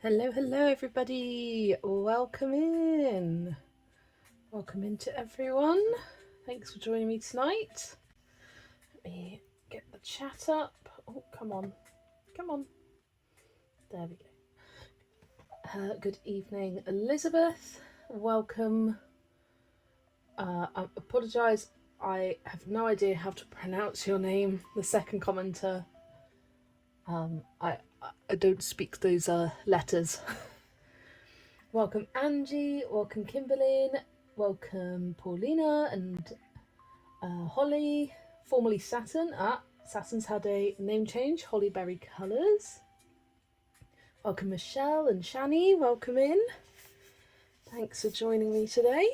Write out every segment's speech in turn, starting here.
Hello, hello everybody. Welcome in. Welcome into everyone. Thanks for joining me tonight. Let me get the chat up. Oh, come on. Come on. There we go. Good evening, Elizabeth. Welcome. I apologise. I have no idea how to pronounce your name. The second commenter. I don't speak those letters. Welcome Angie, welcome Kimberlyn, welcome Paulina and Holly, formerly Saturn. Saturn's had a name change, Hollyberry Colours. Welcome Michelle and Shani, welcome in. Thanks for joining me today.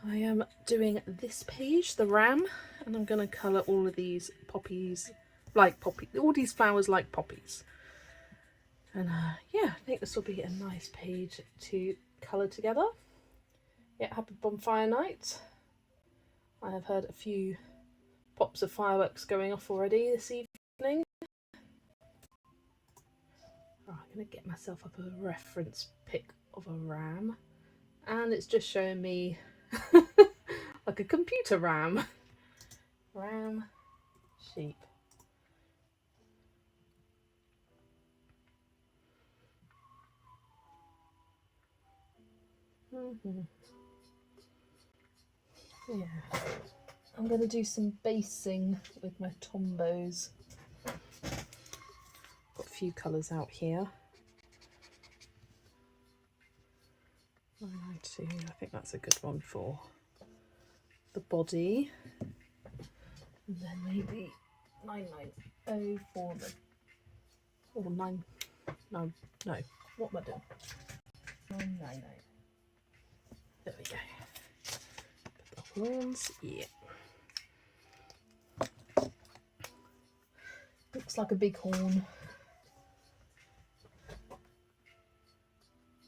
I am doing this page, the ram, and I'm going to colour all of these poppies like poppies, all these flowers like poppies. And yeah, I think this will be a nice page to colour together. Yeah, happy bonfire night. I have heard a few pops of fireworks going off already this evening. Oh, I'm going to get myself up a reference pic of a ram. And it's just showing me like a computer ram. Ram, sheep. Yeah, I'm going to do some basing with my Tombows. Got a few colours out here. 992, I think that's a good one for the body. And then maybe 990 for the... or 9... no, what am I doing? 990. There we go. Put the horns, yeah. Looks like a big horn.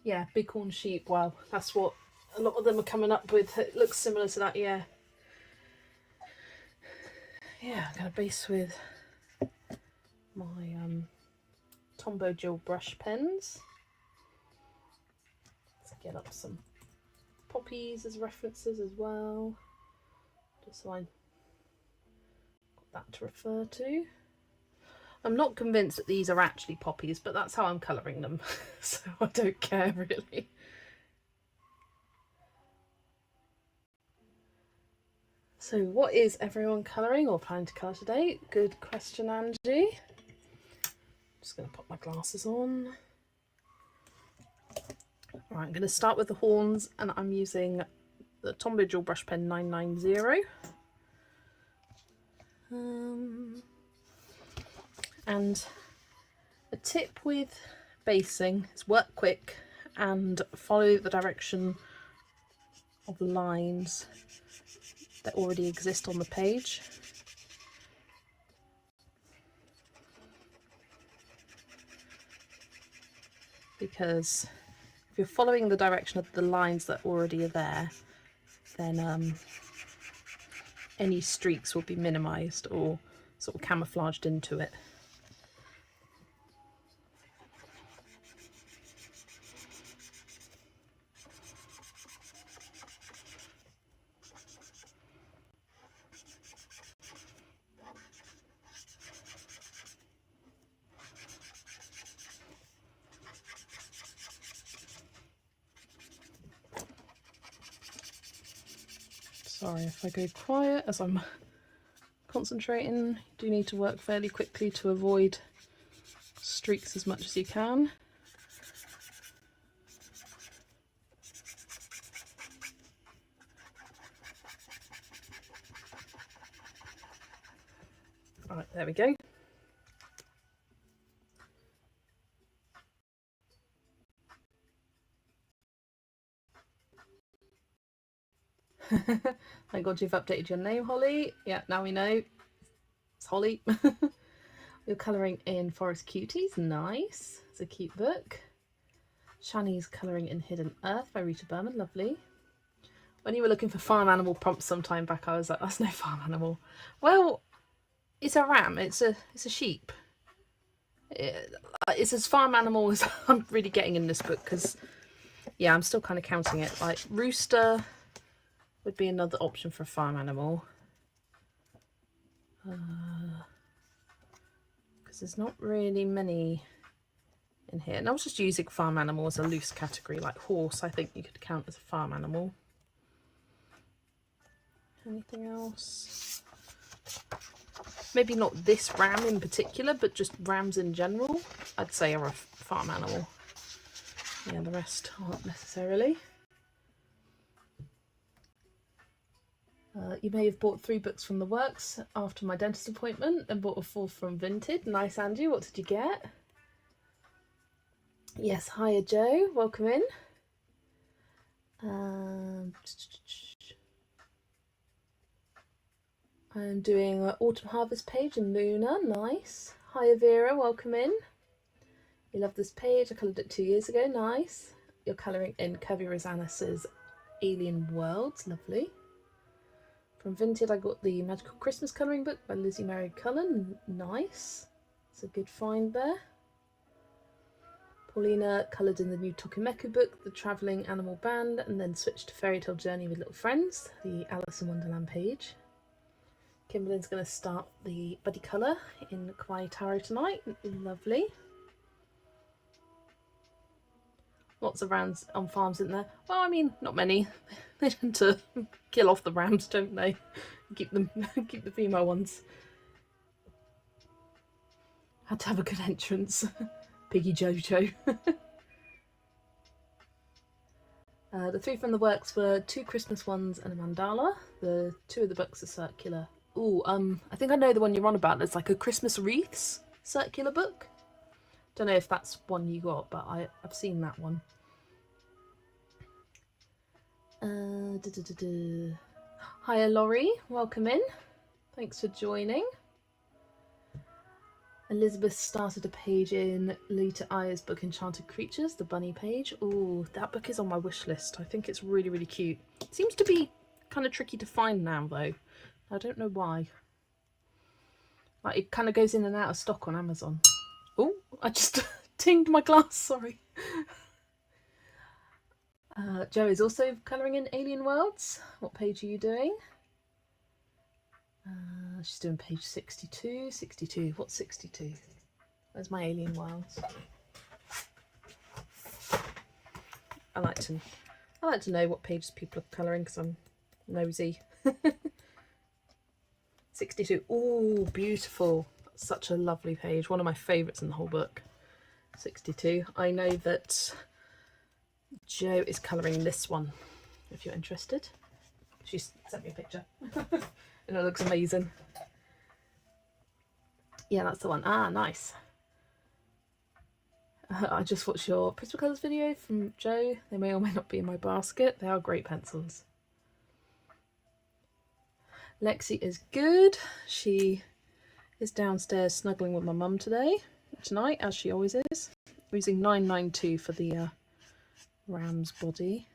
Yeah, bighorn sheep. Wow, that's what a lot of them are coming up with. It looks similar to that, yeah. Yeah, I'm going to base with my Tombow gel brush pens. Let's get up some poppies as references as well, just so I got that to refer to. I'm not convinced that these are actually poppies, but that's how I'm colouring them, so I don't care really. So what is everyone colouring or planning to colour today? Good question, Angie. Just going to put my glasses on. Right, I'm going to start with the horns, and I'm using the Tombow Gel Brush Pen 990. And a tip with basing is work quick and follow the direction of lines that already exist on the page. Because if you're following the direction of the lines that already are there, then any streaks will be minimised or sort of camouflaged into it. Sorry if I go quiet as I'm concentrating. You do need to work fairly quickly to avoid streaks as much as you can. Right, there we go. Thank God you've updated your name, Holly. Yeah, now we know. It's Holly. You're colouring in Forest Cuties. Nice. It's a cute book. Shani's colouring in Hidden Earth by Rita Berman. Lovely. When you were looking for farm animal prompts some time back, I was like, that's no farm animal. Well, it's a ram. It's a sheep. It's as farm animal as I'm really getting in this book, because yeah, I'm still kind of counting it. Like rooster would be another option for a farm animal, because there's not really many in here. And I was just using farm animal as a loose category. Like horse, I think you could count as a farm animal. Anything else? Maybe not this ram in particular, but just rams in general, I'd say are a farm animal. Yeah, the rest aren't necessarily. You may have bought 3 books from the works after my dentist appointment and bought a 4th from Vinted. Nice, Andy. What did you get? Yes, hiya Joe. Welcome in. I'm doing an autumn harvest page in Luna. Nice. Hiya Vera. Welcome in. You love this page. I coloured it 2 years ago. Nice. You're colouring in Kirby Rosanes's Alien Worlds. Lovely. From Vinted, I got the Magical Christmas colouring book by Lizzie Mary Cullen. Nice. It's a good find there. Paulina coloured in the new Tokimeku book, The Travelling Animal Band, and then switched to Fairy Tale Journey with Little Friends, the Alice in Wonderland page. Kimberly's going to start the Buddy Colour in Kawaii Taro tonight. Lovely. Lots of rams on farms, isn't there? Well, I mean, not many. They tend to kill off the rams, don't they? Keep the female ones. Had to have a good entrance. Piggy Jojo. The 3 from the works were 2 Christmas ones and a mandala. The 2 of the books are circular. Ooh, I think I know the one you're on about. There's like a Christmas wreaths circular book. Don't know if that's one you got, but I've seen that one. Hiya Laurie, welcome in. Thanks for joining. Elizabeth started a page in Lita Ayer's book Enchanted Creatures, the bunny page. Oh, that book is on my wish list. I think it's really, really cute. It seems to be kind of tricky to find now, though. I don't know why. Like, it kind of goes in and out of stock on Amazon. Oh, I just tinged my glass, sorry. Jo is also colouring in Alien Worlds. What page are you doing? She's doing page 62. 62. What's 62? Where's my Alien Worlds? I like to know what pages people are colouring because I'm nosy. 62. Oh, beautiful. That's such a lovely page. One of my favourites in the whole book. 62. I know that Jo is colouring this one, if you're interested. She's sent me a picture. And it looks amazing. Yeah, that's the one. Ah, nice. I just watched your Prisma Colours video from Jo. They may or may not be in my basket. They are great pencils. Lexi is good. She is downstairs snuggling with my mum tonight, as she always is. We're using 992 for the ram's body.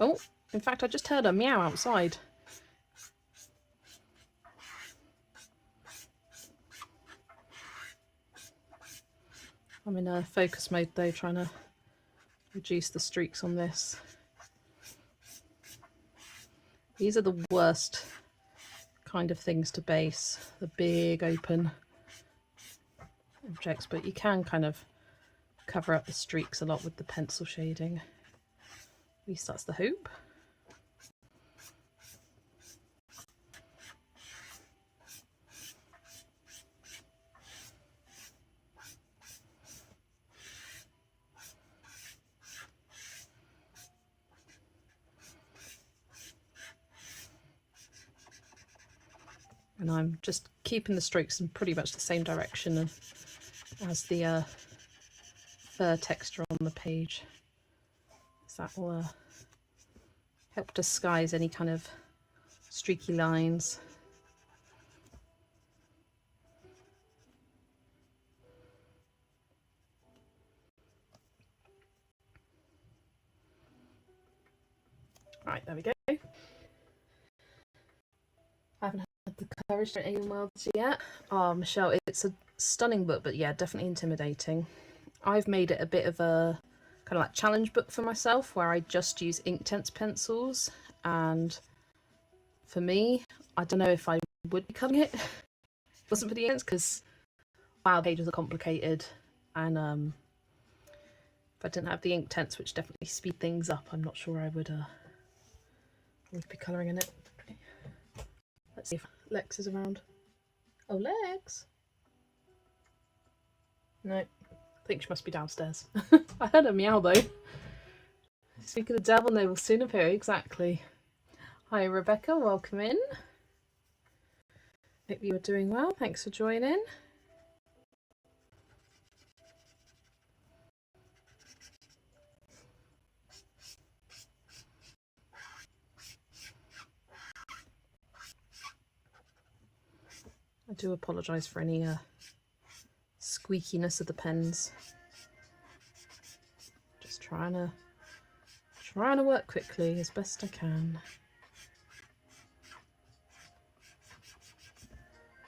Oh, in fact, I just heard a meow outside. I'm in a focus mode though, trying to reduce the streaks on this. These are the worst kind of things to base, the big open objects, but you can kind of cover up the streaks a lot with the pencil shading. At least that's the hope. And I'm just keeping the strokes in pretty much the same direction as the fur texture on the page. So that will help disguise any kind of streaky lines. Right, there we go. I haven't had the Encouraged to anyone else yet? Oh, Michelle, it's a stunning book, but yeah, definitely intimidating. I've made it a bit of a kind of like challenge book for myself where I just use Inktense pencils, and for me, I don't know if I would be cutting it if it wasn't for the Inktense, because wow, pages are complicated, and if I didn't have the Inktense, which definitely speed things up, I'm not sure I would be colouring in it. Let's see if Lex is around. Oh, Lex! No, I think she must be downstairs. I heard her meow though. Speak of the devil, they will soon appear. Exactly. Hi Rebecca, welcome in. Hope you are doing well. Thanks for joining. I do apologise for any squeakiness of the pens. Just trying to work quickly as best I can.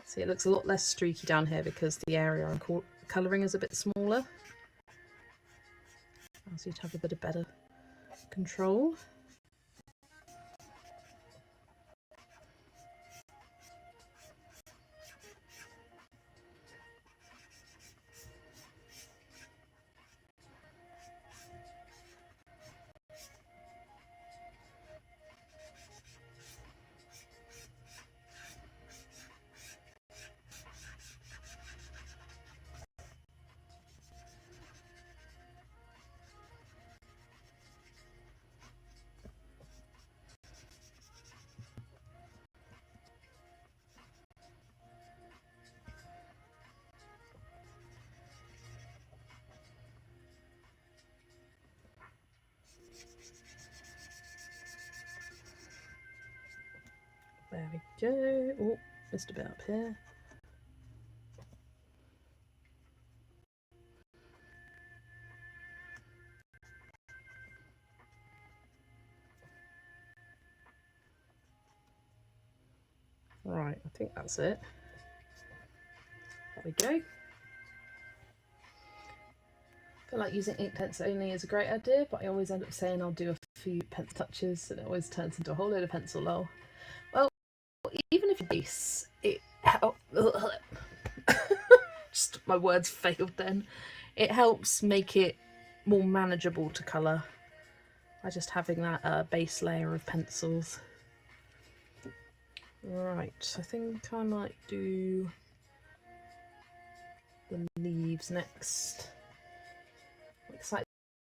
See, it looks a lot less streaky down here because the area I'm colouring is a bit smaller. Allows you to have a bit of better control. There we go. Oh, missed a bit up here. Right, I think that's it. There we go. I feel like using Inktense only is a great idea, but I always end up saying I'll do a few pencil touches and it always turns into a whole load of pencil lol. Well, even if you base it just my words failed then. It helps make it more manageable to colour by just having that base layer of pencils. Right, I think I might do the leaves next. I'm excited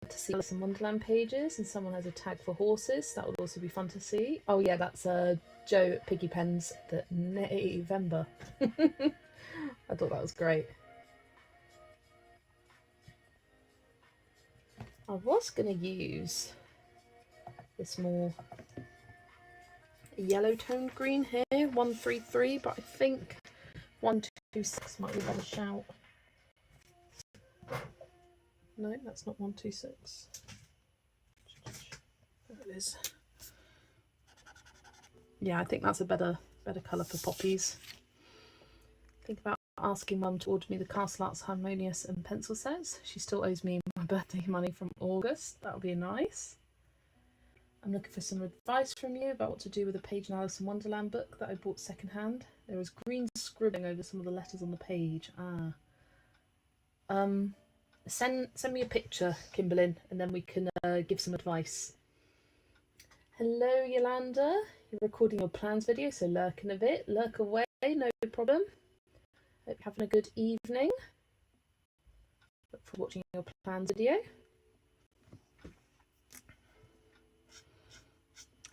to see Alice in Wonderland pages, and someone has a tag for horses. That would also be fun to see. Oh yeah, that's Joe at Piggy Pens, the November. I thought that was great. I was going to use this more yellow toned green here, 133, but I think 126 might be a better shout. No, that's not 126. There it is. Yeah, I think that's a better colour for poppies. Think about asking Mum to order me the Castle Arts Harmonious and pencil sets. She still owes me my birthday money from August. That would be nice. I'm looking for some advice from you about what to do with a page in Alice in Wonderland book that I bought secondhand. There was green scribbling over some of the letters on the page. Send me a picture, Kimberlyn, and then we can give some advice. Hello, Yolanda. You're recording your plans video, so lurk in a bit. Lurk away, no problem. Hope you're having a good evening. Look for watching your plans video.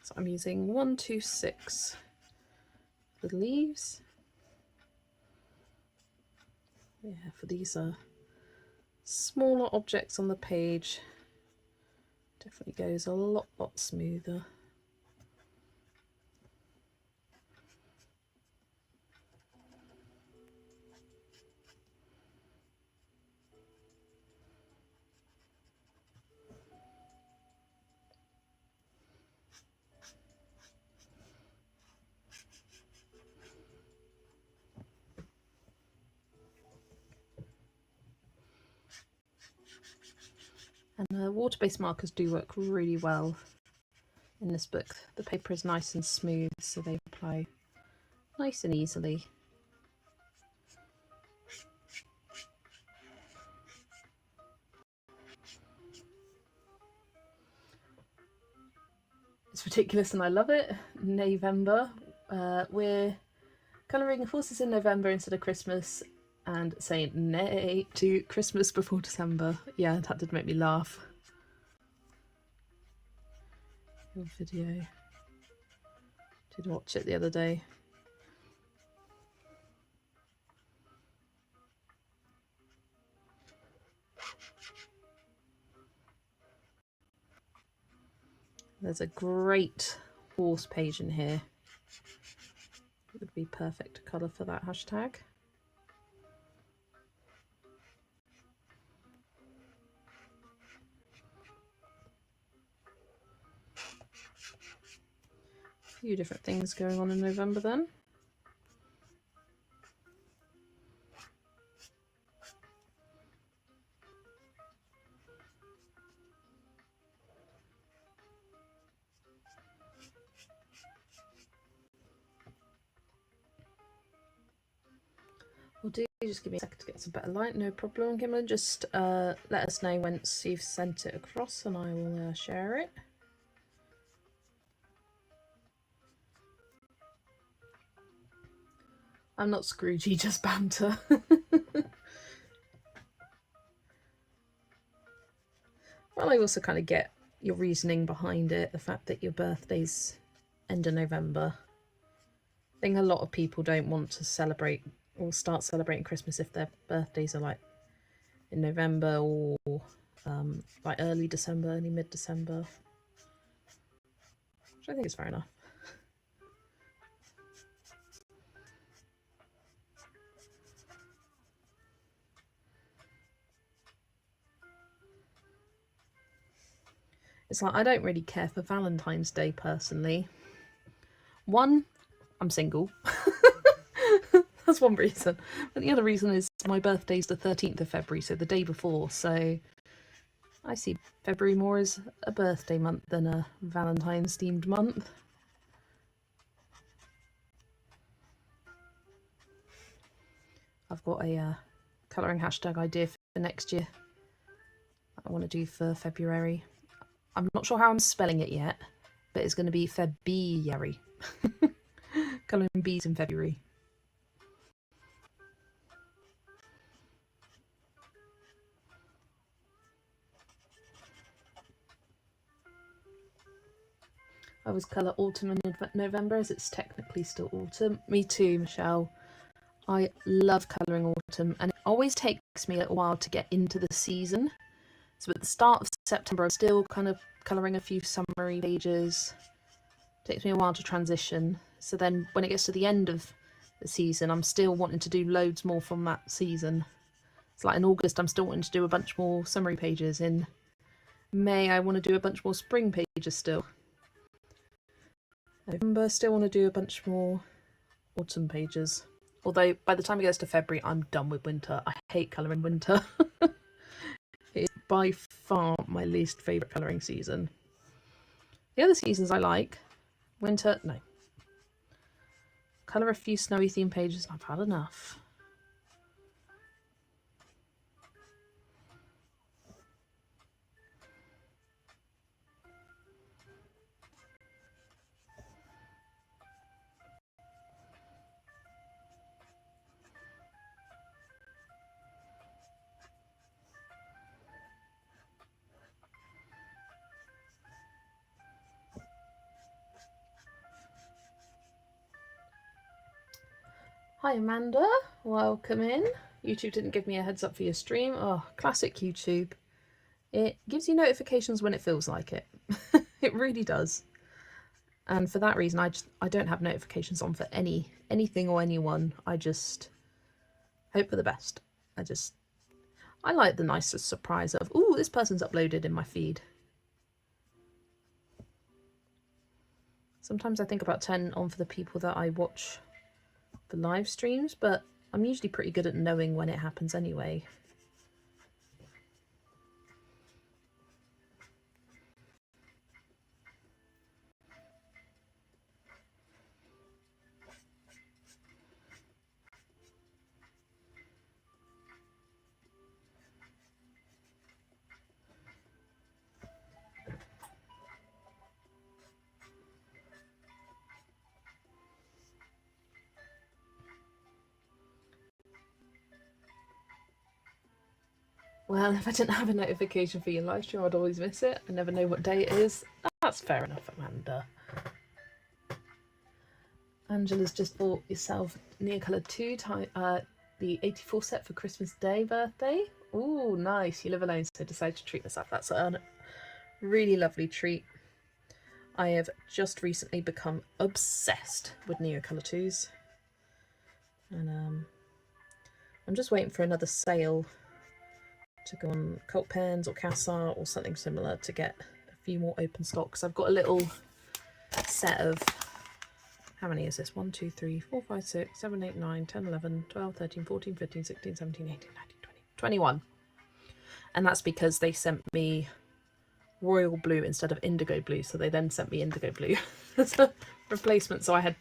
So I'm using 126 for the leaves. Yeah, for these smaller objects on the page, definitely goes a lot smoother. And water-based markers do work really well in this book. The paper is nice and smooth, so they apply nice and easily. It's ridiculous and I love it. November. We're colouring horses in November instead of Christmas and saying nay to Christmas before December. Yeah, that did make me laugh. Your video. Did watch it the other day. There's a great horse page in here. It would be perfect colour for that hashtag. A few different things going on in November then. Well, do just give me a second to get some better light, no problem, Kimberly. Just let us know once you've sent it across and I will share it. I'm not Scroogey, just banter. Well, I also kind of get your reasoning behind it, the fact that your birthday's end of November. I think a lot of people don't want to celebrate or start celebrating Christmas if their birthdays are like in November or like early December, early mid-December, which I think is fair enough. It's like I don't really care for Valentine's Day personally. One, I'm single. That's one reason. But the other reason is my birthday's the 13th of February, so the day before. So I see February more as a birthday month than a Valentine's themed month. I've got a colouring hashtag idea for next year that I want to do for February. I'm not sure how I'm spelling it yet, but it's going to be February. Colouring bees in February. I always colour autumn in November as it's technically still autumn. Me too, Michelle. I love colouring autumn and it always takes me a little while to get into the season. So at the start of September I'm still kind of colouring a few summary pages. It takes me a while to transition. So then when it gets to the end of the season I'm still wanting to do loads more from that season. It's like in August I'm still wanting to do a bunch more summary pages. In May I want to do a bunch more spring pages still. November, still want to do a bunch more autumn pages. Although by the time it gets to February, I'm done with winter. I hate colouring winter. It's by far my least favourite colouring season. The other seasons I like. Winter, no. Colour a few snowy theme pages and I've had enough. Hi Amanda, welcome in. YouTube didn't give me a heads up for your stream. Oh, classic YouTube. It gives you notifications when it feels like it. It really does. And for that reason, I don't have notifications on for anything or anyone. I just hope for the best. I like the nicest surprise of, ooh, this person's uploaded in my feed. Sometimes I think about turning on for the people that I watch the live streams, but I'm usually pretty good at knowing when it happens anyway. Well, if I didn't have a notification for your live stream, I'd always miss it. I never know what day it is. That's fair enough, Amanda. Angela's just bought yourself Neocolor 2, the 84 set for Christmas Day birthday. Ooh, nice. You live alone, so decide to treat yourself. That's a really lovely treat. I have just recently become obsessed with Neocolor 2s. And I'm just waiting for another sale to go on Cult Pens or Cassart or something similar to get a few more open stock. Because I've got a little set of, how many is this? 1, 2, 3, 4, 5, 6, 7, 8, 9, 10, 11, 12, 13, 14, 15, 16, 17, 18, 19, 20, 21. And that's because they sent me royal blue instead of indigo blue. So they then sent me indigo blue as a replacement. So I had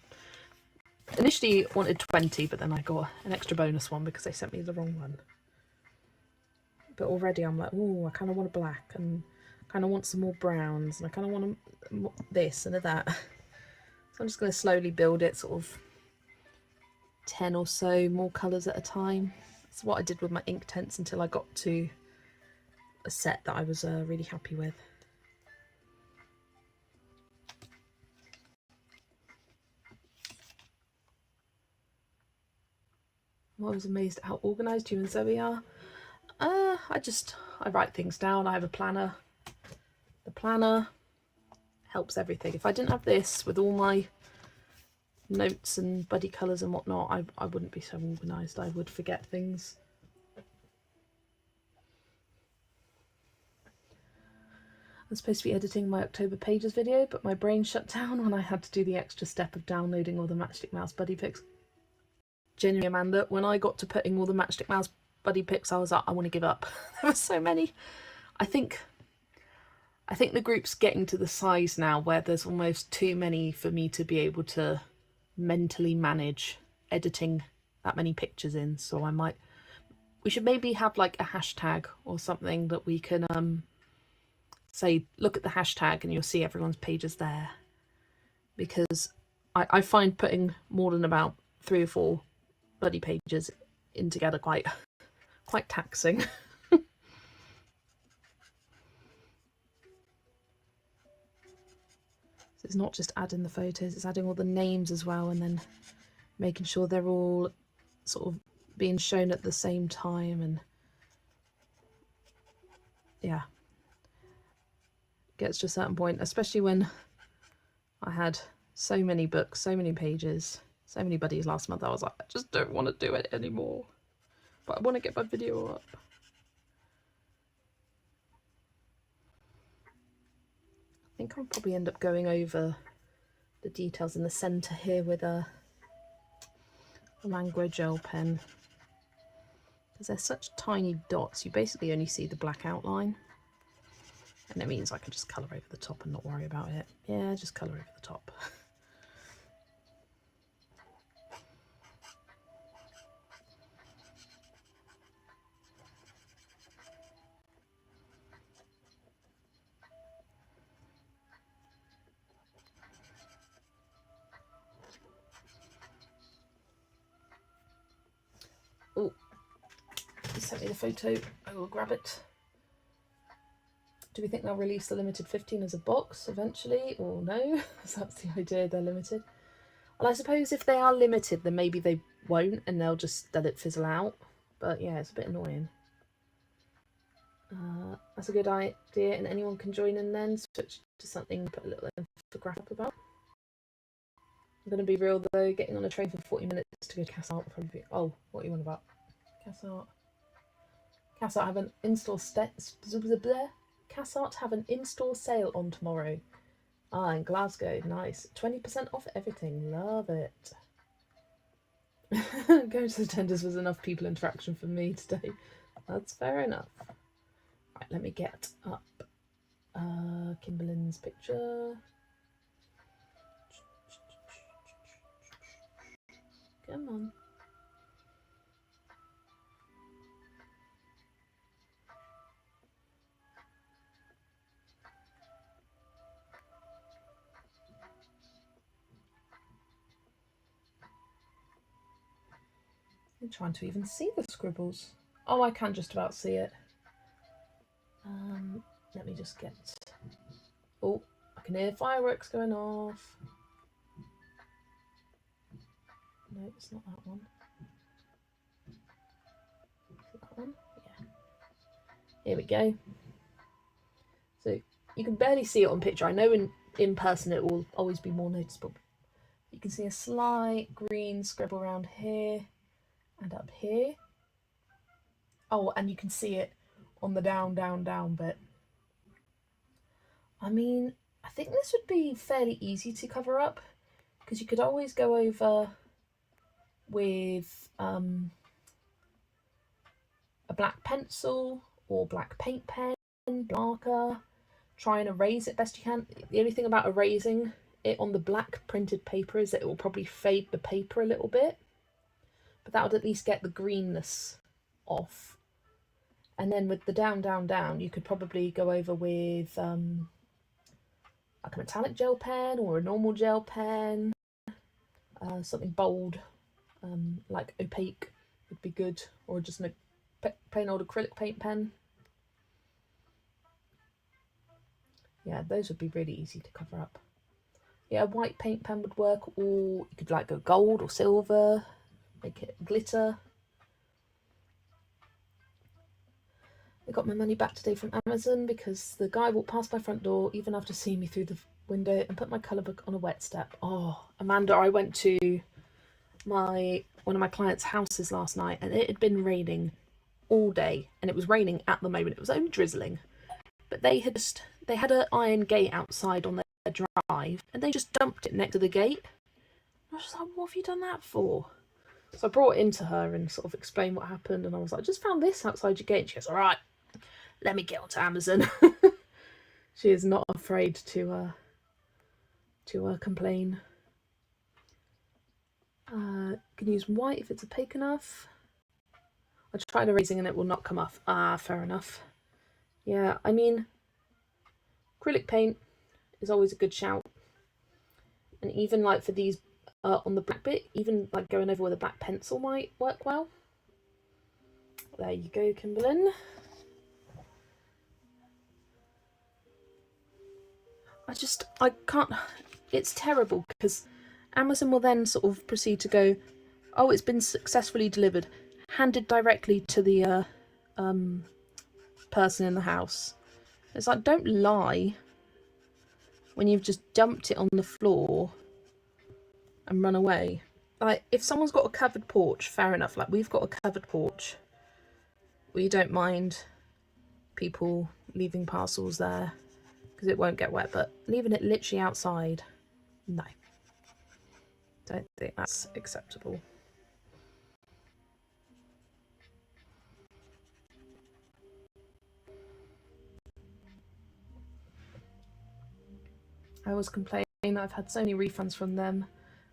initially wanted 20, but then I got an extra bonus one because they sent me the wrong one. But already I'm like, oh, I kind of want a black and kind of want some more browns and I kind of want this and that. So I'm just going to slowly build it, sort of 10 or so more colours at a time. That's what I did with my ink tents until I got to a set that I was really happy with. I was amazed at how organised you and Zoe are. I write things down. I have a planner. The planner helps everything. If I didn't have this with all my notes and buddy colours and whatnot, I wouldn't be so organised. I would forget things. I'm supposed to be editing my October Pages video, but my brain shut down when I had to do the extra step of downloading all the Matchstick Mouse buddy pics. Genuinely, Amanda, when I got to putting all the Matchstick Mouse buddy pics, I was like, I want to give up. There were so many. I think the group's getting to the size now where there's almost too many for me to be able to mentally manage editing that many pictures in. So we should maybe have like a hashtag or something that we can say, look at the hashtag and you'll see everyone's pages there. Because I find putting more than about 3 or 4 buddy pages in together quite taxing. It's not just adding the photos, it's adding all the names as well and then making sure they're all sort of being shown at the same time. And yeah, it gets to a certain point, especially when I had so many books, so many pages, so many buddies last month. I was like, I just don't want to do it anymore, but I want to get my video up. I think I'll probably end up going over the details in the centre here with a Mango gel pen. Because they're such tiny dots, you basically only see the black outline. And it means I can just colour over the top and not worry about it. Yeah, just colour over the top. Oh, you sent me the photo. I will grab it. Do we think they'll release the limited 15 as a box eventually, or no? That's the idea, they're limited. Well, I suppose if they are limited, then maybe they won't and they'll just let it fizzle out. But yeah, it's a bit annoying. That's a good idea, and anyone can join in then. Switch to something, put a little infographic up about. I'm going to be real though, getting on a train for 40 minutes to go to Cassart will probably be... Oh, what are you on about? Cassart. Cassart have an in-store Cassart have an in-store sale on tomorrow. Ah, in Glasgow. Nice. 20% off everything. Love it. Going to the tenders was enough people interaction for me today. That's fair enough. Right, let me get up Kimberly's picture. Come on. I'm trying to even see the scribbles. Oh, I can just about see it. just get... Oh, I can hear fireworks going off. No, it's not that one. Is it that one? Yeah. Here we go. So you can barely see it on picture. I know in person it will always be more noticeable. You can see a slight green scribble around here and up here. Oh, and you can see it on the down bit. I mean, I think this would be fairly easy to cover up because you could always go over with a black pencil or black paint pen, marker, try and erase it best you can. The only thing about erasing it on the black printed paper is that it will probably fade the paper a little bit, but that would at least get the greenness off. And then with the down, you could probably go over with like a metallic gel pen or a normal gel pen, something bold, like opaque would be good, or just a plain old acrylic paint pen. Yeah, those would be really easy to cover up. Yeah, a white paint pen would work, or you could like go gold or silver, make it glitter. I got my money back today from Amazon because the guy walked past my front door even after seeing me through the window and put my colour book on a wet step. Oh, Amanda, I went to one of my clients' houses last night and it had been raining all day, and it was raining at the moment. It was only drizzling, but they had an iron gate outside on their drive and they just dumped it next to the gate. I was just like, what have you done that for? So I brought it into her and sort of explained what happened, and I was like, I just found this outside your gate. And she goes, all right, let me get onto Amazon. She is not afraid to complain. Can use white if it's opaque enough. I tried erasing and it will not come off. Ah, fair enough. Yeah, I mean, acrylic paint is always a good shout. And even like for these on the black bit, even like going over with a black pencil might work well. There you go, Kimberlyn. I can't, it's terrible because Amazon will then sort of proceed to go, oh, it's been successfully delivered, handed directly to the person in the house. It's like, don't lie when you've just dumped it on the floor and run away. Like, if someone's got a covered porch, fair enough. Like, we've got a covered porch. We don't mind people leaving parcels there because it won't get wet, but leaving it literally outside, no. Don't think that's acceptable. I always complain that I've had so many refunds from them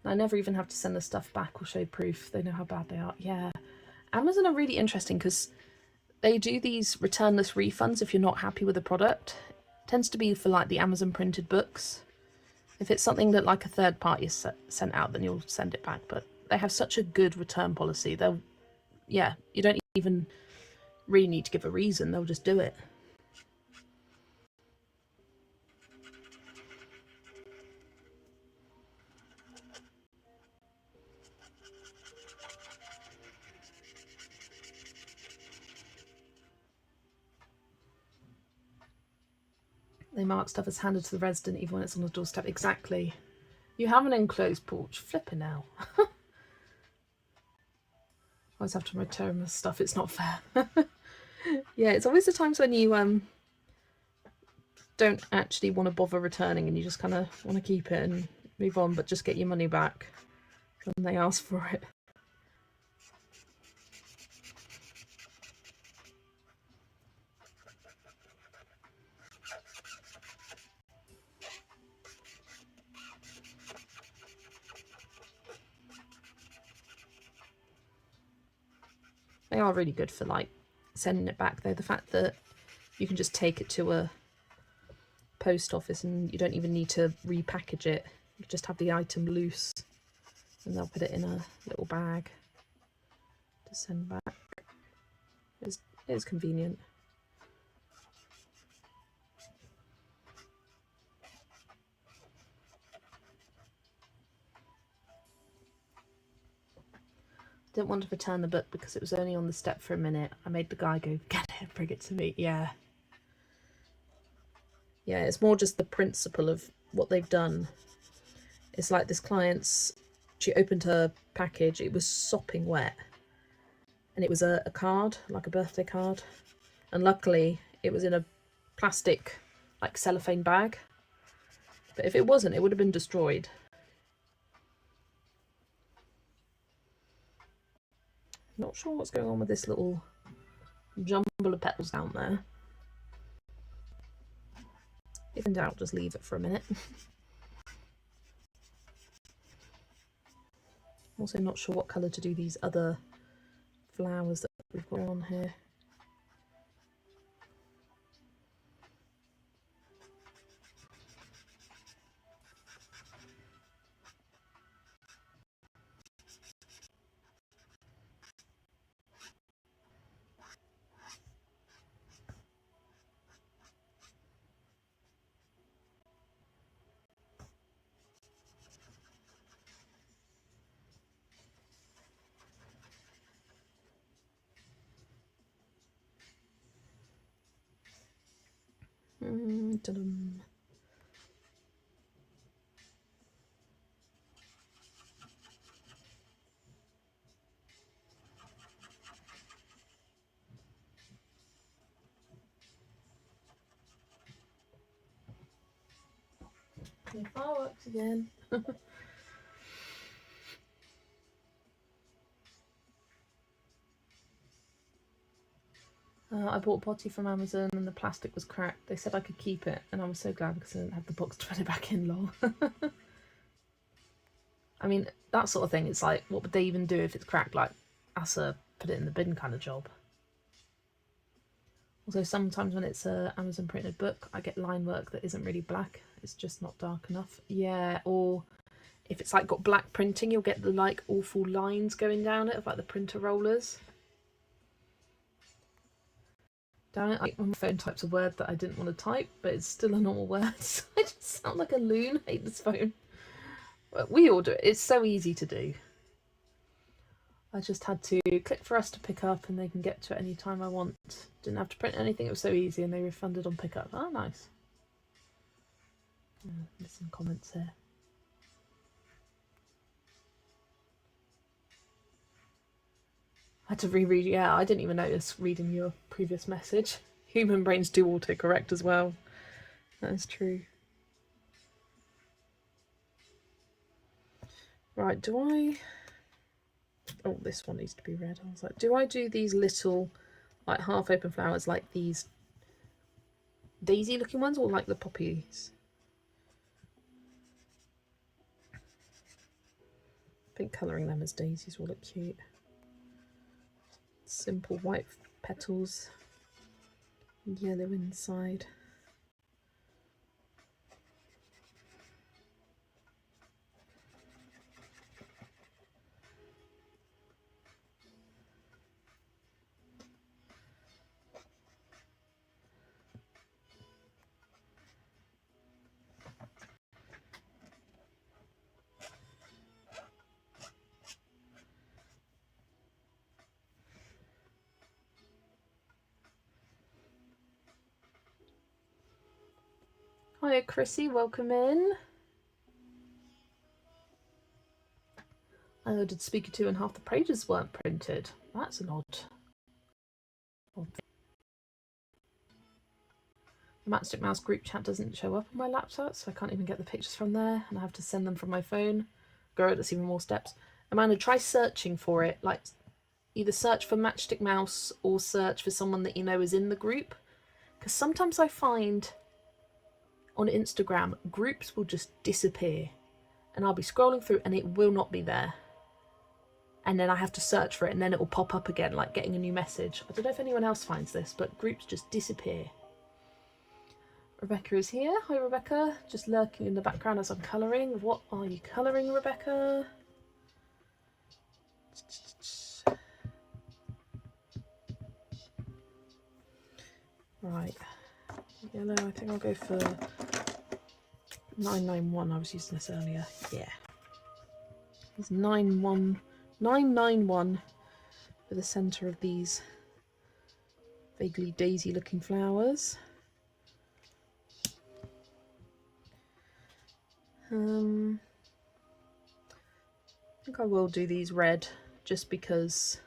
and I never even have to send the stuff back or show proof. They know how bad they are. Yeah, Amazon are really interesting because they do these returnless refunds if you're not happy with the product. It tends to be for like the Amazon printed books. If it's something that like a third party is sent out, then you'll send it back. But they have such a good return policy. Yeah, you don't even really need to give a reason. They'll just do it. They mark stuff as handed to the resident even when it's on the doorstep. Exactly. You have an enclosed porch. Flipping now. I always have to return the stuff. It's not fair. Yeah, it's always the times when you don't actually want to bother returning and you just kind of want to keep it and move on, but just get your money back when they ask for it. They are really good for like sending it back though. The fact that you can just take it to a post office and you don't even need to repackage it. You just have the item loose and they'll put it in a little bag to send back. It is convenient. Didn't want to return the book because it was only on the step for a minute. I made the guy go, get it, bring it to me. Yeah. Yeah, it's more just the principle of what they've done. It's like this client's, she opened her package, it was sopping wet. And it was a card, like a birthday card. And luckily it was in a plastic, like cellophane bag. But if it wasn't, it would have been destroyed. Not sure what's going on with this little jumble of petals down there. If in doubt, just leave it for a minute. Also not sure what colour to do these other flowers that we've got on here. Ta-dum. The fireworks again. I bought a potty from Amazon and the plastic was cracked. They said I could keep it and I was so glad because I didn't have the box to put it back in, lol. I mean, that sort of thing, it's like, what would they even do if it's cracked? Like, that's a put it in the bin kind of job. Also, sometimes when it's a Amazon printed book, I get line work that isn't really black. It's just not dark enough. Yeah, or if it's like got black printing, you'll get the like awful lines going down it of like the printer rollers. Damn it, my phone types a word that I didn't want to type, but it's still a normal word. So I just sound like a loon. I hate this phone. But we all do it. It's so easy to do. I just had to click for us to pick up and they can get to it any time I want. Didn't have to print anything, it was so easy, and they refunded on pickup. Oh, nice. There's some comments here. I had to reread, yeah, I didn't even notice reading your previous message. Human brains do autocorrect as well. That is true. Right, do I... Oh, this one needs to be red. I was like, do I do these little, like, half-open flowers like these daisy-looking ones, or like the poppies? I think colouring them as daisies will look cute. Simple white petals, yellow inside. Hiya Chrissy, welcome in. I ordered Speaker 2 and half the pages weren't printed. That's an odd thing. The Matchstick Mouse group chat doesn't show up on my laptop, so I can't even get the pictures from there, and I have to send them from my phone. Girl, that's even more steps. Amanda, try searching for it. Like, either search for Matchstick Mouse or search for someone that you know is in the group. Because sometimes I find on Instagram, groups will just disappear. And I'll be scrolling through and it will not be there. And then I have to search for it and then it will pop up again, like getting a new message. I don't know if anyone else finds this, but groups just disappear. Rebecca is here. Hi, Rebecca. Just lurking in the background as I'm colouring. What are you colouring, Rebecca? Right. Yellow, I think I'll go for 991. I was using this earlier. Yeah. It's 911 991 for the centre of these vaguely daisy looking flowers. I think I will do these red just because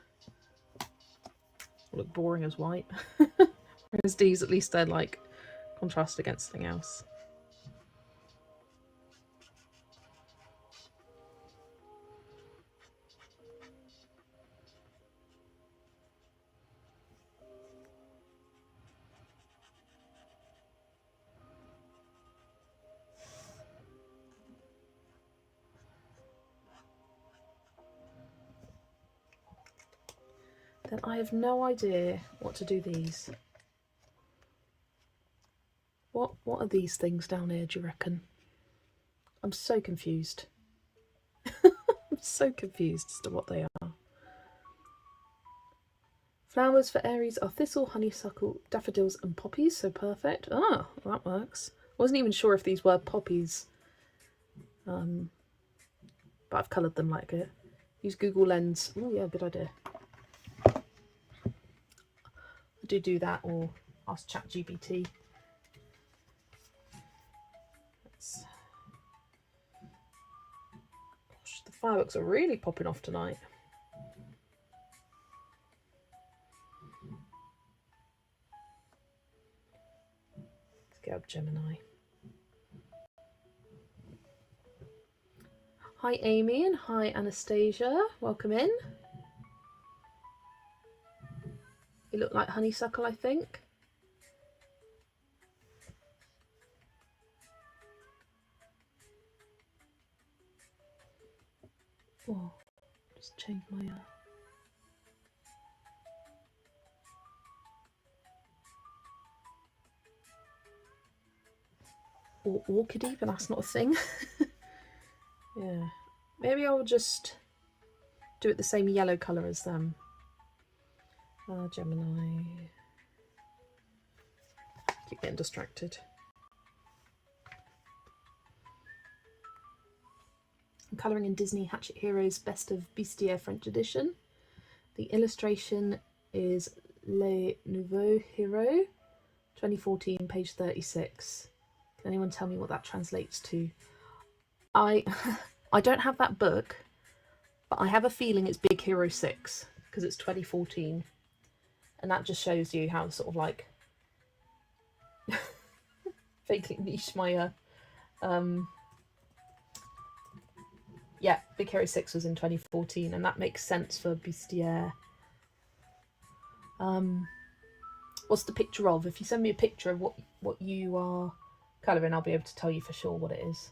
they look boring as white. Whereas these, at least they're like contrast against something else. Then I have no idea what to do these. What are these things down here, do you reckon? I'm so confused. I'm so confused as to what they are. Flowers for Aries are thistle, honeysuckle, daffodils and poppies, so perfect. Ah, well, that works. I wasn't even sure if these were poppies, but I've coloured them like it. Use Google Lens. Oh yeah, good idea. I do that, or ask ChatGPT. Gosh, the fireworks are really popping off tonight. Let's get up Gemini. Hi Amy and hi Anastasia, welcome in. You look like honeysuckle, I think. Oh, just change my or orchidy, but that's not a thing. Yeah, maybe I'll just do it the same yellow colour as them. Gemini. Keep getting distracted. I'm colouring in Disney Hatchet Heroes Best of Bistre French edition. The illustration is Les Nouveaux Héros, 2014, page 36. Can anyone tell me what that translates to? I don't have that book, but I have a feeling it's Big Hero 6 because it's 2014, and that just shows you how sort of like vaguely niche my yeah, Big Hero 6 was in 2014, and that makes sense for Bustier. What's the picture of? If you send me a picture of what you are colouring, I'll be able to tell you for sure what it is.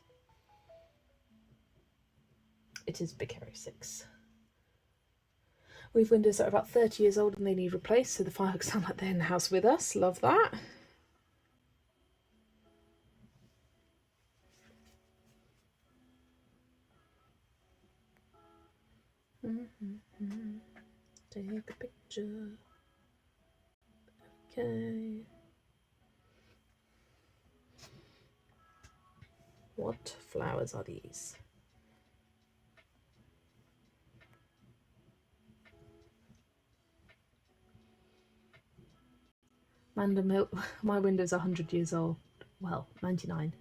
It is Big Hero 6. We have windows that are about 30 years old and they need replaced, so the fireworks sound like they're in the house with us. Love that. Take a picture. Okay. What flowers are these? Amanda Milk, my window's 100 years old. Well, 99.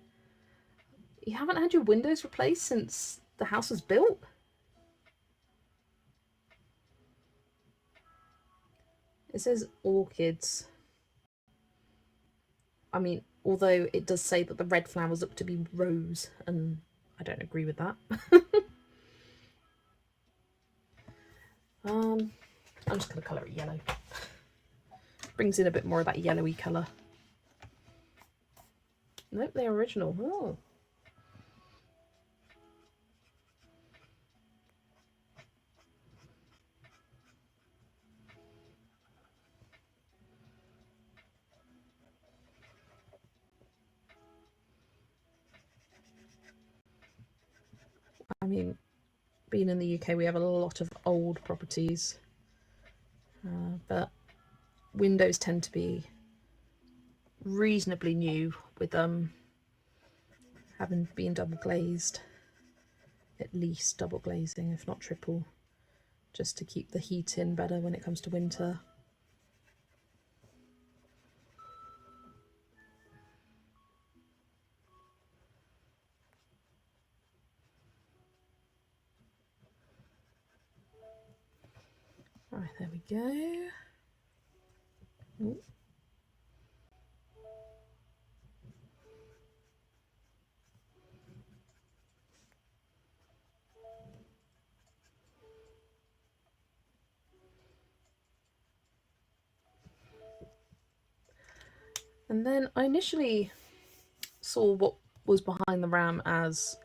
You haven't had your windows replaced since the house was built? It says orchids. I mean, although it does say that the red flowers look to be rose, and I don't agree with that. I'm just going to colour it yellow. Brings in a bit more of that yellowy colour. Nope, they're original. Oh. I mean, being in the UK, we have a lot of old properties, but windows tend to be reasonably new, with having been double glazed, at least double glazing, if not triple. just to keep the heat in better when it comes to winter. Right, there we go. Ooh. And then I initially saw what was behind the ram as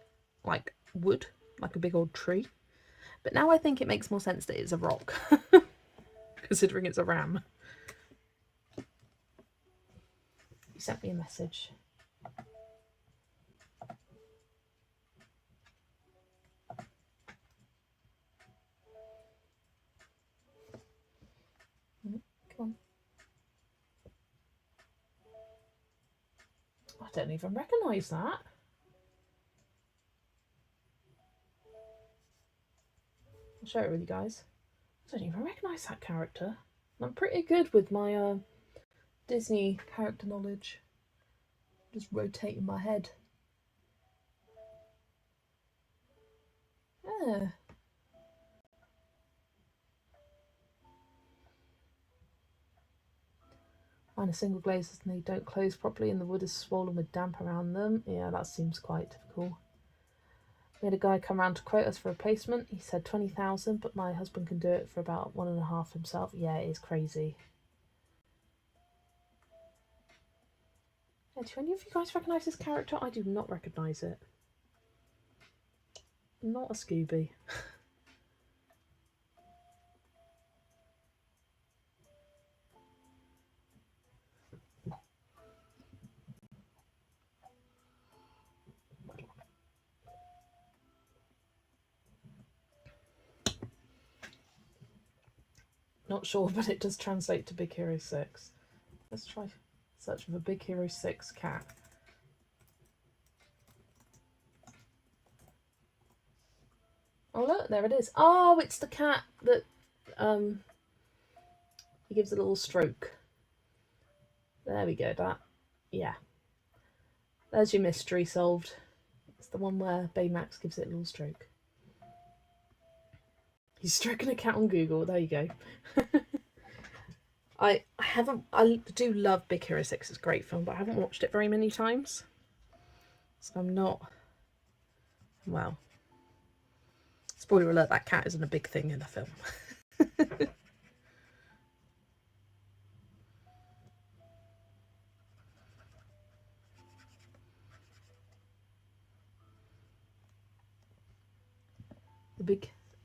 like wood, like a big old tree. But now I think it makes more sense that it's a rock, considering it's a ram. You sent me a message. Come on. I don't even recognise that. I'll show it with you guys. I don't even recognise that character. I'm pretty good with my Disney character knowledge. Just rotating my head. Yeah. Mine are single glazes and they don't close properly and the wood is swollen with damp around them. Yeah, that seems quite difficult. We had a guy come around to quote us for a replacement. He said 20,000, but my husband can do it for about 1.5 himself. Yeah, it is crazy. Yeah, do any of you guys recognise this character? I do not recognise it. Not a Scooby. Not sure, but it does translate to Big Hero 6. Let's try searching for Big Hero 6 cat. Oh look, there it is. Oh, it's the cat that he gives a little stroke. There we go, that. Yeah. There's your mystery solved. It's the one where Baymax gives it a little stroke. He's stroking a cat on Google. There you go. I do love Big Hero 6. It's a great film, but I haven't watched it very many times. So I'm not... Well... Spoiler alert, that cat isn't a big thing in the film.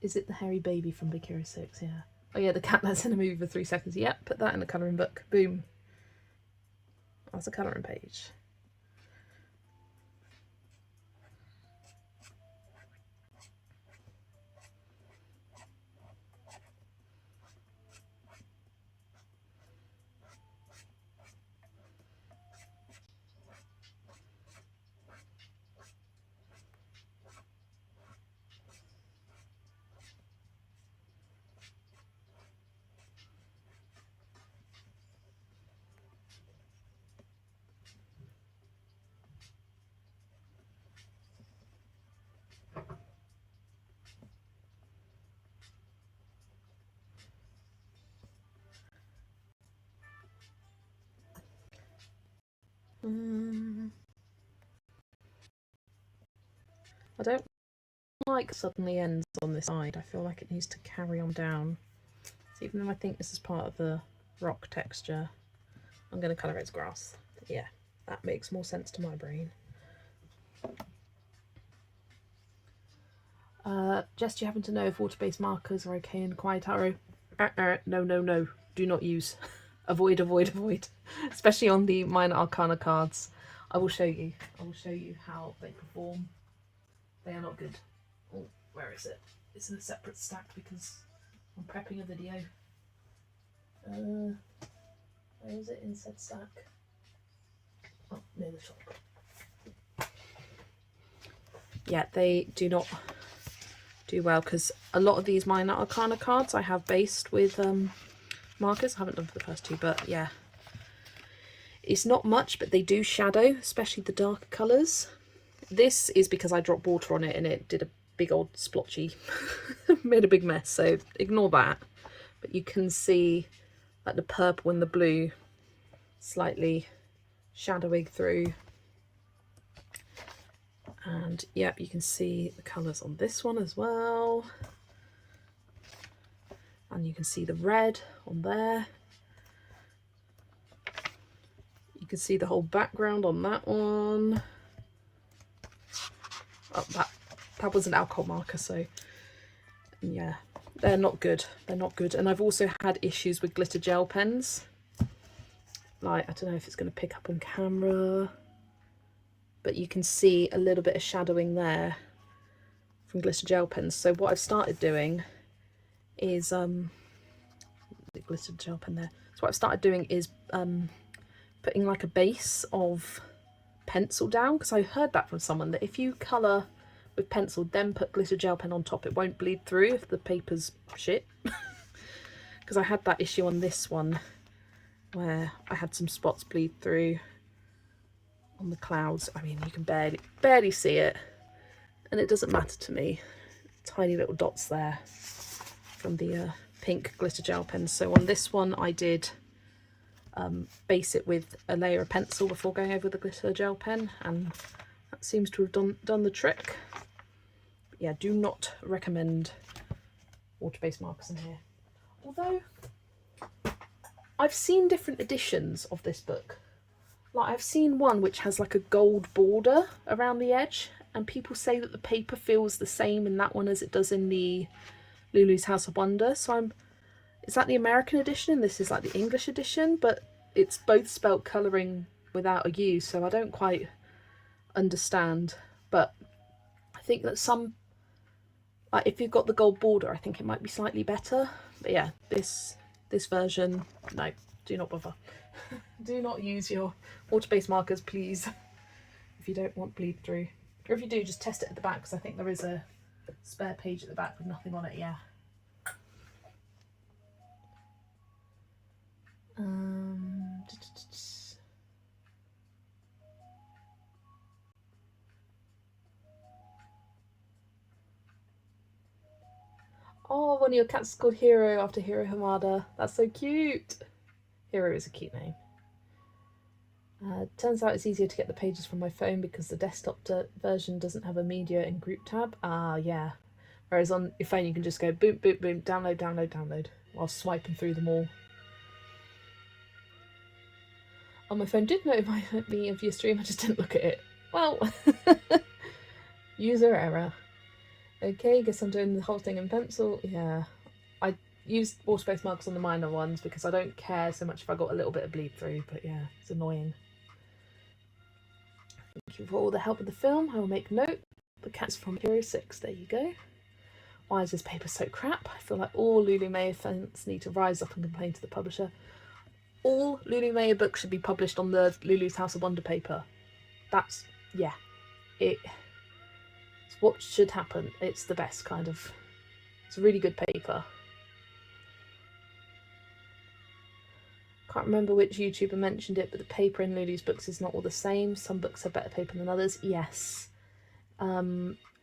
Is it the hairy baby from Big Hero 6? Yeah. Oh yeah, the cat that's in a movie for 3 seconds. Yep, put that in the colouring book. Boom. That's a colouring page. I don't like suddenly ends on this side. I feel like it needs to carry on down. So even though I think this is part of the rock texture, I'm going to colour it as grass. Yeah, that makes more sense to my brain. Jess, do you happen to know if water-based markers are okay in Quiet Arrow? No. Do not use. Avoid. Especially on the Minor Arcana cards. I will show you. How they perform. They are not good. Oh, where is it? It's in a separate stack because I'm prepping a video. Where is it in said stack? Oh, near the top. Yeah, they do do well, because a lot of these minor arcana cards I have based with markers. I haven't done for the first two, but yeah. It's not much, but they do shadow, especially the darker colours. This is because I dropped water on it and it did a big old splotchy, made a big mess, so ignore that. But you can see like the purple and the blue slightly shadowing through. And yep, you can see the colours on this one as well. And you can see the red on there. You can see the whole background on that one. Oh, that was an alcohol marker, so yeah, they're not good. They're not good. And I've also had issues with glitter gel pens. Like, I don't know if it's going to pick up on camera, but you can see a little bit of shadowing there from glitter gel pens. So what I've started doing is the glitter gel pen there. So what I've started doing is putting like a base of pencil down, because I heard that from someone, that if you colour with pencil then put glitter gel pen on top, it won't bleed through if the paper's shit. Because I had that issue on this one where I had some spots bleed through on the clouds. I mean, you can barely see it, and it doesn't matter to me. Tiny little dots there from the pink glitter gel pen. So on this one I did base it with a layer of pencil before going over the glitter gel pen, and that seems to have done the trick. But yeah, do not recommend water-based markers in here. Although I've seen different editions of this book. Like, I've seen one which has like a gold border around the edge, and people say that the paper feels the same in that one as it does in the Lulu's House of Wonder. So is that the American edition and this is like the English edition? But it's both spelt colouring without a U, so I don't quite understand. But I think that some, like, if you've got the gold border, I think it might be slightly better. But yeah, this version, no, do not bother. Do not use your water-based markers, please, if you don't want bleed through. Or if you do, just test it at the back, because I think there is a spare page at the back with nothing on it. Yeah. Oh, one of your cats is called Hero after Hiro Hamada. That's so cute. Hero is a cute name. Turns out it's easier to get the pages from my phone because the desktop version doesn't have a media and group tab. Ah, yeah. Whereas on your phone you can just go boom, boom, boom, download, download, download, while swiping through them all. Oh, my phone did notify me of your stream, I just didn't look at it. Well, user error. Okay, guess I'm doing the whole thing in pencil. Yeah, I used water-based markers on the minor ones because I don't care so much if I got a little bit of bleed through, but yeah, it's annoying. Thank you for all the help with the film. I will make note. The cat's from Hero 6. There you go. Why is this paper so crap? I feel like all Lulu Mayer fans need to rise up and complain to the publisher. All Lulu Mayer books should be published on the Lulu's House of Wonder paper. That's, yeah, it's what should happen. It's the best kind of, it's a really good paper. Can't remember which YouTuber mentioned it, but the paper in Lulu's books is not all the same. Some books have better paper than others. Yes.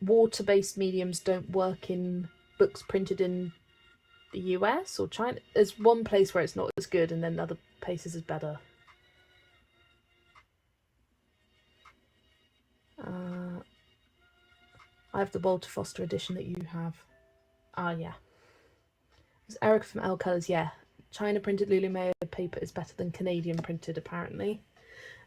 Water-based mediums don't work in books printed in the US or China. There's one place where it's not as good and then other places is better. I have the Walter Foster edition that you have. Ah, yeah. It's Erica from L Colours, yeah. China printed Lulu Mayer paper is better than Canadian printed, apparently.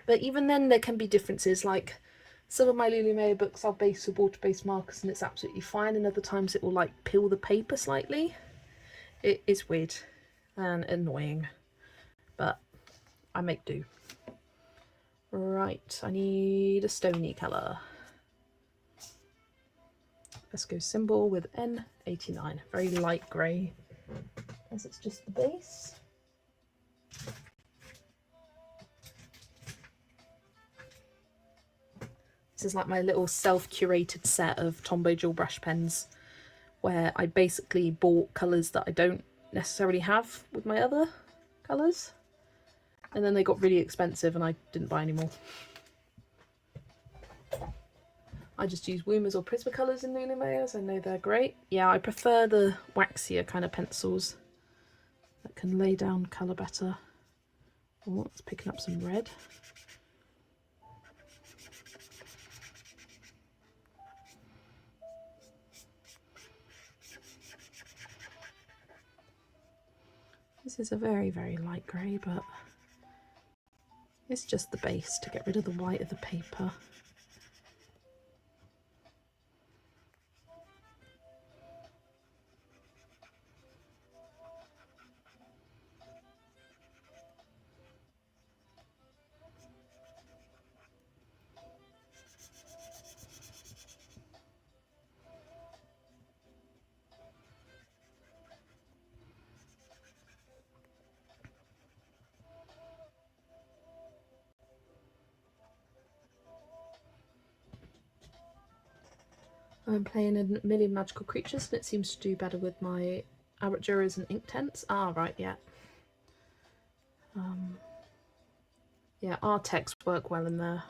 But even then there can be differences. Like, some of my Lulu Mayer books are based with water-based markers and it's absolutely fine, and other times it will like peel the paper slightly. It is weird and annoying, but I make do. Right, I need a stony colour. Let's go symbol with N89, very light grey, as it's just the base. This is like my little self-curated set of Tombow dual brush pens, where I basically bought colours that I don't necessarily have with my other colours, and then they got really expensive and I didn't buy any more. I just use Woomers or Prismacolors in Lunamayas. I know they're great. Yeah, I prefer the waxier kind of pencils that can lay down colour better. Oh, it's picking up some red. This is a very, very light grey, but it's just the base to get rid of the white of the paper. I'm playing a Million Magical Creatures and it seems to do better with my Albert Duras and Inktense. Ah, right, yeah. Yeah, Artex work well in there.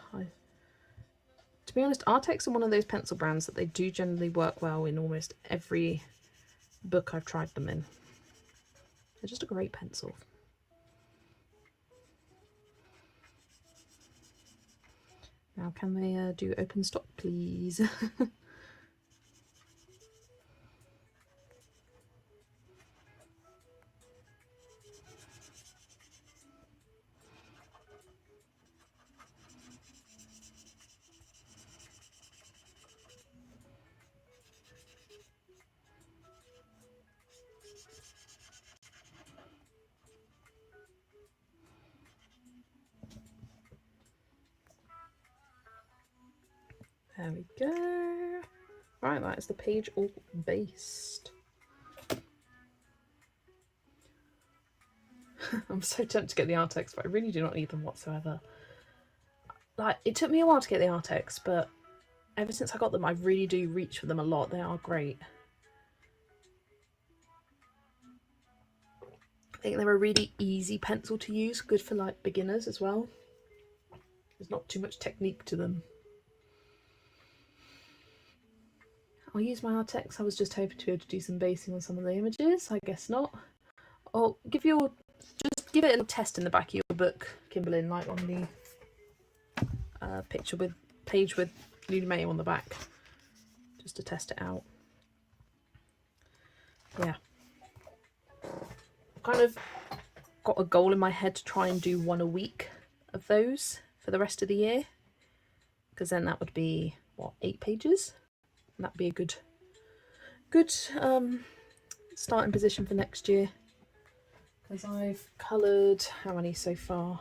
To be honest, Artex are one of those pencil brands that they do generally work well in almost every book I've tried them in. They're just a great pencil. Now can they do open stock, please? There we go. Right, that is the page all based. I'm so tempted to get the Artex, but I really do not need them whatsoever. Like, it took me a while to get the Artex, but ever since I got them, I really do reach for them a lot. They are great. I think they're a really easy pencil to use, good for like beginners as well. There's not too much technique to them. I'll use my Artex. I was just hoping to be able to do some basing on some of the images. I guess not. I'll give you just give it a little test in the back of your book, Kimberlyn, like on the page with Luna May on the back, just to test it out. Yeah, kind of got a goal in my head to try and do one a week of those for the rest of the year, because then that would be what, 8 pages, and that'd be a good starting position for next year, because I've coloured how many so far?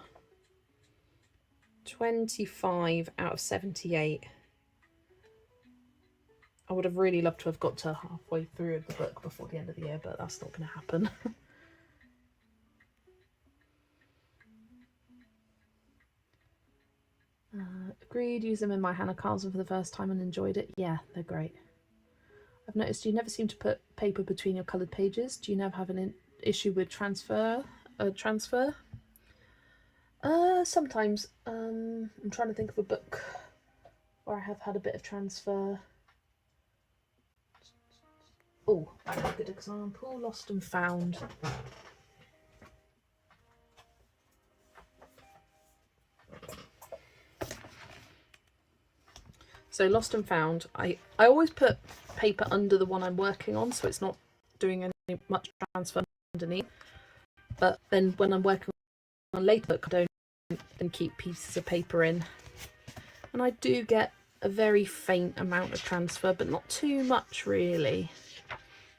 25 out of 78. I would have really loved to have got to halfway through the book before the end of the year, but that's not going to happen. Agreed, use them in my Hannah Carlson for the first time and enjoyed it. Yeah, they're great. I've noticed you never seem to put paper between your coloured pages. Do you never have an issue with transfer? Sometimes. I'm trying to think of a book where I have had a bit of transfer. Oh, I have a good example. Lost and Found. So Lost and Found, I always put paper under the one I'm working on, so it's not doing any much transfer underneath. But then when I'm working on a later book, I don't keep pieces of paper in. And I do get a very faint amount of transfer, but not too much really.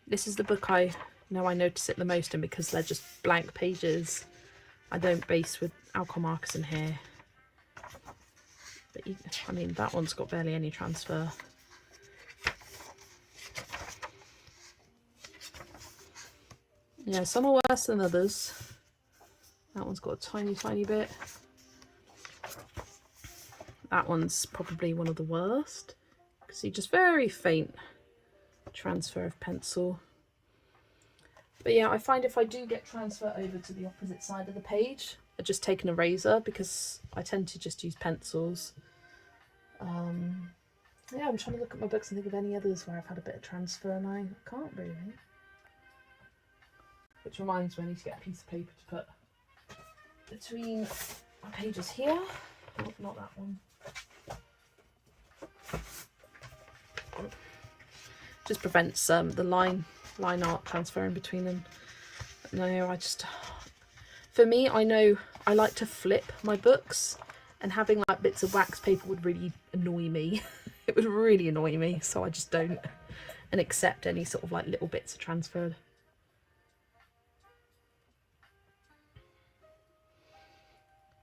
This is the book I know I notice it the most in, because they're just blank pages. I don't base with alcohol markers in here. But I mean, that one's got barely any transfer. Yeah, some are worse than others. That one's got a tiny bit. That one's probably one of the worst. See, just very faint transfer of pencil. But yeah, I find if I do get transfer over to the opposite side of the page, I just take an eraser because I tend to just use pencils. Yeah, I'm trying to look at my books and think of any others where I've had a bit of transfer and I can't really. Which reminds me, I need to get a piece of paper to put between my pages here. Oh, not that one. Just prevents the line art transferring between them. But no, for me, I know I like to flip my books, and having like bits of wax paper would really annoy me. It would really annoy me, so I just don't and accept any sort of like little bits of transfer.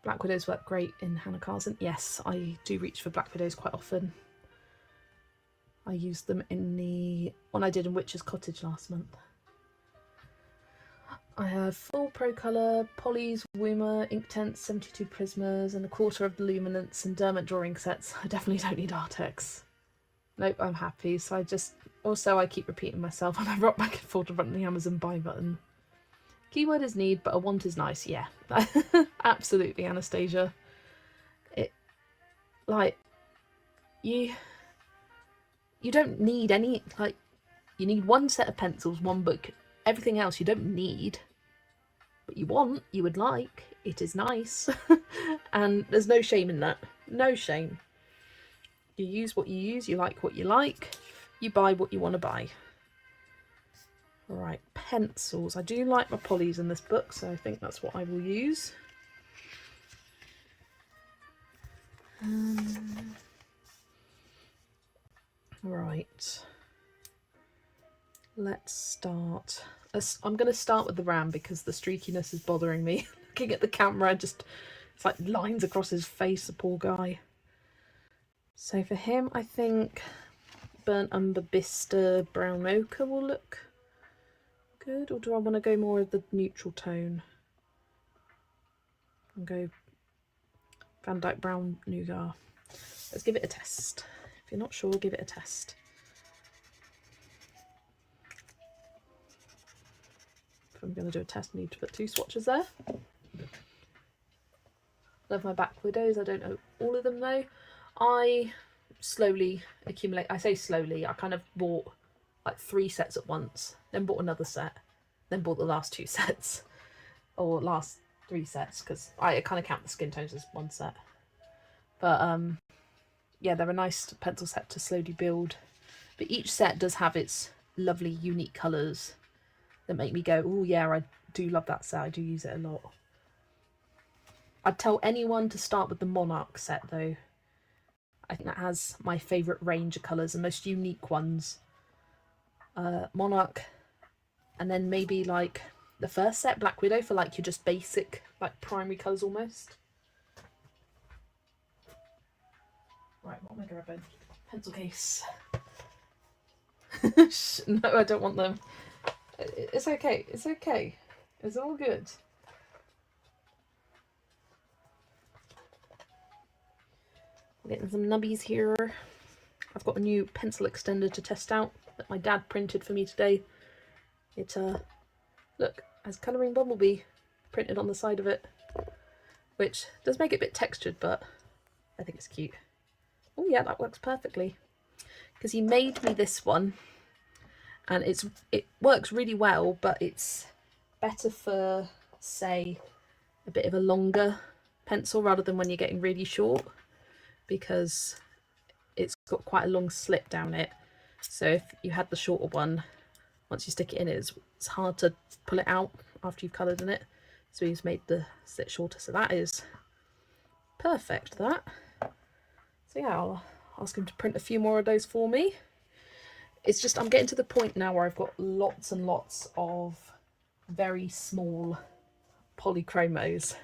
Black Widows work great in Hannah Carson. Yes, I do reach for Black Widows quite often. I used them in the one I did in Witch's Cottage last month. I have full Pro Colour, Polly's, Woomer, Inktense, 72 Prismas, and a quarter of the Luminance and Dermot drawing sets. I definitely don't need Artex. Nope, I'm happy. So I keep repeating myself and I rock back and forth to run the Amazon buy button. Keyword is need, but a want is nice. Yeah, absolutely, Anastasia. You don't need any, you need one set of pencils, one book. Everything else you don't need, but you want, you would like. It is nice. And there's no shame in that. No shame. You use what you use, you like what you like, you buy what you want to buy. Right, pencils. I do like my Polys in this book, so I think that's what I will use. Right. Let's start. I'm going to start with the Ram because the streakiness is bothering me. Looking at the camera, it's like lines across his face, the poor guy. So for him, I think burnt umber, bistre, brown ochre will look good. Or do I want to go more of the neutral tone and go Van Dyke brown nougat? Let's give it a test. If you're not sure, give it a test. If I'm going to do a test, I need to put 2 swatches there. Love my Black Widows. I don't know all of them though. I slowly accumulate. I say slowly. I kind of bought like 3 sets at once, then bought another set, then bought the last 2 sets, or last 3 sets, because I kind of count the skin tones as one set. But yeah, they're a nice pencil set to slowly build. But each set does have its lovely, unique colours that make me go, oh yeah, I do love that set. I do use it a lot. I'd tell anyone to start with the Monarch set though. I think that has my favourite range of colours, the most unique ones. Monarch, and then maybe like the first set, Black Widow, for like your just basic, like primary colours almost. Right, what am I grabbing? Pencil case. No, I don't want them. It's okay, it's okay. It's all good. Getting some nubbies here. I've got a new pencil extender to test out that my dad printed for me today. It, look, has Colouring Bumblebee printed on the side of it, which does make it a bit textured, but I think it's cute. Oh yeah, that works perfectly. Because he made me this one, and it works really well, but it's better for, say, a bit of a longer pencil rather than when you're getting really short, because it's got quite a long slit down it. So if you had the shorter one, once you stick it in, it's hard to pull it out after you've coloured in it. So he's made the slit shorter, so that is perfect, that. So yeah, I'll ask him to print a few more of those for me. It's just I'm getting to the point now where I've got lots and lots of very small Polychromos,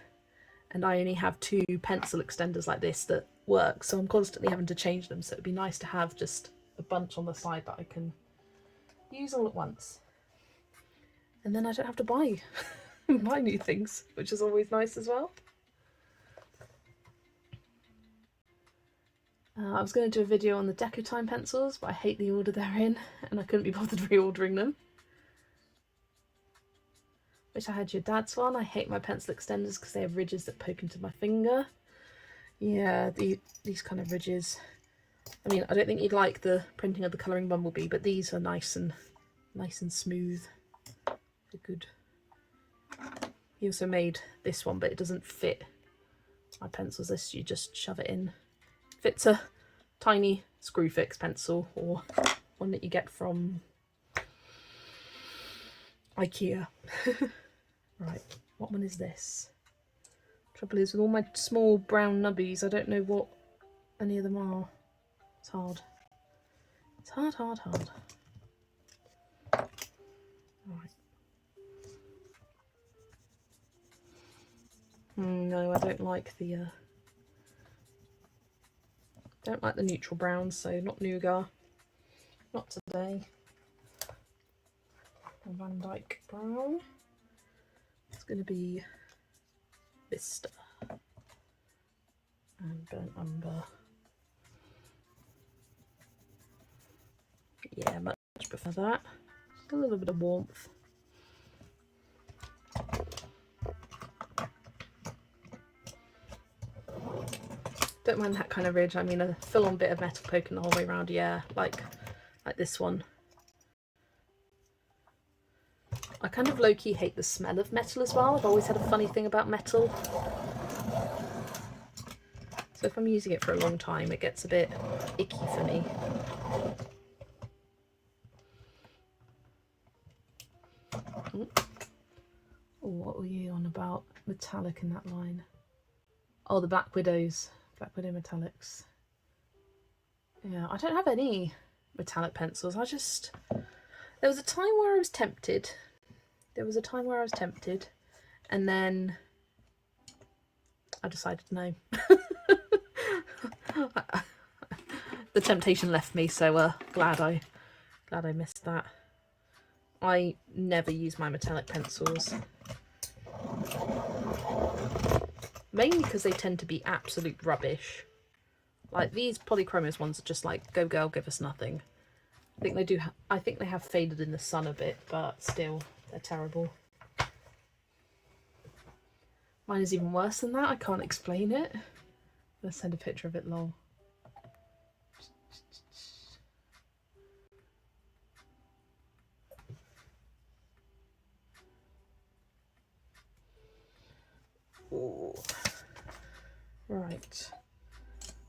and I only have 2 pencil extenders like this that work, so I'm constantly having to change them. So it'd be nice to have just a bunch on the side that I can use all at once, and then I don't have to buy buy new things, which is always nice as well. I was going to do a video on the Decotime pencils, but I hate the order they're in, and I couldn't be bothered reordering them. Wish I had your dad's one. I hate my pencil extenders because they have ridges that poke into my finger. Yeah, these kind of ridges. I mean, I don't think you'd like the printing of the Colouring Bumblebee, but these are nice and smooth. They're good. He also made this one, but it doesn't fit my pencils. This, you just shove it in. Fits a tiny screw fix pencil, or one that you get from IKEA. Right, what one is this? Trouble is, with all my small brown nubbies, I don't know what any of them are. It's hard. It's hard. Right. No, I don't like the neutral browns, so not Nougat. Not today. A Van Dyke brown. It's going to be bistre and burnt umber. Yeah, much prefer that. Just a little bit of warmth. Don't mind that kind of ridge. I mean, a full-on bit of metal poking the whole way around. Yeah, like this one. I kind of low-key hate the smell of metal as well. I've always had a funny thing about metal. So if I'm using it for a long time, it gets a bit icky for me. Oh, what were you on about? Metallic in that line. Oh, the Black Widows. Black Widow metallics. Yeah, I don't have any metallic pencils. There was a time where I was tempted. And then I decided no. The temptation left me, so glad I missed that. I never use my metallic pencils. Mainly because they tend to be absolute rubbish. Like these Polychromos ones are just like, go girl, give us nothing. I think they do. I think they have faded in the sun a bit, but still, they're terrible. Mine is even worse than that. I can't explain it. I'm gonna send a picture of it long. Ooh. Right.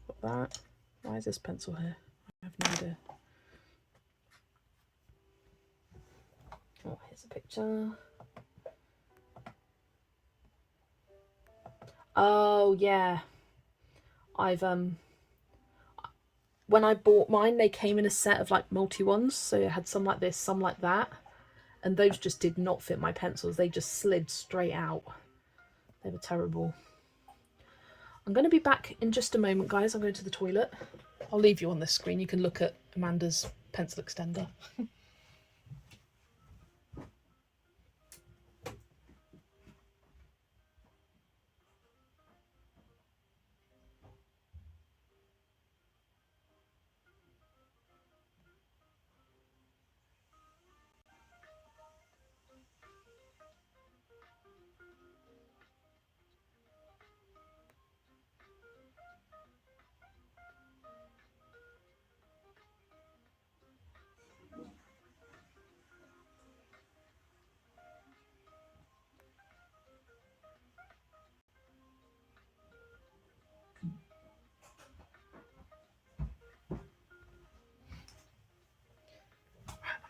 Got that. Why is this pencil here? I have no idea. Oh, here's a picture. Oh yeah. When I bought mine, they came in a set of like multi ones, so it had some like this, some like that, and those just did not fit my pencils. They just slid straight out. They were terrible. I'm going to be back in just a moment, guys. I'm going to the toilet. I'll leave you on this screen. You can look at Amanda's pencil extender.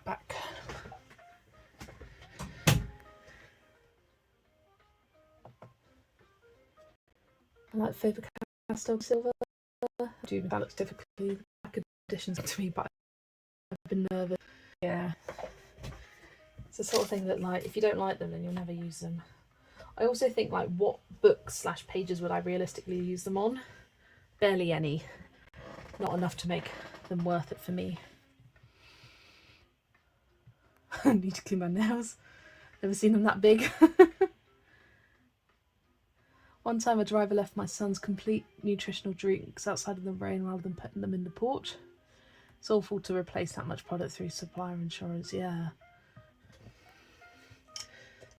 Back. I like Faber-Castell silver. I do balance difficultly. Back additions to me, but I've been nervous. Yeah, it's the sort of thing that, like, if you don't like them, then you'll never use them. I also think, like, what books / pages would I realistically use them on? Barely any. Not enough to make them worth it for me. I need to clean my nails. Never seen them that big. One time a driver left my son's complete nutritional drinks outside in the rain rather than putting them in the porch. It's awful to replace that much product through supplier insurance, yeah.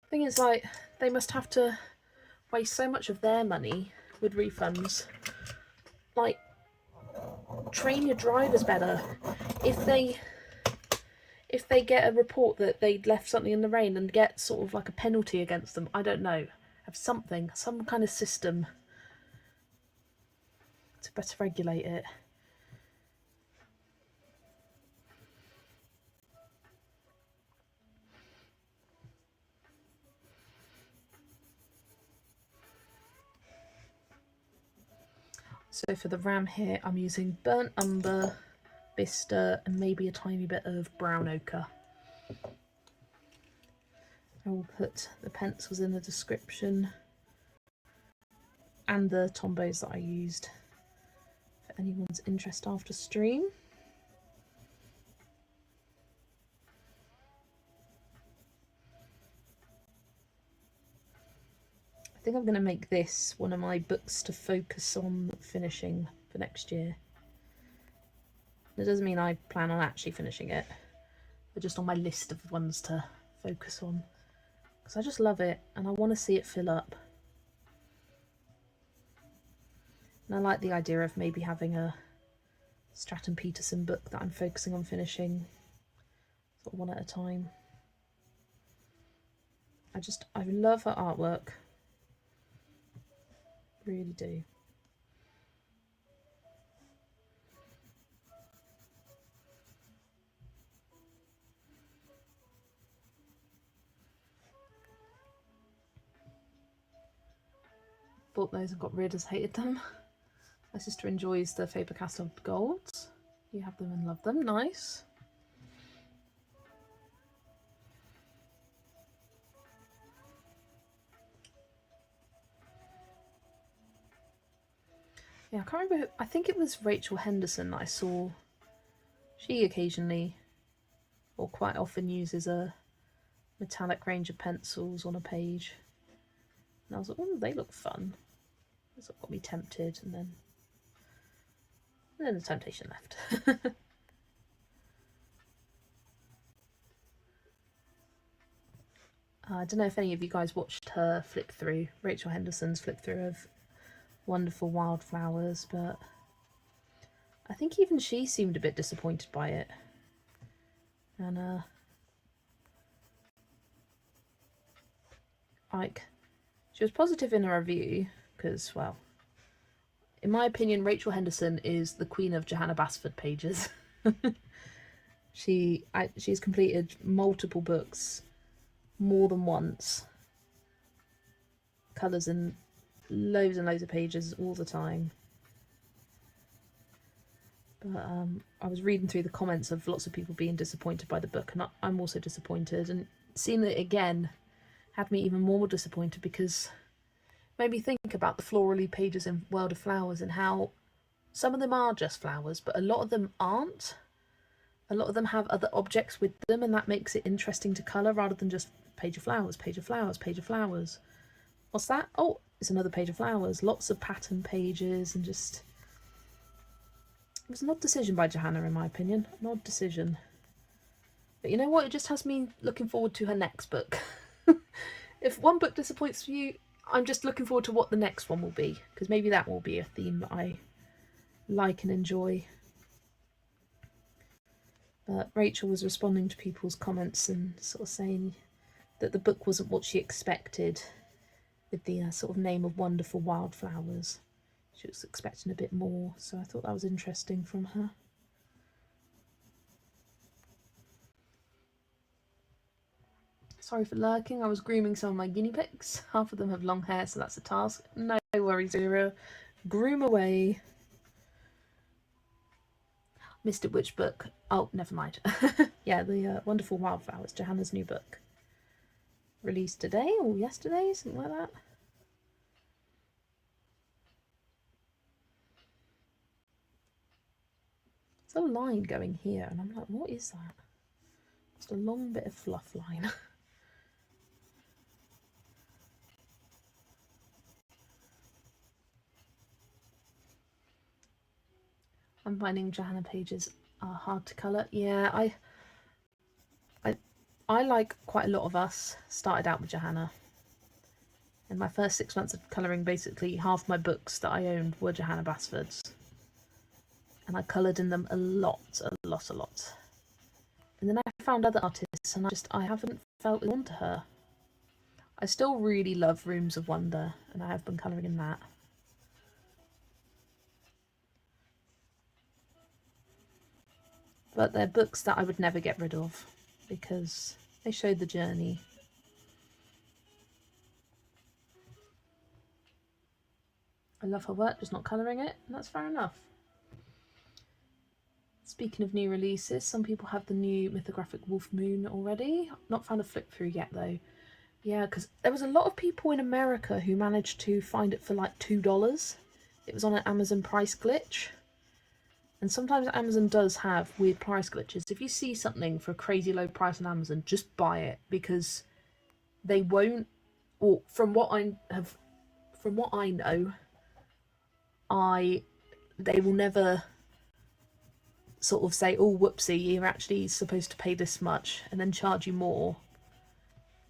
Thing is, like, they must have to waste so much of their money with refunds. Like, train your drivers better. If they get a report that they'd left something in the rain and get sort of like a penalty against them, I don't know, have something, some kind of system to better regulate it. So for the ram here, I'm using burnt umber, bistre, and maybe a tiny bit of brown ochre. I will put the pencils in the description and the Tombows that I used for anyone's interest after stream. I think I'm going to make this one of my books to focus on finishing for next year. It doesn't mean I plan on actually finishing it, but just on my list of ones to focus on, because I just love it and I want to see it fill up. And I like the idea of maybe having a Stratten Peterson book that I'm focusing on finishing, sort of one at a time. I love her artwork. Really do. Bought those and got rid as hated them. My sister enjoys the Faber-Castell golds. You have them and love them. Nice. Yeah, I can't remember. I think it was Rachel Henderson that I saw. She occasionally, or quite often, uses a metallic range of pencils on a page. And I was like, oh, they look fun. That's what got me tempted, and then the temptation left. I don't know if any of you guys watched her flip through, Rachel Henderson's flip through of Wonderful Wildflowers, but I think even she seemed a bit disappointed by it. And like, she was positive in her review because, well, in my opinion, Rachel Henderson is the queen of Johanna Basford pages. She's completed multiple books more than once, colours in loads and loads of pages all the time. But I was reading through the comments of lots of people being disappointed by the book, and I'm also disappointed, and seeing it again had me even more disappointed because it made me think about the florally pages in World of Flowers and how some of them are just flowers, but a lot of them aren't. A lot of them have other objects with them, and that makes it interesting to colour rather than just page of flowers, page of flowers, page of flowers. What's that? Oh, it's another page of flowers. Lots of pattern pages, and just... It was an odd decision by Johanna, in my opinion. An odd decision. But you know what? It just has me looking forward to her next book. If one book disappoints you, I'm just looking forward to what the next one will be, because maybe that will be a theme that I like and enjoy. But Rachel was responding to people's comments and sort of saying that the book wasn't what she expected with the sort of name of Wonderful Wildflowers. She was expecting a bit more, so I thought that was interesting from her. Sorry for lurking, I was grooming some of my guinea pigs. Half of them have long hair, so that's a task. No worries, Zero. Groom away. Missed it, which book? Oh, never mind. Yeah, the Wonderful Wildflowers, Johanna's new book. Released today or yesterday, something like that. There's a line going here, and I'm like, what is that? Just a long bit of fluff line. I'm finding Johanna pages are hard to colour. Yeah, I like quite a lot of us started out with Johanna. In my first 6 months of colouring, basically half my books that I owned were Johanna Basford's. And I coloured in them a lot. And then I found other artists and I haven't felt drawn to her. I still really love Rooms of Wonder and I have been colouring in that. But they're books that I would never get rid of because they show the journey. I love her work, just not colouring it, and that's fair enough. Speaking of new releases, some people have the new Mythographic Wolf Moon already. Not found a flip through yet though. Yeah, because there was a lot of people in America who managed to find it for like $2. It was on an Amazon price glitch. And sometimes Amazon does have weird price glitches. If you see something for a crazy low price on Amazon, just buy it, because they won't, or from what I know, they will never sort of say, oh whoopsie, you're actually supposed to pay this much, and then charge you more.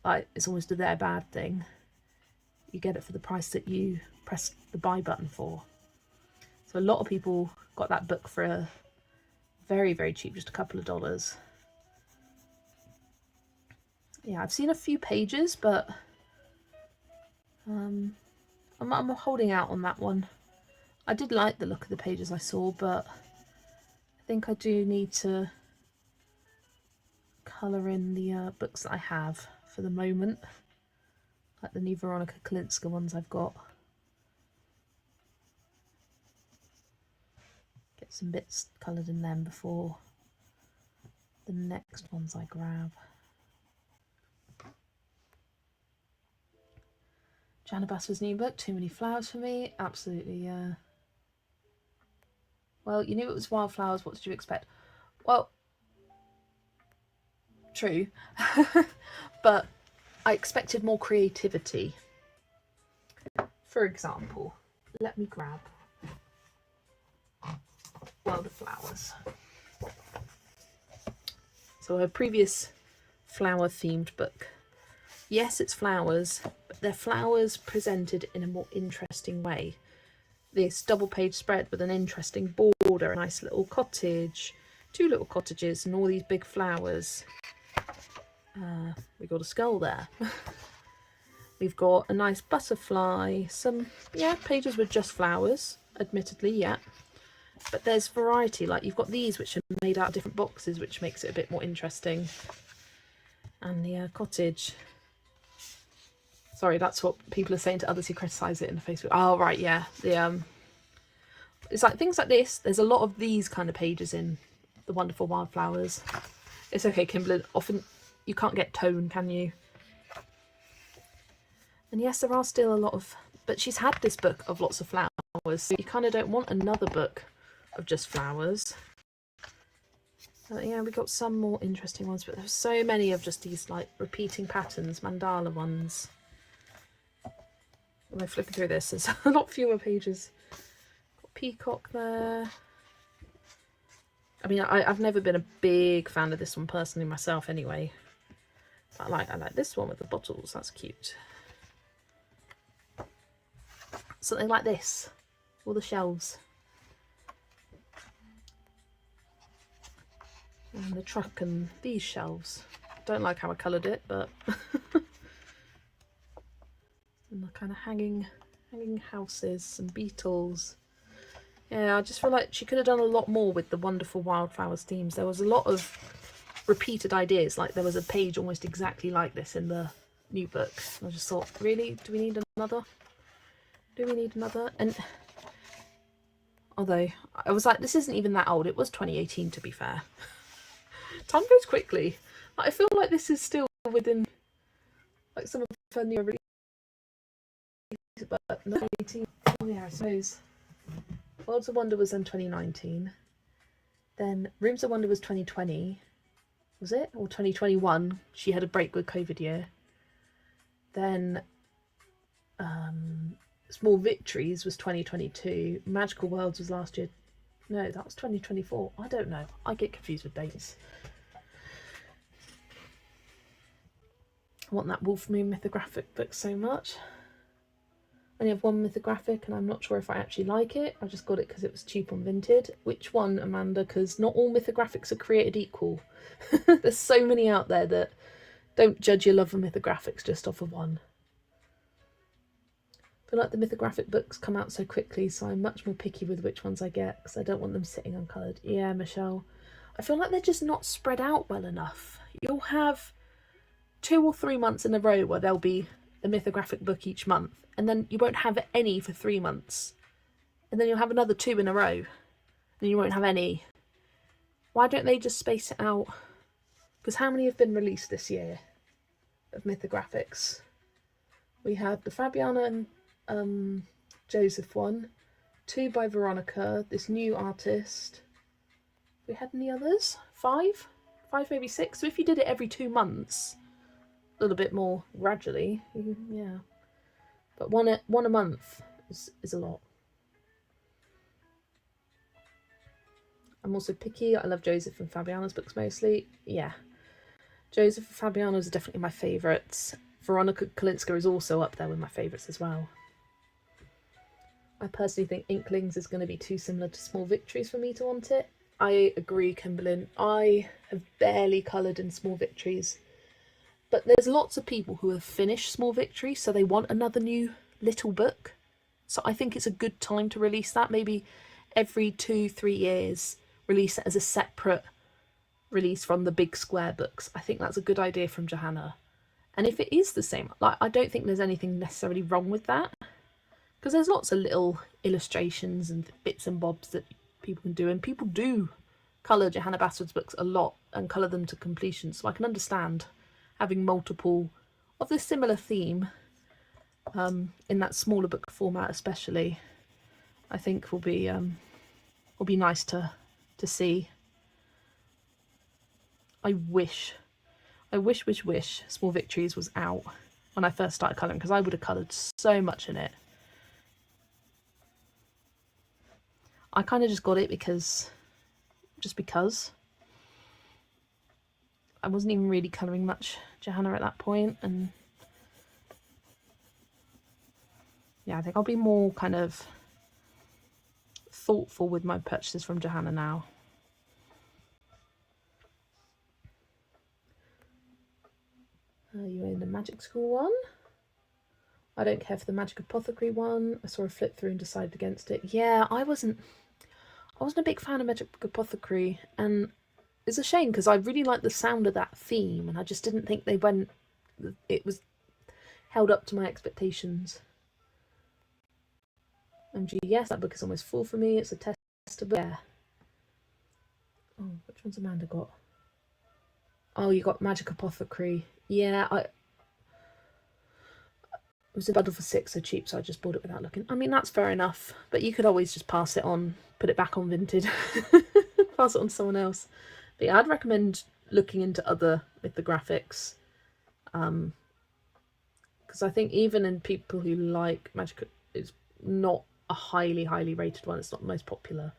Like, it's almost their bad thing. You get it for the price that you press the buy button for. So a lot of people got that book for a very, very cheap, just a couple of dollars. Yeah, I've seen a few pages, but I'm holding out on that one. I did like the look of the pages I saw, but I think I do need to colour in the books that I have for the moment, like the new Veronica Kalinska ones I've got. Get some bits coloured in them before the next ones I grab. Johanna Basford's new book, Too Many Flowers for Me. Absolutely, yeah. Well, you knew it was wildflowers, what did you expect? Well, true, but I expected more creativity. For example, let me grab World of Flowers. So her previous flower themed book. Yes, it's flowers, but they're flowers presented in a more interesting way. This double page spread with an interesting border, a nice little cottage, 2 little cottages, and all these big flowers. We got a skull there. We've got a nice butterfly, some, yeah, pages with just flowers, admittedly, yeah. But there's variety, like you've got these which are made out of different boxes, which makes it a bit more interesting. And the cottage. Sorry, that's what people are saying to others who criticise it in the Facebook. Oh, right, yeah. It's like things like this. There's a lot of these kind of pages in The Wonderful Wildflowers. It's okay, Kimberly. Often you can't get tone, can you? And yes, there are still a lot of... But she's had this book of lots of flowers, so you kind of don't want another book of just flowers. But yeah, we got some more interesting ones, but there's so many of just these like repeating patterns, mandala ones. When I'm flipping through this, there's a lot fewer pages. Got peacock there. I mean, I've never been a big fan of this one personally myself anyway. But I like this one with the bottles, that's cute. Something like this, all the shelves. And the truck and these shelves. Don't like how I coloured it, but and the kind of hanging houses and beetles. Yeah, I just feel like she could have done a lot more with the Wonderful Wildflowers themes. There was a lot of repeated ideas, like there was a page almost exactly like this in the new book. I just thought, really, do we need another? Do we need another? And although I was like, this isn't even that old. It was 2018, to be fair. Time goes quickly. Like, I feel like this is still within like some of her newer releases, but 2018. Oh yeah, I suppose. Worlds of Wonder was in 2019. Then Rooms of Wonder was 2020. Was it? Or 2021. She had a break with COVID year. Then Small Victories was 2022. Magical Worlds was last year. No, that was 2024. I don't know. I get confused with dates. I want that Wolf Moon mythographic book so much. I only have one mythographic and I'm not sure if I actually like it. I just got it because it was cheap on Vinted. Which one, Amanda? Because not all mythographics are created equal. There's so many out there that don't judge your love of mythographics just off of one. I feel like the mythographic books come out so quickly, so I'm much more picky with which ones I get because I don't want them sitting uncoloured. Yeah, Michelle. I feel like they're just not spread out well enough. You'll have 2 or 3 months in a row where there'll be a mythographic book each month, and then you won't have any for 3 months, and then you'll have another 2 in a row, and you won't have any. Why don't they just space it out? Because how many have been released this year of mythographics? We had the Fabiana and Joseph one, 2 by Veronica, this new artist. We had any others? 5? 5, maybe 6. So if you did it every 2 months, a little bit more gradually, yeah. But one a month is a lot. I'm also picky. I love Joseph and Fabiana's books mostly. Yeah. Joseph and Fabiana's are definitely my favourites. Veronica Kalinska is also up there with my favourites as well. I personally think Inklings is going to be too similar to Small Victories for me to want it. I agree, Kimberlyn. I have barely coloured in Small Victories. But there's lots of people who have finished Small Victories, so they want another new little book. So I think it's a good time to release that. Maybe every 2-3 years, release it as a separate release from the big square books. I think that's a good idea from Johanna. And if it is the same, like, I don't think there's anything necessarily wrong with that. Because there's lots of little illustrations and bits and bobs that people can do. And people do colour Johanna Bastard's books a lot and colour them to completion. So I can understand having multiple of this similar theme in that smaller book format, especially, I think will be nice to see. I wish Small Victories was out when I first started colouring, because I would have coloured so much in it. I kind of just got it because I wasn't even really colouring much Johanna at that point, and yeah, I think I'll be more kind of thoughtful with my purchases from Johanna now. You in the Magic School one? I don't care for the Magic Apothecary one. I saw a flip through and decided against it. Yeah, I wasn't a big fan of Magic Apothecary, and it's a shame because I really liked the sound of that theme, and I just didn't think it was held up to my expectations. MG, yes, that book is almost full for me. It's a tester book. Yeah. Oh, which one's Amanda got? Oh, you got Magic Apothecary. Yeah, it was a bundle for 6, so cheap, so I just bought it without looking. I mean, that's fair enough, but you could always just pass it on, put it back on Vinted, pass it on to someone else. But yeah, I'd recommend looking into other mythographics, because I think even in people who like Magic, it's not a highly rated one. It's not the most popular.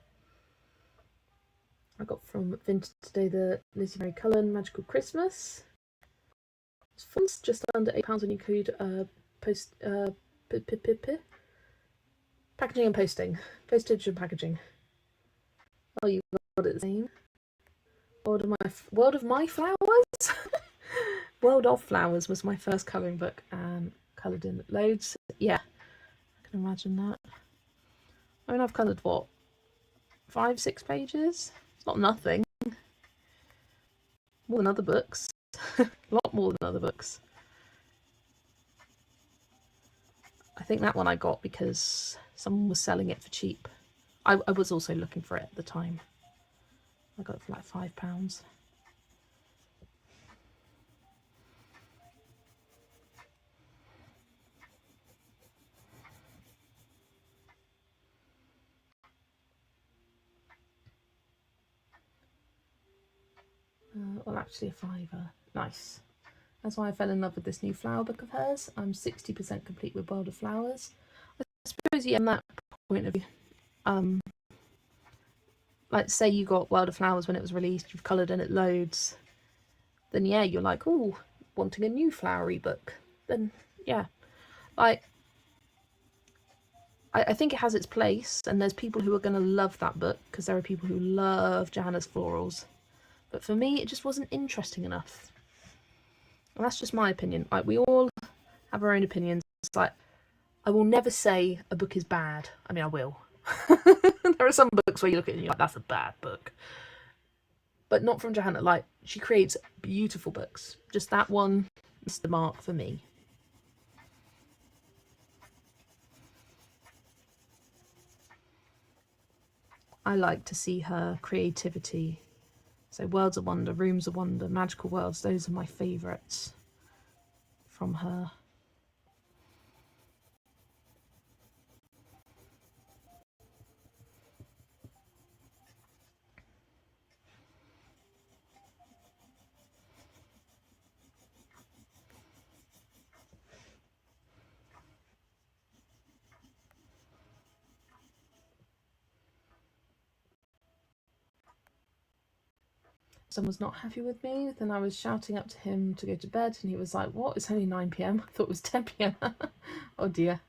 I got from Vinted today the Lizzie Mary Cullen Magical Christmas. It's just under £8 when you include packaging and postage and packaging. Oh, you got it the same. World of My Flowers. World of Flowers was my first colouring book, and coloured in loads. Yeah, I can imagine that. I mean, I've coloured what, 5-6 pages. It's not nothing. More than other books. A lot more than other books. I think that one I got because someone was selling it for cheap. I was also looking for it at the time. I got it for like £5. Well, actually a £5. Nice. That's why I fell in love with this new flower book of hers. I'm 60% complete with World of Flowers. I suppose, yeah, from that point of view, like say you got World of Flowers when it was released, you've coloured in it loads, then yeah, you're like, oh, wanting a new flowery book. Then yeah, like I think it has its place, and there's people who are going to love that book because there are people who love Johanna's florals. But for me, it just wasn't interesting enough. And that's just my opinion. Like, we all have our own opinions. It's like, I will never say a book is bad. I mean, I will. There are some books where you look at it and you're like, that's a bad book. But not from Johanna. Like, she creates beautiful books. Just that one missed the mark for me. I like to see her creativity. So Worlds of Wonder, Rooms of Wonder, Magical Worlds, those are my favourites from her. Someone was not happy with me, then I was shouting up to him to go to bed, and he was like, what, it's only 9 p.m? I thought it was 10 p.m. Oh dear.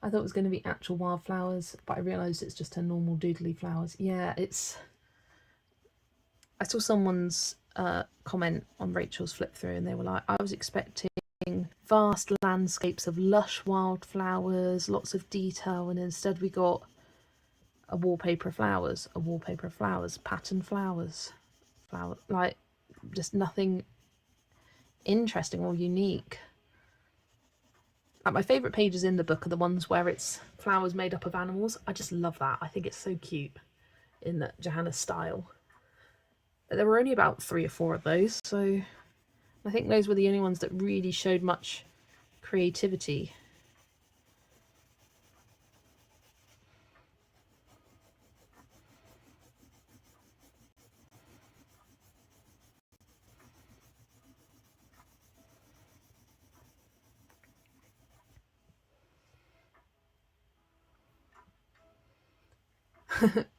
I thought it was going to be actual wildflowers, but I realised it's just her normal doodly flowers. Yeah, it's... I saw someone's comment on Rachel's flip through, and they were like, I was expecting vast landscapes of lush wildflowers, lots of detail, and instead we got a wallpaper of flowers, pattern flowers, like just nothing interesting or unique. Like, my favourite pages in the book are the ones where it's flowers made up of animals. I just love that. I think it's so cute in Johanna's style. But there were only about 3 or 4 of those, so I think those were the only ones that really showed much creativity.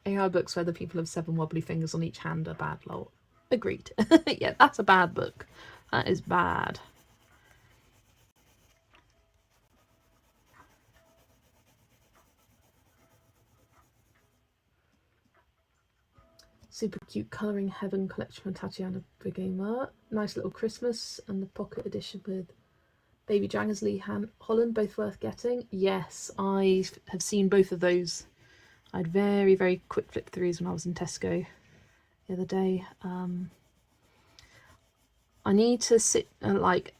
AI books where the people have 7 wobbly fingers on each hand are bad, lol. Agreed. Yeah, that's a bad book. That is bad. Super cute Colouring Heaven collection from Tatiana Brigema. Nice little Christmas, and the pocket edition with Baby Dragons, Lee Holland, both worth getting. Yes, I have seen both of those. I had very, very quick flip throughs when I was in Tesco the other day. I need to sit and like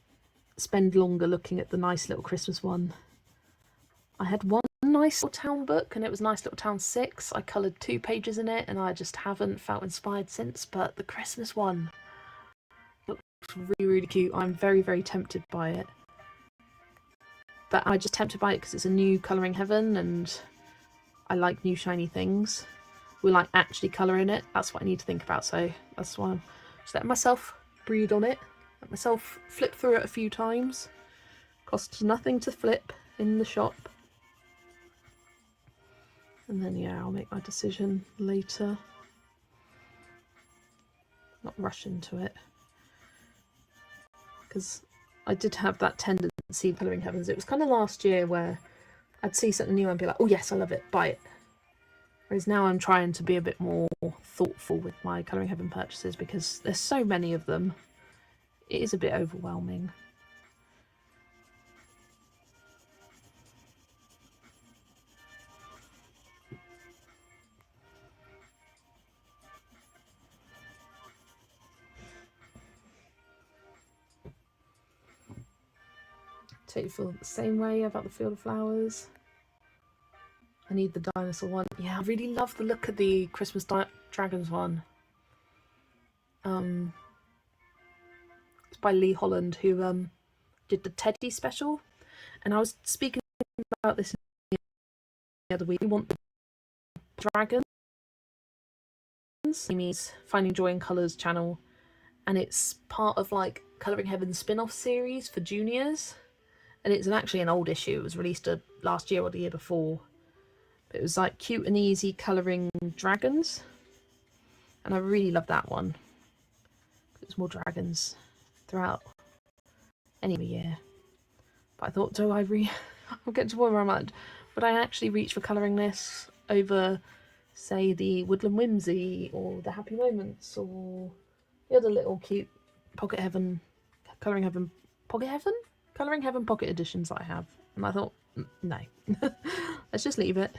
spend longer looking at the nice little Christmas one. I had one nice little town book, and it was Nice Little Town 6. I coloured 2 pages in it, and I just haven't felt inspired since. But the Christmas one looks really, really cute. I'm very, very tempted by it. But I'm just tempted by it because it's a new Colouring Heaven, and I like new shiny things. We like actually colouring it. That's what I need to think about. So that's why I'm just letting myself breed on it. Let myself flip through it a few times. Costs nothing to flip in the shop. And then yeah, I'll make my decision later. Not rush into it. Because I did have that tendency Colouring Heavens. It was kind of last year where I'd see something new and be like, oh yes, I love it, buy it. Whereas now I'm trying to be a bit more thoughtful with my Colouring Heaven purchases because there's so many of them. It is a bit overwhelming. Take you feel the same way about the Field of Flowers. I need the dinosaur one. Yeah, I really love the look of the Christmas Dragons one. It's by Lee Holland, who did the Teddy special. And I was speaking about this the other week. We want the dragons. Amy's Finding Joy in Colours channel. And it's part of like Colouring Heaven spin-off series for juniors. And it's actually an old issue. It was released last year or the year before. It was like cute and easy colouring dragons, and I really loved that one. There's more dragons throughout any year. But I thought, I'm getting to the point where I'm like, would I actually reach for colouring this over, say, the Woodland Whimsy or the Happy Moments or the other little cute Colouring Heaven Pocket editions that I have? And I thought, no, let's just leave it.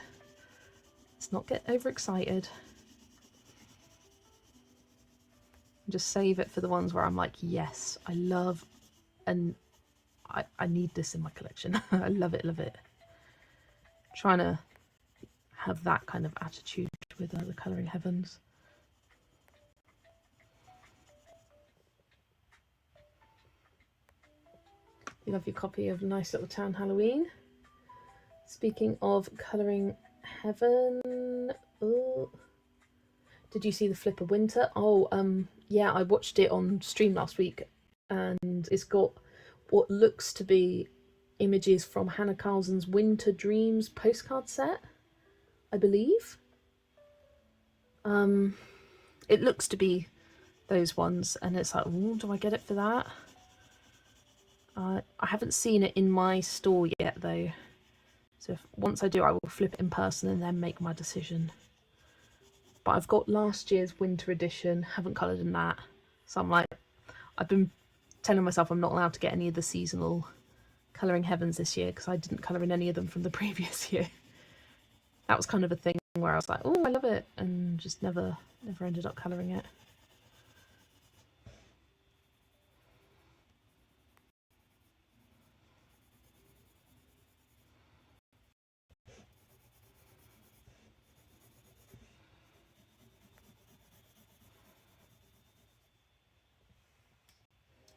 Let's not get overexcited. Just save it for the ones where I'm like, yes, I love, and I need this in my collection. I love it, love it. Trying to have that kind of attitude with the Colouring Heavens. You love your copy of Nice Little Town Halloween. Speaking of Colouring Heaven, oh, did you see the Flip of Winter? Oh, yeah, I watched it on stream last week, and it's got what looks to be images from Hannah Carlson's Winter Dreams postcard set, I believe. It looks to be those ones, and it's like, ooh, do I get it for that? I haven't seen it in my store yet though, so once I do, I will flip it in person and then make my decision. But I've got last year's winter edition, haven't coloured in that, so I'm like, I've been telling myself I'm not allowed to get any of the seasonal Colouring Heavens this year because I didn't colour in any of them from the previous year. That was kind of a thing where I was like, oh, I love it, and just never ended up colouring it.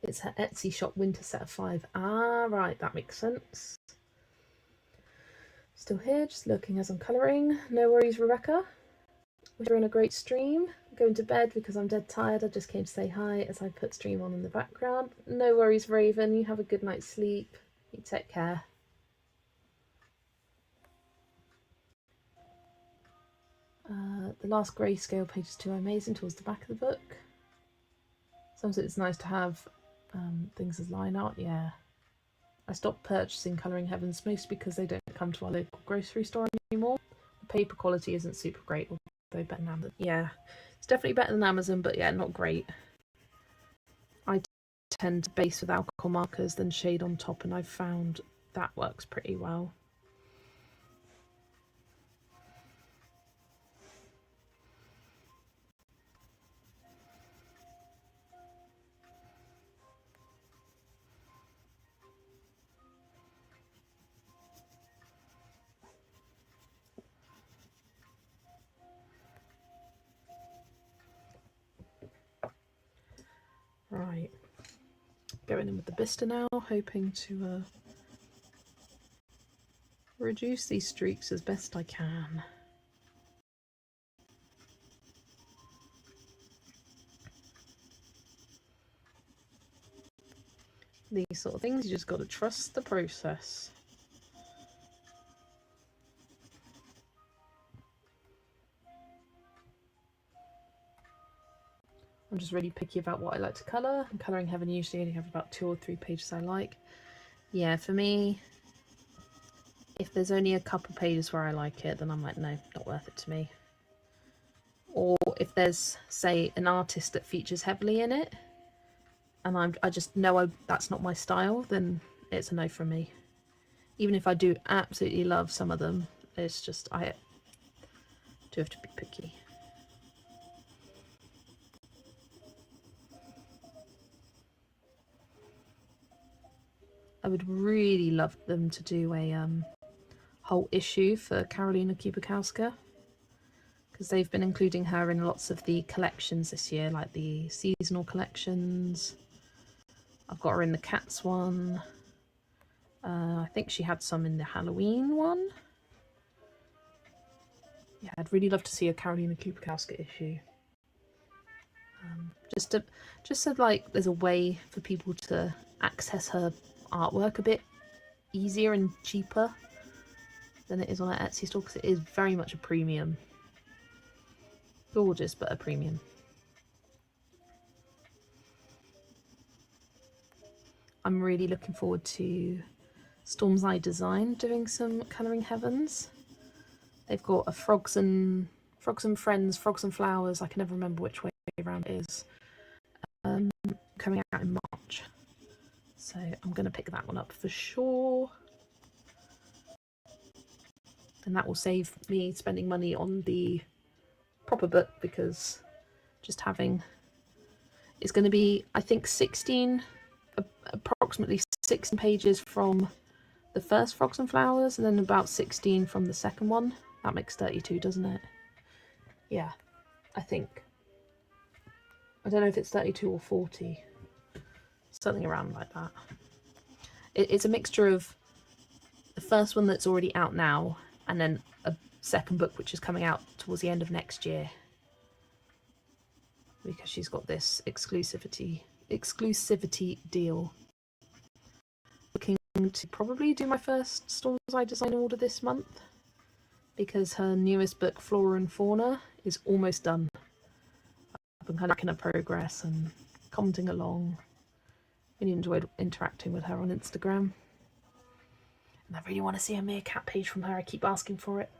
It's her Etsy shop winter set of 5. Ah, right, that makes sense. Still here, just looking as I'm colouring. No worries, Rebecca. Wish you're in a great stream. I'm going to bed because I'm dead tired. I just came to say hi as I put stream on in the background. No worries, Raven. You have a good night's sleep. You take care. The last grayscale page is too amazing towards the back of the book. Sometimes it's nice to have things as line art. Yeah, I stopped purchasing Colouring Heavens mostly because they don't come to our local grocery store anymore. The paper quality isn't super great, although better than Amazon. Yeah, it's definitely better than Amazon, but yeah, not great. I tend to base with alcohol markers, then shade on top, and I've found that works pretty well. Right, going in with the bistre now, hoping to reduce these streaks as best I can. These sort of things, you just got to trust the process. I'm just really picky about what I like to colour. And Colouring Heaven usually only have about 2 or 3 pages I like. Yeah, for me, if there's only a couple pages where I like it, then I'm like, no, not worth it to me. Or if there's, say, an artist that features heavily in it, and I just know that's not my style, then it's a no from me. Even if I do absolutely love some of them, it's just, I do have to be picky. I would really love them to do a whole issue for Karolina Kubikowska, because they've been including her in lots of the collections this year, like the seasonal collections. I've got her in the Cats one. I think she had some in the Halloween one. Yeah, I'd really love to see a Karolina Kubikowska issue. Just so like there's a way for people to access her artwork a bit easier and cheaper. than it is on her Etsy store, because it is very much a premium. Gorgeous, but a premium. I'm really looking forward to Storm's Eye Design doing some Colouring Heavens. They've got a Frogs and Friends, Frogs and Flowers, I can never remember which way around it is, coming out in March. So I'm going to pick that one up for sure. And that will save me spending money on the proper book, because just having, it's going to be, I think, approximately 16 pages from the first Frogs and Flowers, and then about 16 from the second one. That makes 32, doesn't it? Yeah, I think. I don't know if it's 32 or 40. Something around like that. It's a mixture of the first one that's already out now, and then a second book which is coming out towards the end of next year. Because she's got this exclusivity deal. Looking to probably do my first Storm's Eye Design order this month, because her newest book, Flora and Fauna, is almost done. I've been kind of looking at progress and commenting along. Really enjoyed interacting with her on Instagram. And I really want to see a Meerkat page from her. I keep asking for it.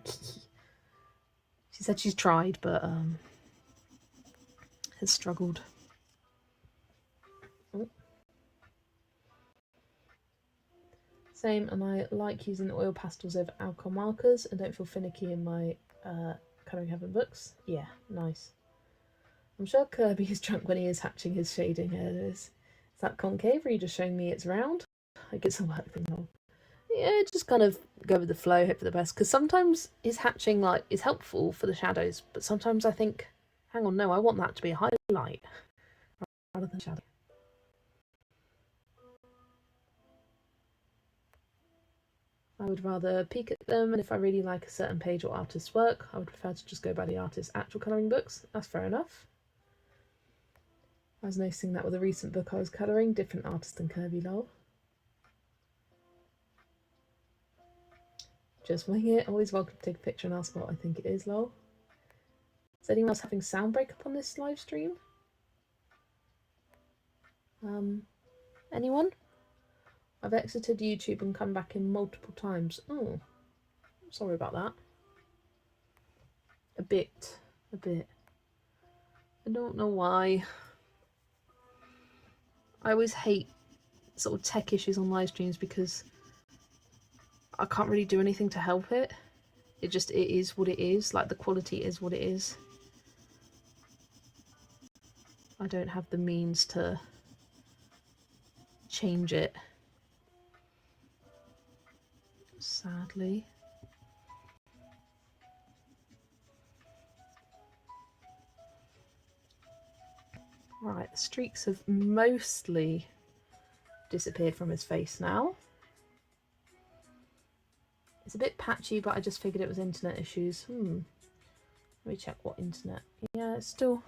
She said she's tried, but has struggled. Oh. Same, and I like using oil pastels over alcohol markers and don't feel finicky in my Colouring Heaven books. Yeah, nice. I'm sure Kirby is drunk when he is hatching his shading hairs. Is that concave, or are you just showing me it's round? I get some work thing on. Yeah, just kind of go with the flow, hope for the best. Because sometimes his hatching is helpful for the shadows, but sometimes I think, hang on, no, I want that to be a highlight rather than shadow. I would rather peek at them, and if I really like a certain page or artist's work, I would prefer to just go by the artist's actual colouring books. That's fair enough. I was noticing that with a recent book I was colouring, different artist than Kirby, lol. Just wing it. Always welcome to take a picture and ask what I think it is, lol. Is anyone else having sound breakup on this live stream? Anyone? I've exited YouTube and come back in multiple times. Oh, sorry about that. A bit. I don't know why. I always hate sort of tech issues on live streams because I can't really do anything to help it. It is what it is. Like, the quality is what it is. I don't have the means to change it, sadly. Right, the streaks have mostly disappeared from his face now. It's a bit patchy, but I just figured it was internet issues. Let me check what internet. Yeah, it's still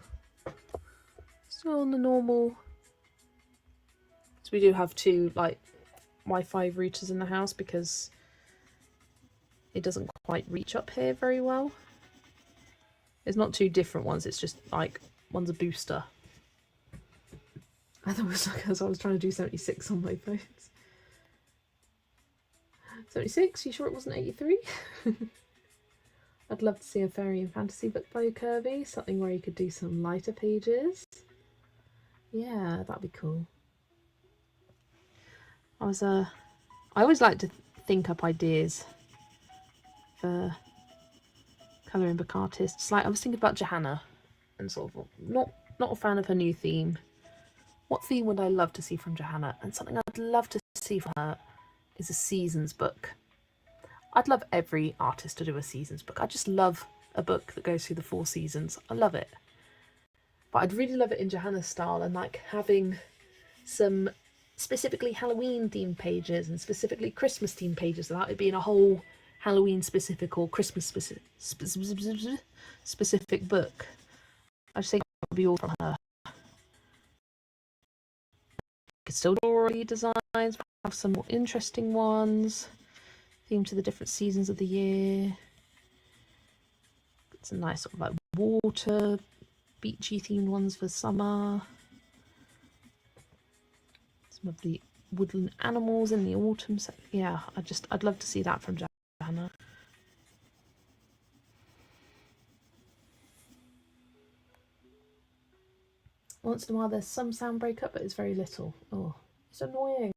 on the normal. So we do have two Wi-Fi routers in the house because it doesn't quite reach up here very well. It's not two different ones, it's just one's a booster. I thought it was because I was trying to do 76 on my phones. 76? You sure it wasn't 83? I'd love to see a fairy and fantasy book by Kirby, something where you could do some lighter pages. Yeah, that'd be cool. I always like to think up ideas for colouring book artists. I was thinking about Johanna, and sort of not a fan of her new theme. What theme would I love to see from Johanna? And something I'd love to see from her is a seasons book. I'd love every artist to do a seasons book. I just love a book that goes through the 4 seasons. I love it. But I'd really love it in Johanna's style, and having some specifically Halloween themed pages and specifically Christmas themed pages without it being a whole Halloween specific or Christmas specific book. I just think that would be all from her. Could still do already designs, have some more interesting ones. themed to the different seasons of the year. It's a nice sort of like water, beachy themed ones for summer. Some of the woodland animals in the autumn. So yeah, I'd love to see that from Johanna. Once in a while there's some sound breakup, but it's very little. Oh, it's annoying.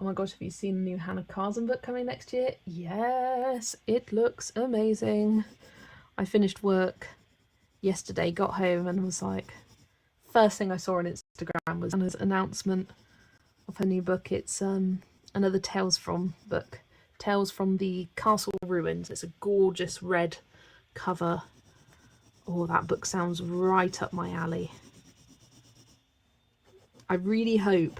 Oh my gosh, have you seen the new Hannah Carson book coming next year? Yes, it looks amazing. I finished work yesterday, got home and was like, first thing I saw on Instagram was Hannah's announcement of her new book. It's another Tales from book. Tales from the Castle Ruins. It's a gorgeous red cover. Oh, that book sounds right up my alley. I really hope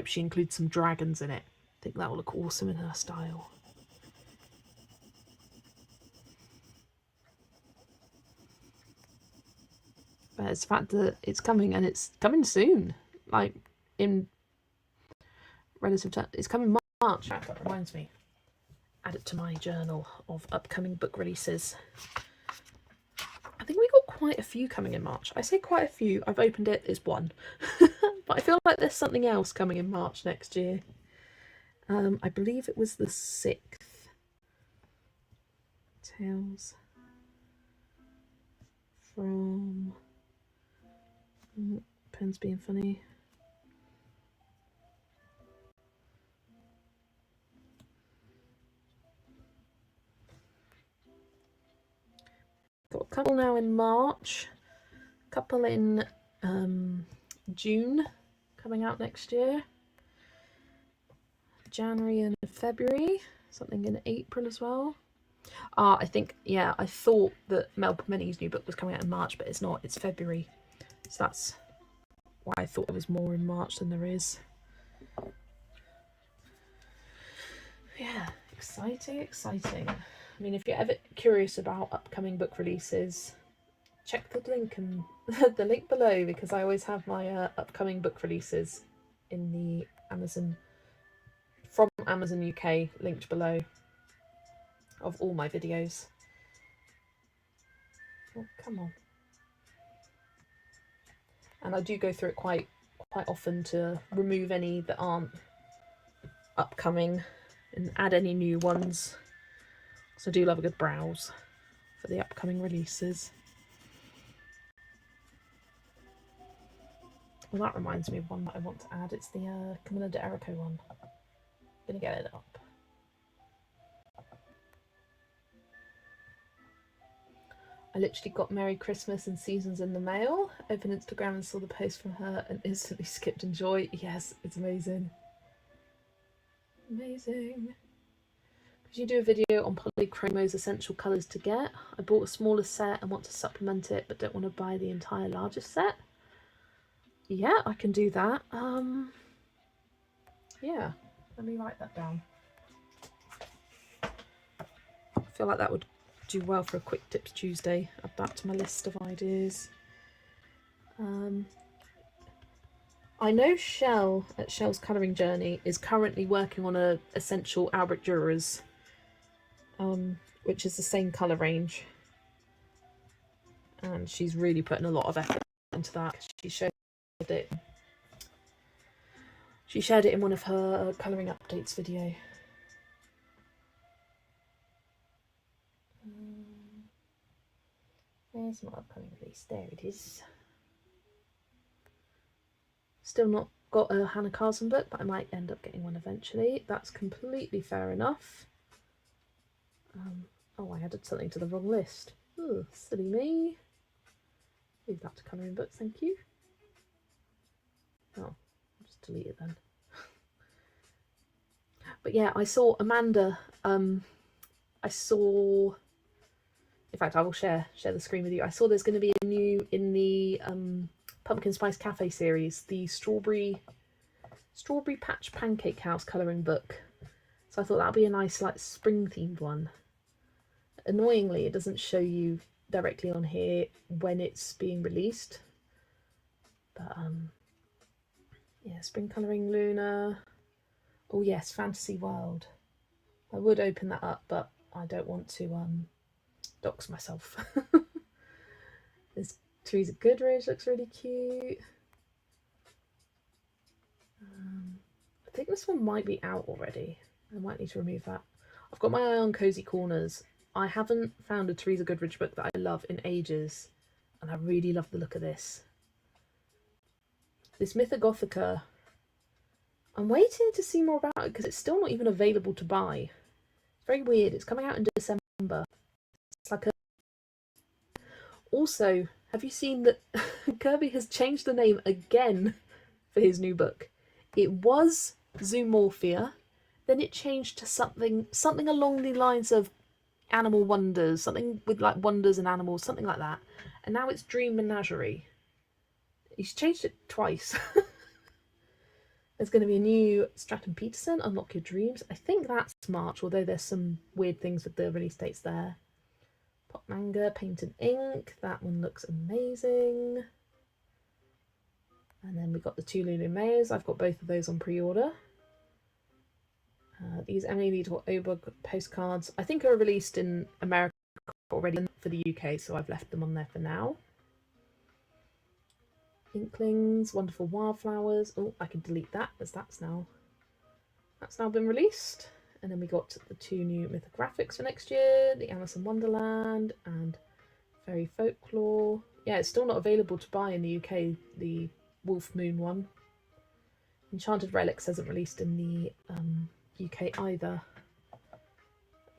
she includes some dragons in it. I think that will look awesome in her style. But it's the fact that it's coming, and it's coming soon. Like, in relative terms, it's coming March. That reminds me. Add it to my journal of upcoming book releases. I think we got quite a few coming in March. I say quite a few. I've opened it. It's one. But I feel like there's something else coming in March next year. I believe it was the 6th. Tales from... pen's being funny. Got a couple now in March. A couple in June coming out next year. January and February, something in April as well. I think, yeah, I thought that Mel Pomini's new book was coming out in March, but it's not, it's February. So that's why I thought there was more in March than there is. Yeah, exciting. I mean, if you're ever curious about upcoming book releases, check the link and the link below, because I always have my upcoming book releases in the Amazon, from Amazon UK, linked below, of all my videos. Oh, come on. And I do go through it quite often to remove any that aren't upcoming and add any new ones. So I do love a good browse for the upcoming releases. Well, that reminds me of one that I want to add. It's the Camilla de Erico one. I'm gonna get it up. I literally got Merry Christmas and Seasons in the mail. Opened Instagram and saw the post from her and instantly skipped enjoy. Yes, it's amazing. Amazing. Could you do a video on Polychromos essential colours to get? I bought a smaller set and want to supplement it, but don't want to buy the entire larger set. Yeah, I can do that. Yeah, let me write that down. I feel like that would do well for a quick tips Tuesday. Add that to my list of ideas. I know Shell at Shell's Colouring Journey is currently working on a essential Albrecht Dürer's, which is the same colour range, and she's really putting a lot of effort into that. She shared it in one of her colouring updates video. Where's my upcoming release? There it is. Still not got a Hannah Carson book, but I might end up getting one eventually. That's completely fair enough. Oh, I added something to the wrong list. Ooh, silly me. Leave that to colouring books, thank you. Oh, I'll just delete it then. But yeah, I saw Amanda. In fact, I will share the screen with you. I saw there's going to be a new in the Pumpkin Spice Cafe series, the strawberry Strawberry Patch Pancake House colouring book. So I thought that would be a nice like spring themed one. Annoyingly, it doesn't show you directly on here when it's being released. But yeah, spring colouring Luna. Oh yes, Fantasy World. I would open that up, but I don't want to dox myself. There's Teresa Goodridge, looks really cute. I think this one might be out already. I might need to remove that. I've got my eye on Cozy Corners. I haven't found a Teresa Goodridge book that I love in ages, and I really love the look of this. This Mythogothica, I'm waiting to see more about it because it's still not even available to buy. It's very weird. It's coming out in December. It's like a... Also, have you seen that Kirby has changed the name again for his new book? It was Zoomorphia, then it changed to something along the lines of Animal Wonders, something with like wonders and animals, something like that. And now it's Dream Menagerie. He's changed it twice. There's going to be a new Stratten Peterson, Unlock Your Dreams. I think that's March, although there's some weird things with the release dates there. Pop Manga, Paint and Ink. That one looks amazing. And then we've got the two Lulu Mayors. I've got both of those on pre-order. These Emily Little Oberg postcards, I think are released in America already for the UK, so I've left them on there for now. Inklings, Wonderful Wildflowers. Oh, I can delete that as that's now been released. And then we got the two new mythographics for next year, the Alice in Wonderland and Fairy Folklore. Yeah, it's still not available to buy in the UK, the Wolf Moon one. Enchanted Relics hasn't released in the UK either.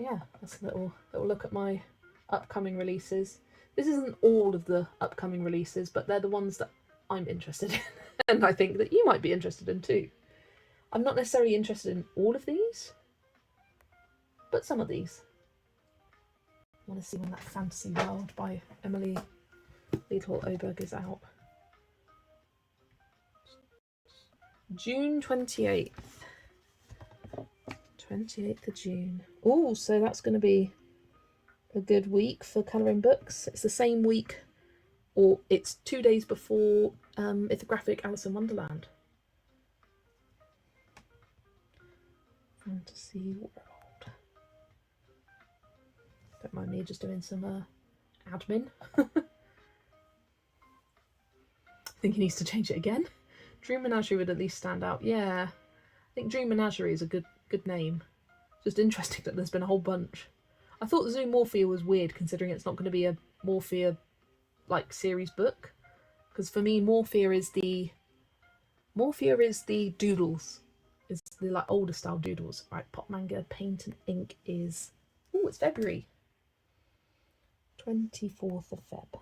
Yeah, that's a little look at my upcoming releases. This isn't all of the upcoming releases, but they're the ones that I'm interested in and I think that you might be interested in too. I'm not necessarily interested in all of these, but some of these. I want to see when that Fantasy World by Emily Little Oberg is out. June 28th. 28th of June. Oh, so that's going to be a good week for colouring books. It's the same week, or it's 2 days before Mythographic Alice in Wonderland. Fantasy World. Don't mind me just doing some admin. I think he needs to change it again. Dream Menagerie would at least stand out. Yeah, I think Dream Menagerie is a good name. Just interesting that there's been a whole bunch. I thought Zoomorphia was weird considering it's not going to be a Morphia like series book, because for me Morphia is the doodles, it's the like older style doodles. Right, Pop Manga Paint and Ink is, oh, it's February 24th of Feb. I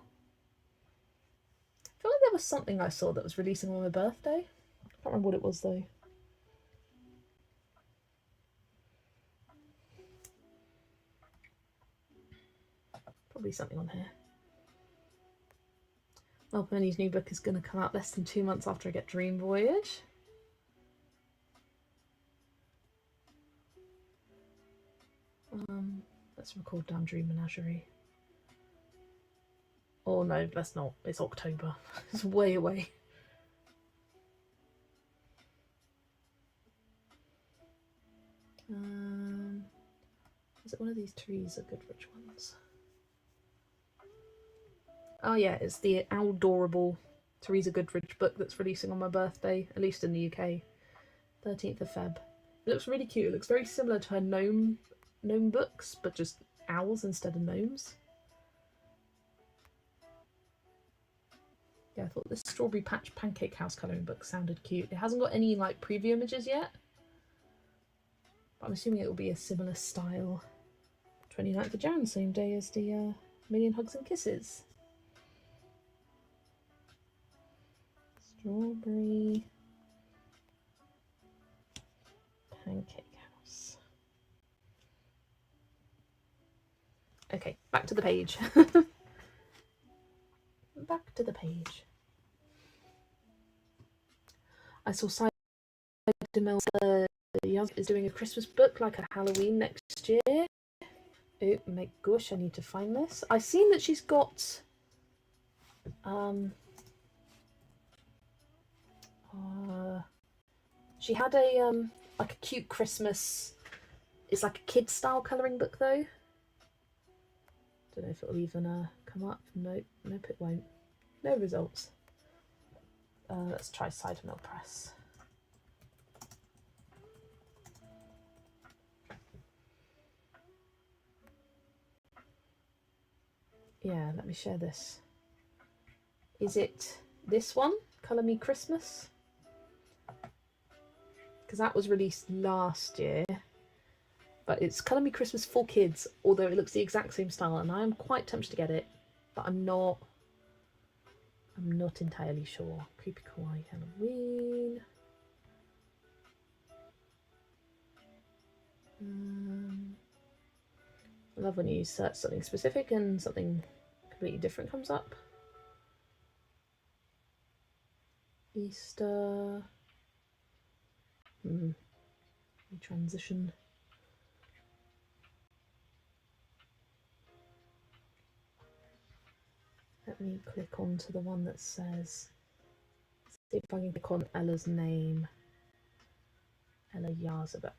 feel like there was something I saw that was releasing on my birthday. I can't remember what it was though. Probably something on here. Melpomeni's new book is going to come out less than 2 months after I get Dream Voyage. Let's record down Dream Menagerie. Oh no, let's not. It's October. It's way away. Is it one of these Teresa Goodridge ones? Oh yeah, it's the adorable Teresa Goodridge book that's releasing on my birthday, at least in the UK. 13th of Feb. It looks really cute. It looks very similar to her gnome books, but just owls instead of gnomes. Yeah, I thought this Strawberry Patch Pancake House colouring book sounded cute. It hasn't got any like preview images yet, but I'm assuming it will be a similar style. 29th of Jan, same day as the Million Hugs and Kisses. Strawberry Pancake House. Okay, back to the page. Back to the page. I saw Demilsa is doing a Christmas book, like a Halloween next year. Oh my gosh, I need to find this. I've seen that she's got she had a like a cute Christmas, it's like a kid style colouring book though. Don't know if it'll even come up. Nope, it won't. No results. Let's try cider mill press. Yeah, let me share this. Is it this one, Colour Me Christmas? Because that was released last year. But it's Colour Me Christmas for kids, although it looks the exact same style, and I am quite tempted to get it, but I'm not entirely sure. Creepy Kawaii Halloween. I love when you search something specific and something completely different comes up. Easter. Transition. Let me click onto the one that says, see if I can click on Ella's name. Ella Yazabek.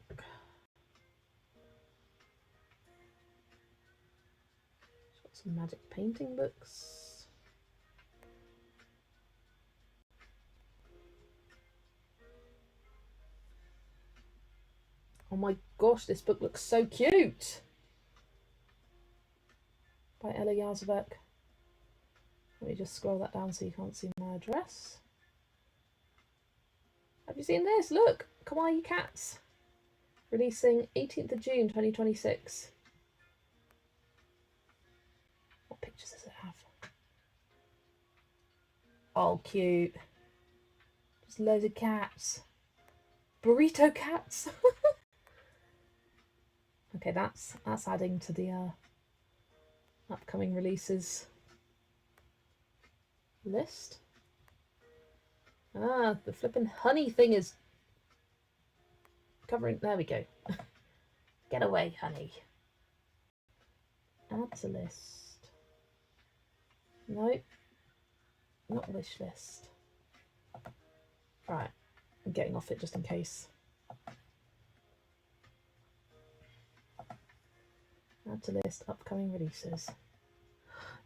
She's got some magic painting books. Oh my gosh, this book looks so cute! By Ella Yazabek. Let me just scroll that down so you can't see my address. Have you seen this? Look! Kawaii Cats! Releasing 18th of June 2026. What pictures does it have? Oh, cute. Just loads of cats. Burrito cats! Okay, that's adding to the upcoming releases list. Ah, the flippin' honey thing is covering. There we go. Get away, honey. Add to list. Nope. Not wish list. Right. I'm getting off it just in case. Add to list upcoming releases.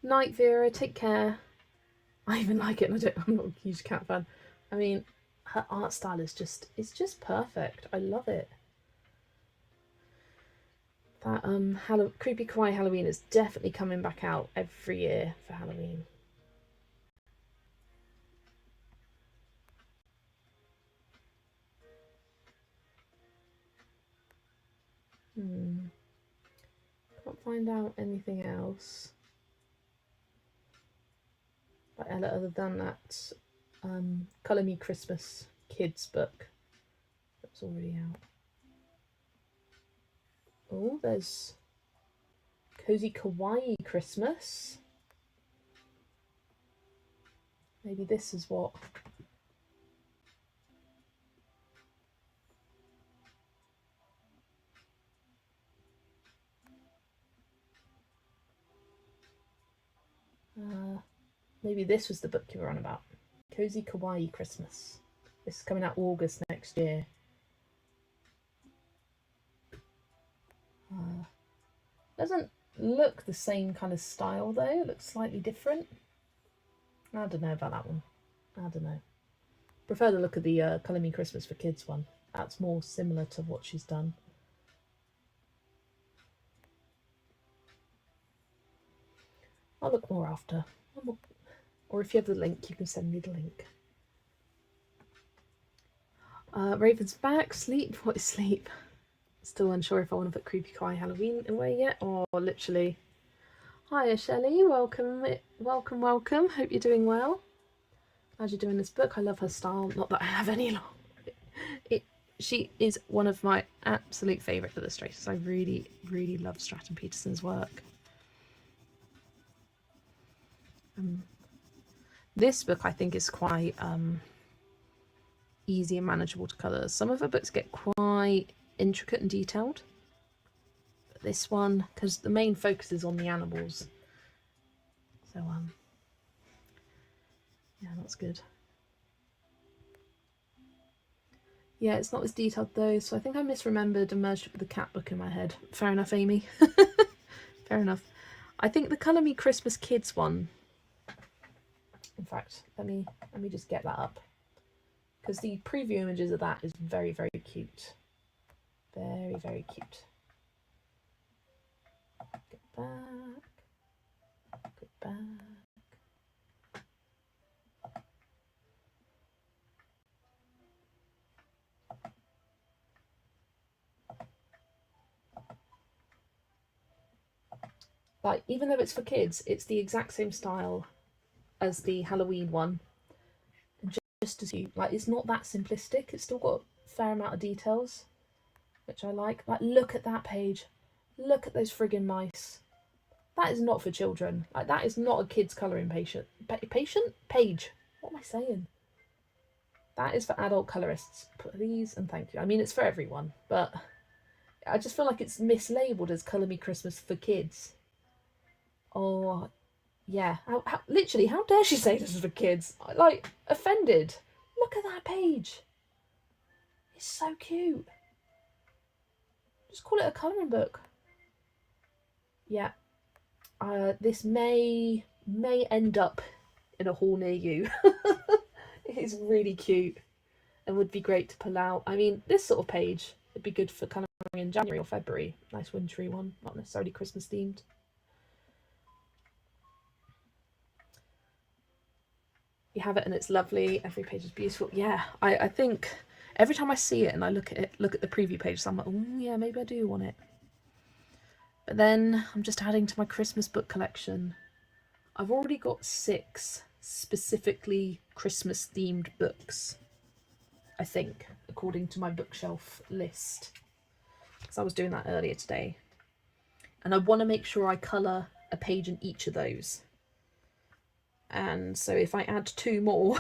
Night Vera, take care. I even like it, and I'm not a huge cat fan. I mean, her art style is just, it's just perfect. I love it. That Creepy Kawaii Halloween is definitely coming back out every year for Halloween. Can't find out anything else by Ella other than that Colour Me Christmas kids book that's already out. Oh, there's Cozy Kawaii Christmas. Maybe this is what. Maybe this was the book you were on about. Cozy Kawaii Christmas. This is coming out August next year. Doesn't look the same kind of style though. It looks slightly different. I don't know about that one. I don't know. Prefer the look of the Colour Me Christmas for Kids one. That's more similar to what she's done. I'll look more after. Or if you have the link, you can send me the link. Raven's back. Sleep. What is sleep? Still unsure if I want to put Creepy Kawaii Halloween away yet, or literally. Hiya, Shelley. Welcome. Welcome. Hope you're doing well. As you're doing this book, I love her style. Not that I have any long. She is one of my absolute favourite illustrators. I really, really love Stratten Peterson's work. This book I think is quite easy and manageable to colour. Some of her books get quite intricate and detailed. But this one, because the main focus is on the animals. So, yeah, that's good. Yeah, it's not as detailed though, so I think I misremembered and merged it with the cat book in my head. Fair enough, Amy. Fair enough. I think the Colour Me Christmas Kids one, in fact, let me just get that up, because the preview images of that is very, very cute. Very, very cute. Get back. Get back. Like, even though it's for kids, it's the exact same style as the Halloween one. And just as you, like, it's not that simplistic. It's still got a fair amount of details, which I like. Like, look at that page. Look at those friggin' mice. That is not for children. Like, that is not a kid's colouring page. What am I saying? That is for adult colourists. Please and thank you. I mean, it's for everyone, but I just feel like it's mislabelled as Colour Me Christmas for kids. Oh, yeah. Literally, how dare she say this is for kids? Like, offended. Look at that page. It's so cute. Just call it a colouring book. Yeah. This may end up in a haul near you. It is really cute and would be great to pull out. I mean, this sort of page would be good for colouring in January or February. Nice wintry one, not necessarily Christmas themed. You have it and it's lovely. Every page is beautiful. Yeah, I think every time I see it and I look at the preview page, so I'm like, oh yeah, maybe I do want it. But then I'm just adding to my Christmas book collection. I've already got 6 specifically Christmas themed books, I think, according to my bookshelf list. Because I was doing that earlier today. And I want to make sure I colour a page in each of those. And so if I add 2 more,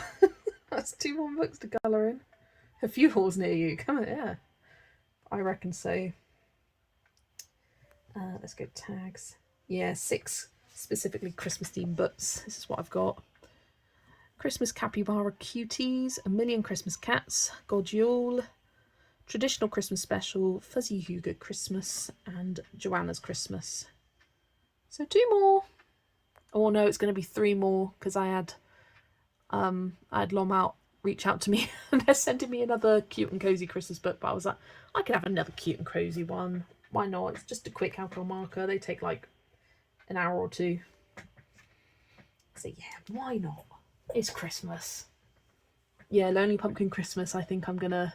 that's 2 more books to colour in. A few hauls near you. Come on, yeah. I reckon so. Let's go tags. Yeah, 6 specifically Christmas themed books. This is what I've got. Christmas Capybara Cuties, A Million Christmas Cats, God Yule, Traditional Christmas Special, Fuzzy Hugo Christmas, and Joanna's Christmas. So 2 more. Oh no, it's going to be 3 more, because I had Lom reach out to me and they're sending me another cute and cozy Christmas book, but I was like, I could have another cute and cozy one. Why not? It's just a quick alcohol marker. They take like an hour or 2. So yeah, why not? It's Christmas. Yeah, Lonely Pumpkin Christmas. I think I'm gonna.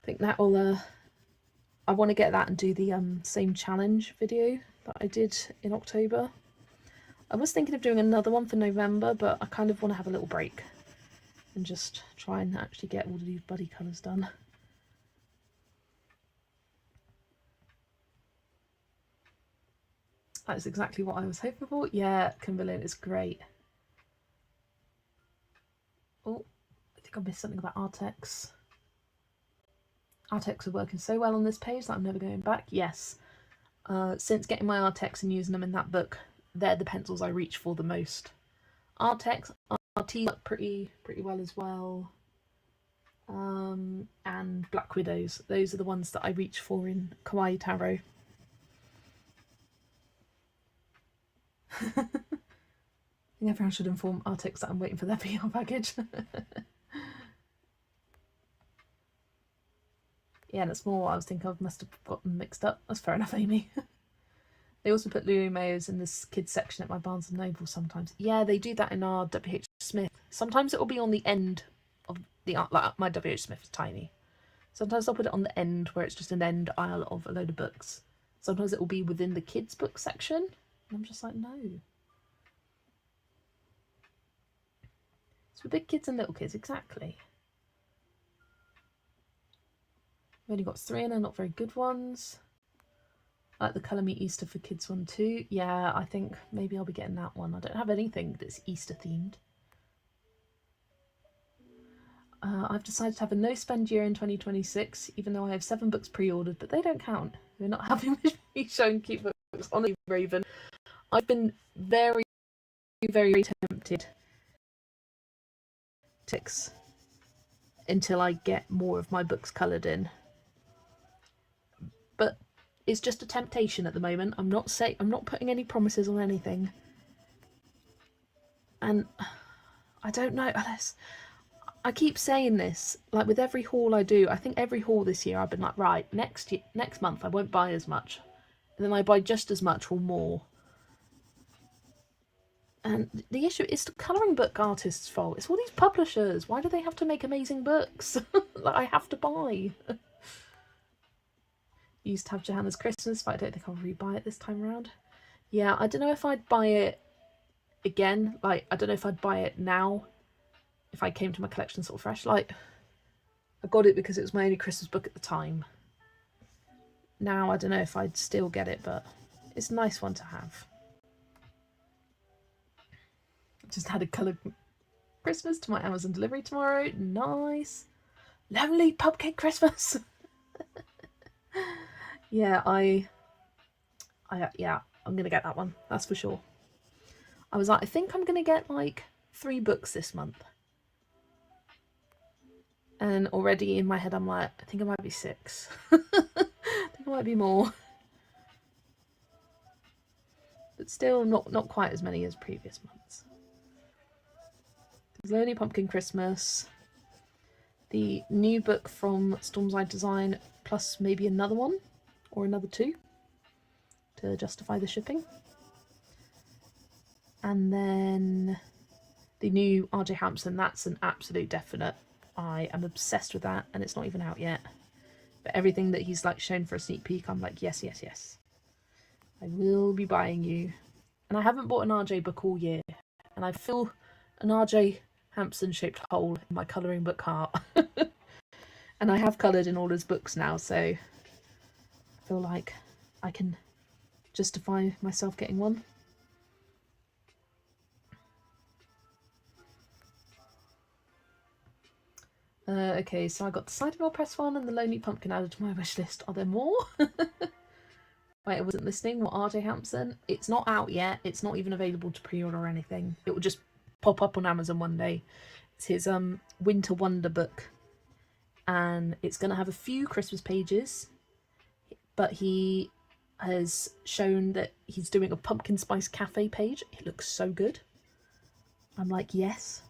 I think that will. I want to get that and do the same challenge video that I did in October. I was thinking of doing another one for November, but I kind of want to have a little break and just try and actually get all of these buddy colours done. That's exactly what I was hoping for. Yeah, Cumberland is great. Oh, I think I missed something about Artex. Artex are working so well on this page that I'm never going back. Yes, since getting my Artex and using them in that book, they're the pencils I reach for the most. Artex, RT work pretty well as well. And Black Widows. Those are the ones that I reach for in Kawaii Taro. I think everyone should inform Artex that I'm waiting for their PR package. Yeah, and it's more what I was thinking of. Must have gotten mixed up. That's fair enough, Amy. They also put Lulu Mayos in this kids section at my Barnes & Noble sometimes. Yeah, they do that in our WH Smith. Sometimes it will be on the end of the art. Like my WH Smith is tiny. Sometimes I'll put it on the end where it's just an end aisle of a load of books. Sometimes it will be within the kids book section. And I'm just like, no. It's for big kids and little kids, exactly. I've only got 3 and they're not very good ones. I like the Colour Me Easter for Kids one too. Yeah, I think maybe I'll be getting that one. I don't have anything that's Easter themed. I've decided to have a no-spend year in 2026, even though I have 7 books pre-ordered, but they don't count. They're not happy with me showing cute books. Honestly, Raven, I've been very, very tempted until I get more of my books coloured in. But it's just a temptation at the moment. I'm not putting any promises on anything. And I don't know, I keep saying this, like with every haul I do. I think every haul this year I've been like, right, next month I won't buy as much. And then I buy just as much or more. And the issue is the colouring book artist's fault. It's all these publishers. Why do they have to make amazing books that I have to buy? Used to have Johanna's Christmas, but I don't think I'll rebuy it this time around. Yeah, I don't know if I'd buy it again. Like, I don't know if I'd buy it now if I came to my collection sort of fresh. Like, I got it because it was my only Christmas book at the time. Now I don't know if I'd still get it, but it's a nice one to have. Just had a coloured Christmas to my Amazon delivery tomorrow. Nice. Lonely Pumpkin Christmas. Yeah, I'm gonna get that one. That's for sure. I was like, I think I'm gonna get like 3 books this month. And already in my head, I'm like, I think it might be 6. I think it might be more. But still not quite as many as previous months. There's Lonely Pumpkin Christmas, the new book from Stormside Design, plus maybe another one or another 2 to justify the shipping. And then the new R.J. Hampson, that's an absolute definite. I am obsessed with that, and it's not even out yet. But everything that he's like shown for a sneak peek, I'm like, yes, yes, yes. I will be buying you. And I haven't bought an RJ book all year, and I feel an RJ Hampson shaped hole in my colouring book heart. And I have coloured in all his books now, so I feel like I can justify myself getting one. Okay, so I got the Cider Mill Press one and the Lonely Pumpkin added to my wish list. Are there more? Wait, I wasn't listening. What, RJ Hampson? It's not out yet. It's not even available to pre-order or anything. It will just pop up on Amazon one day. It's his Winter Wonder book. And it's going to have a few Christmas pages. But he has shown that he's doing a pumpkin spice cafe page. It looks so good. I'm like, yes.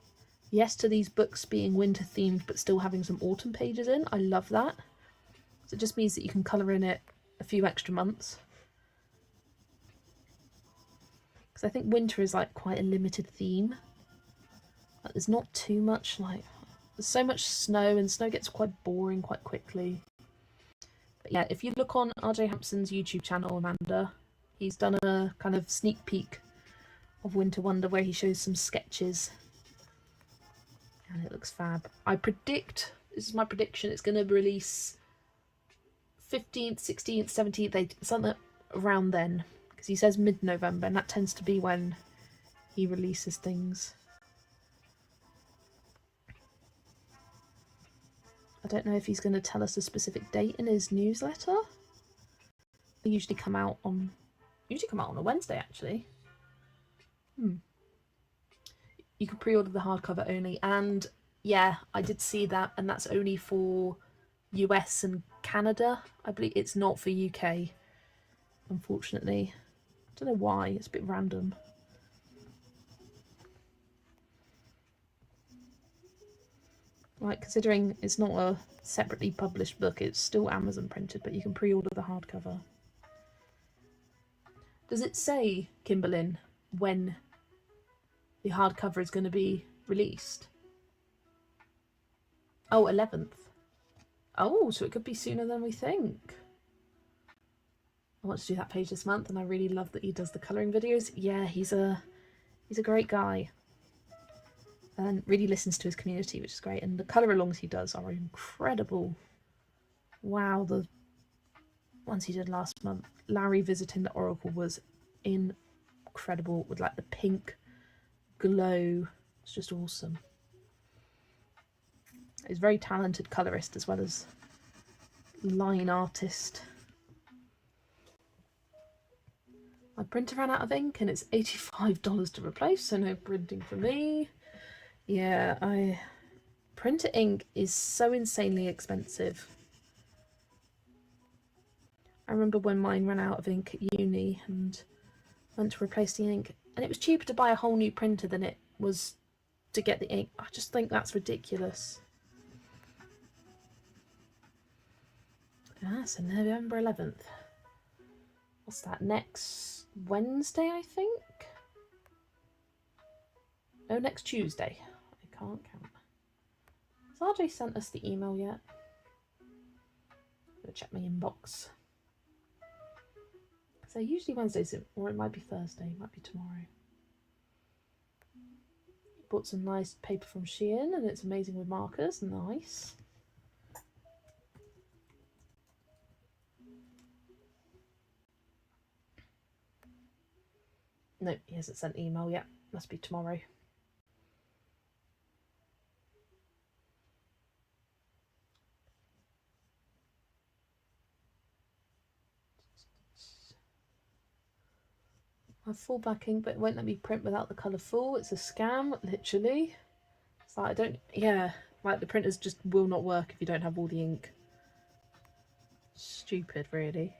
Yes to these books being winter themed but still having some autumn pages in. I love that. So it just means that you can colour in it a few extra months. Because I think winter is like quite a limited theme. Like, there's not too much, like, there's so much snow, and snow gets quite boring quite quickly. But yeah, if you look on RJ Hampson's YouTube channel, Amanda, he's done a kind of sneak peek of Winter Wonder where he shows some sketches. And it looks fab. I predict, this is my prediction, it's going to release 15th, 16th, 17th, something around then. Because he says mid-November, and that tends to be when he releases things. I don't know if he's going to tell us a specific date in his newsletter. They usually come out on a Wednesday, actually. You can pre-order the hardcover only, and yeah, I did see that, and that's only for US and Canada. I believe it's not for UK, unfortunately. I don't know why, it's a bit random. Like, considering it's not a separately published book, it's still Amazon printed, but you can pre-order the hardcover. Does it say, Kimberlyn, when the hardcover is going to be released? Oh, 11th. Oh, so it could be sooner than we think. I want to do that page this month, and I really love that he does the colouring videos. Yeah, he's a great guy. And really listens to his community, which is great. And the colour-alongs he does are incredible. Wow, the ones he did last month. Larry visiting the Oracle was incredible, with like the pink glow. It's just awesome. He's a very talented colourist as well as line artist. My printer ran out of ink and it's $85 to replace, so no printing for me. Yeah, printer ink is so insanely expensive. I remember when mine ran out of ink at uni and went to replace the ink, and it was cheaper to buy a whole new printer than it was to get the ink. I just think that's ridiculous. So November 11th. What's that? Next Wednesday, I think? No, next Tuesday. I can't count. Has RJ sent us the email yet? I'm going to check my inbox. So usually Wednesdays, or it might be Thursday, it might be tomorrow. Bought some nice paper from Shein and it's amazing with markers. Nice. No, he hasn't sent an email yet. Must be tomorrow. I have full backing, but it won't let me print without the colour full. It's a scam, literally. It's like, I don't, yeah, like the printers just will not work if you don't have all the ink. Stupid, really.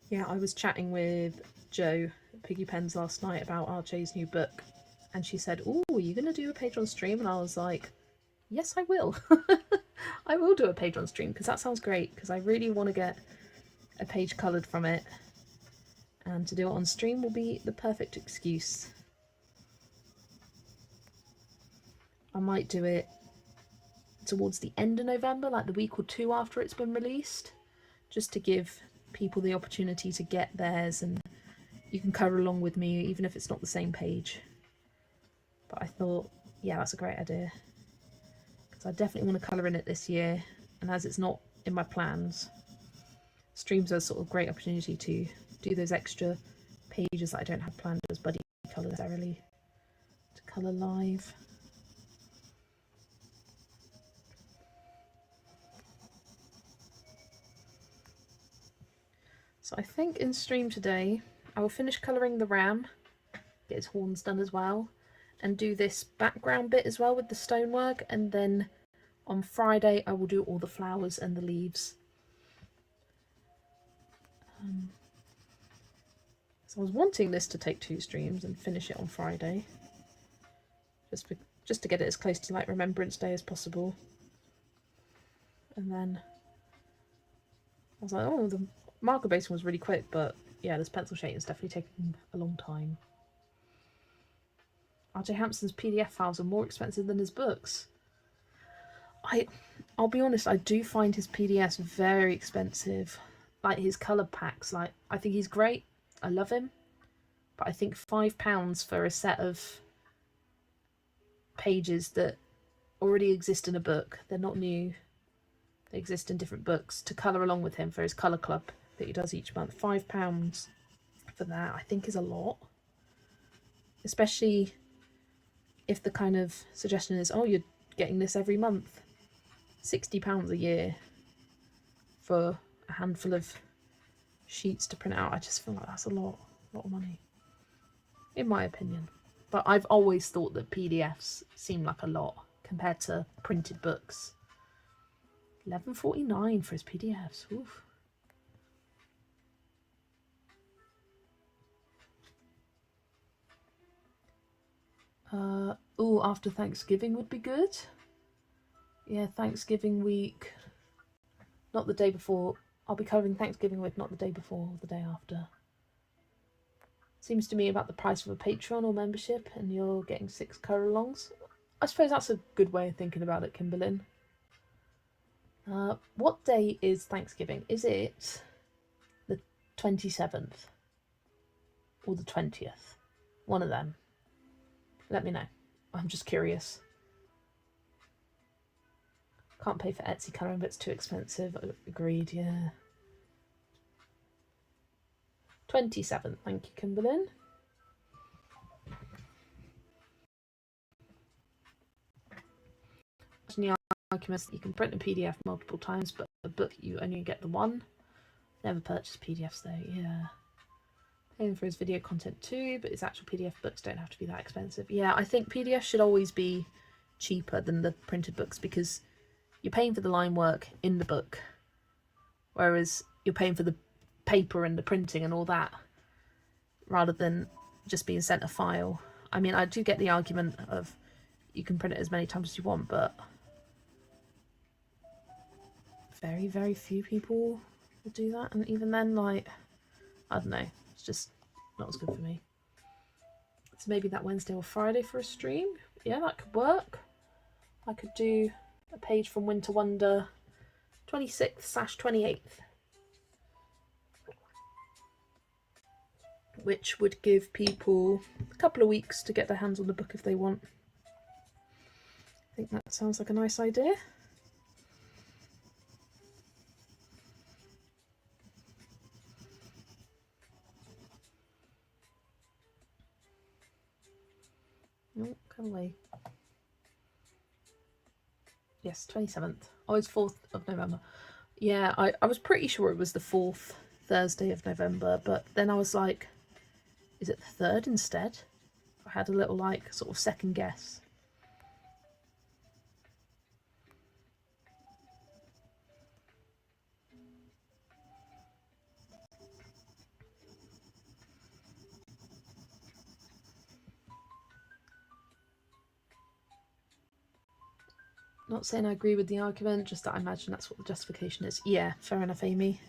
Yeah, I was chatting with Jo at Piggy Pens last night about RJ's new book, and she said, "Oh, are you going to do a page on stream?" And I was like, yes, I will. I will do a page on stream because that sounds great, because I really want to get a page coloured from it, and to do it on stream will be the perfect excuse. I might do it towards the end of November, like the week or two after it's been released, just to give people the opportunity to get theirs, and you can colour along with me even if it's not the same page. But I thought, yeah, that's a great idea, because I definitely want to colour in it this year, and as it's not in my plans, streams are a sort of great opportunity to do those extra pages that I don't have planned as buddy colour necessarily, to colour live. So I think in stream today I will finish colouring the ram, get his horns done as well, and do this background bit as well with the stonework, and then on Friday I will do all the flowers and the leaves. So I was wanting this to take 2 streams and finish it on Friday, just to get it as close to like Remembrance Day as possible. And then I was like, oh, the marker basing was really quick, but yeah, this pencil shading is definitely taking a long time. RJ Hampson's PDF files are more expensive than his books. I'll be honest, I do find his PDFs very expensive. Like his colour packs, like I think he's great. I love him. But I think £5 for a set of pages that already exist in a book, they're not new, they exist in different books, to colour along with him for his colour club that he does each month. £5 for that I think is a lot. Especially if the kind of suggestion is, oh, you're getting this every month. £60 a year for a handful of sheets to print out. I just feel like that's a lot of money, in my opinion. But I've always thought that PDFs seem like a lot compared to printed books. $11.49 for his PDFs. Oof. Oh, after Thanksgiving would be good. Yeah, Thanksgiving week. Not the day before. I'll be covering Thanksgiving week, not the day before or the day after. Seems to me about the price of a Patreon or membership, and you're getting 6 colour-alongs. I suppose that's a good way of thinking about it, Kimberlyn. What day is Thanksgiving? Is it the 27th or the 20th? One of them. Let me know. I'm just curious. Can't pay for Etsy colouring, but it's too expensive. Agreed, yeah. 27th, thank you, Kimberlyn. The argument that you can print a PDF multiple times, but a book you only get the one. Never purchase PDFs though, yeah. Paying for his video content too, but his actual PDF books don't have to be that expensive. Yeah, I think PDFs should always be cheaper than the printed books because you're paying for the line work in the book, whereas you're paying for the paper and the printing and all that, rather than just being sent a file. I mean, I do get the argument of you can print it as many times as you want, but very, very few people will do that. And even then, like, I don't know, it's just not as good for me. So maybe that Wednesday or Friday for a stream. Yeah, that could work. I could do a page from Winter Wonder 26th/28th, which would give people a couple of weeks to get their hands on the book if they want. I think that sounds like a nice idea. Oh, come away. Yes, 27th. Oh, it's 4th of November. Yeah, I was pretty sure it was the 4th Thursday of November, but then I was like, is it the 3rd instead? I had a little, like, sort of second guess. Not saying I agree with the argument, just that I imagine that's what the justification is. Yeah, fair enough, Amy.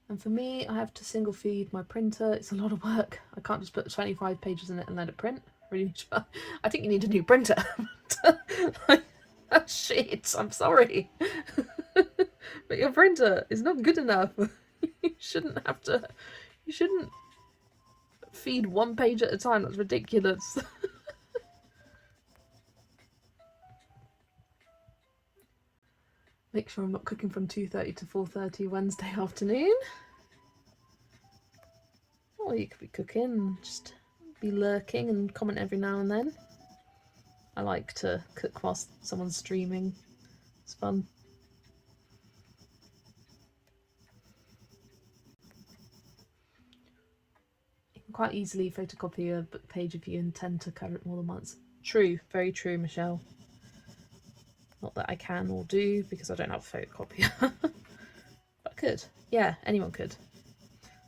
And for me, I have to single feed my printer. It's a lot of work. I can't just put 25 pages in it and let it print. Really, I think you need a new printer. Shit, I'm sorry. But your printer is not good enough. You shouldn't have to. You shouldn't feed one page at a time. That's ridiculous. Make sure I'm not cooking from 2:30 to 4:30 Wednesday afternoon. Or you could be cooking, just be lurking and comment every now and then. I like to cook whilst someone's streaming. It's fun. You can quite easily photocopy a book page if you intend to cover it more than once. True, very true, Michelle. Not that I can or do because I don't have a photocopier. But I could. Yeah, anyone could.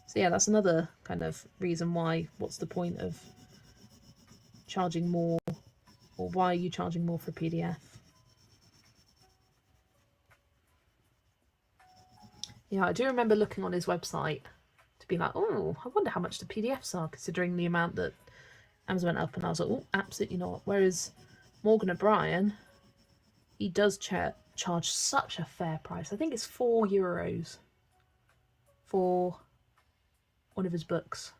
So yeah, that's another kind of reason why, what's the point of charging more, or why are you charging more for a PDF? Yeah, I do remember looking on his website to be like, oh, I wonder how much the PDFs are, considering the amount that Amazon went up, and I was like, oh, absolutely not. Whereas Morgan O'Brien, he does charge such a fair price. I think it's €4 for one of his books,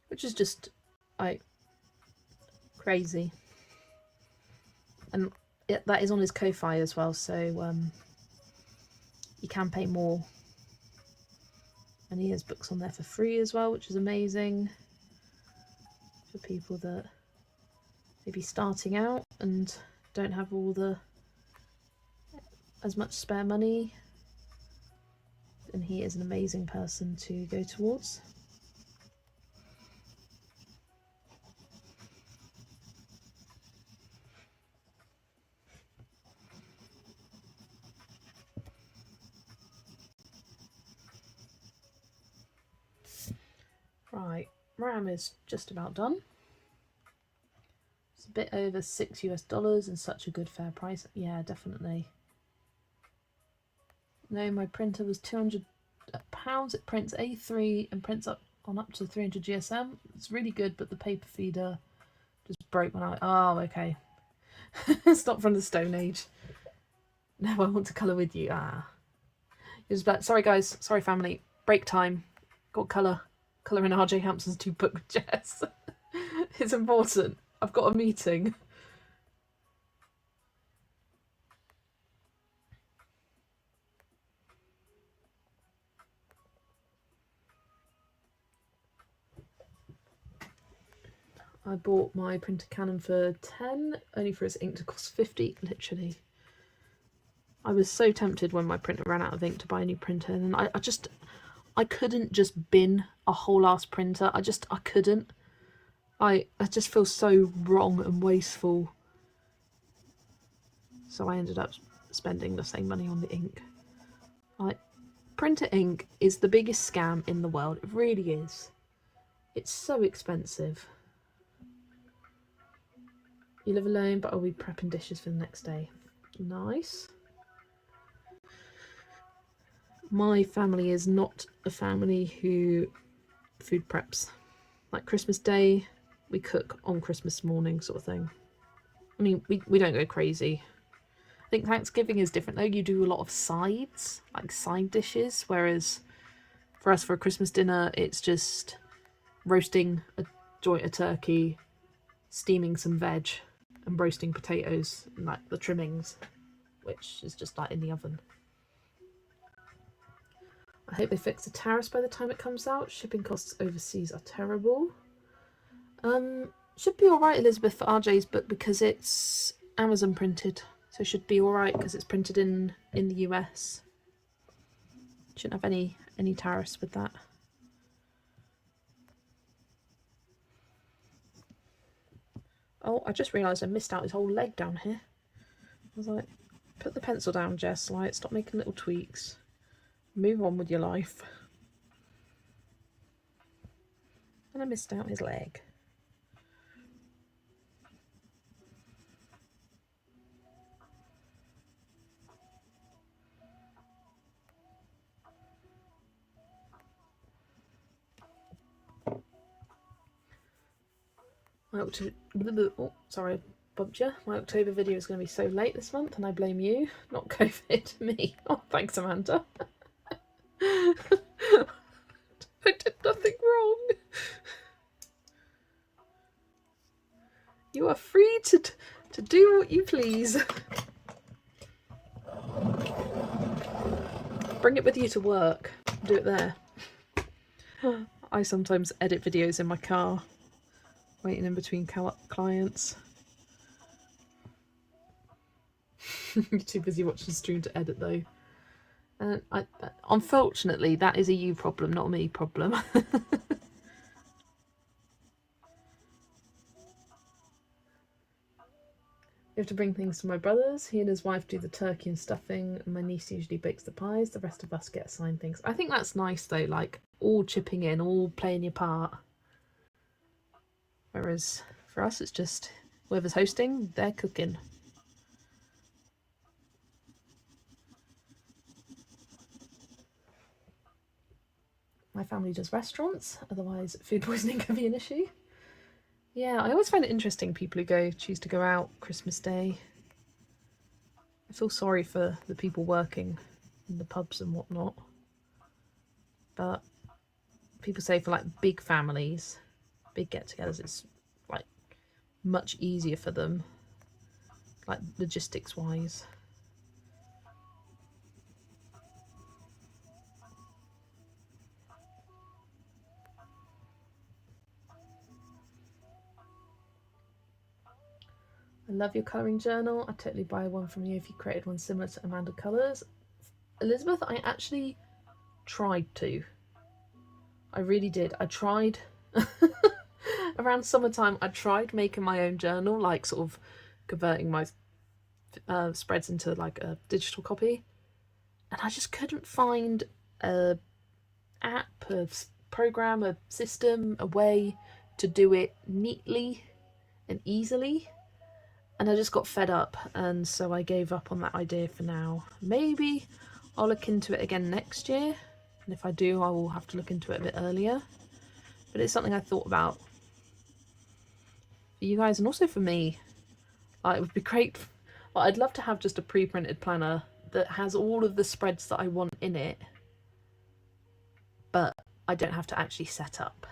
which is just like crazy. And that is on his Ko-Fi as well, so you can pay more. And he has books on there for free as well, which is amazing for people that may be starting out and don't have as much spare money. And he is an amazing person to go towards. Right, RAM is just about done. It's a bit over $6 and such a good fair price. Yeah, definitely. No, my printer was £200. It prints A3 and prints up to 300 GSM. It's really good, but the paper feeder just broke when oh, okay. It's not from the Stone Age. No, I want to colour with you. It was like, sorry guys, sorry family, break time. Got colour in RJ Hampson's 2 book with Jess. It's important. I've got a meeting. I bought my printer Canon for 10, only for its ink to cost 50, literally. I was so tempted when my printer ran out of ink to buy a new printer, and I couldn't just bin a whole ass printer. I couldn't. I just feel so wrong and wasteful. So I ended up spending the same money on the ink. Like, printer ink is the biggest scam in the world. It really is. It's so expensive. You live alone, but I'll be prepping dishes for the next day. Nice. My family is not a family who food preps. Like Christmas Day, we cook on Christmas morning sort of thing. I mean, we don't go crazy. I think Thanksgiving is different though. You do a lot of sides, like side dishes, whereas for us for a Christmas dinner, it's just roasting a joint of turkey, steaming some veg, and roasting potatoes and like the trimmings, which is just like in the oven. I hope they fix the tariffs by the time it comes out. Shipping costs overseas are terrible. Should be alright, Elizabeth, for RJ's book because it's Amazon printed. So it should be alright because it's printed in the US. Shouldn't have any tariffs with that. Oh, I just realised I missed out his whole leg down here. I was like, put the pencil down, Jess. Like, stop making little tweaks. Move on with your life. And I missed out his leg. Oh, sorry, bumped you. My October video is going to be so late this month, and I blame you, not COVID, me. Oh, thanks, Amanda. I did nothing wrong. You are free to do what you please. Bring it with you to work. Do it there. I sometimes edit videos in my car, waiting in between clients. You're too busy watching stream to edit though. And unfortunately, that is a you problem, not a me problem. We have to bring things to my brother's. He and his wife do the turkey and stuffing, and my niece usually bakes the pies. The rest of us get assigned things. I think that's nice though, like all chipping in, all playing your part. Whereas for us, it's just whoever's hosting, they're cooking. My family does restaurants, otherwise food poisoning can be an issue. Yeah, I always find it interesting people who choose to go out Christmas Day. I feel sorry for the people working in the pubs and whatnot. But people say for like big families, big get-togethers, it's like much easier for them, like logistics wise. I love your colouring journal. I'd totally buy one from you if you created one similar to Amanda Colours. Elizabeth, I actually tried to. I really did. I tried. Around summertime, I tried making my own journal, like sort of converting my spreads into like a digital copy. And I just couldn't find a app, a program, a system, a way to do it neatly and easily. And I just got fed up, and so I gave up on that idea for now. Maybe I'll look into it again next year, and if I do, I will have to look into it a bit earlier. But it's something I thought about for you guys, and also for me. It would be great. Well, I'd love to have just a pre-printed planner that has all of the spreads that I want in it, but I don't have to actually set up.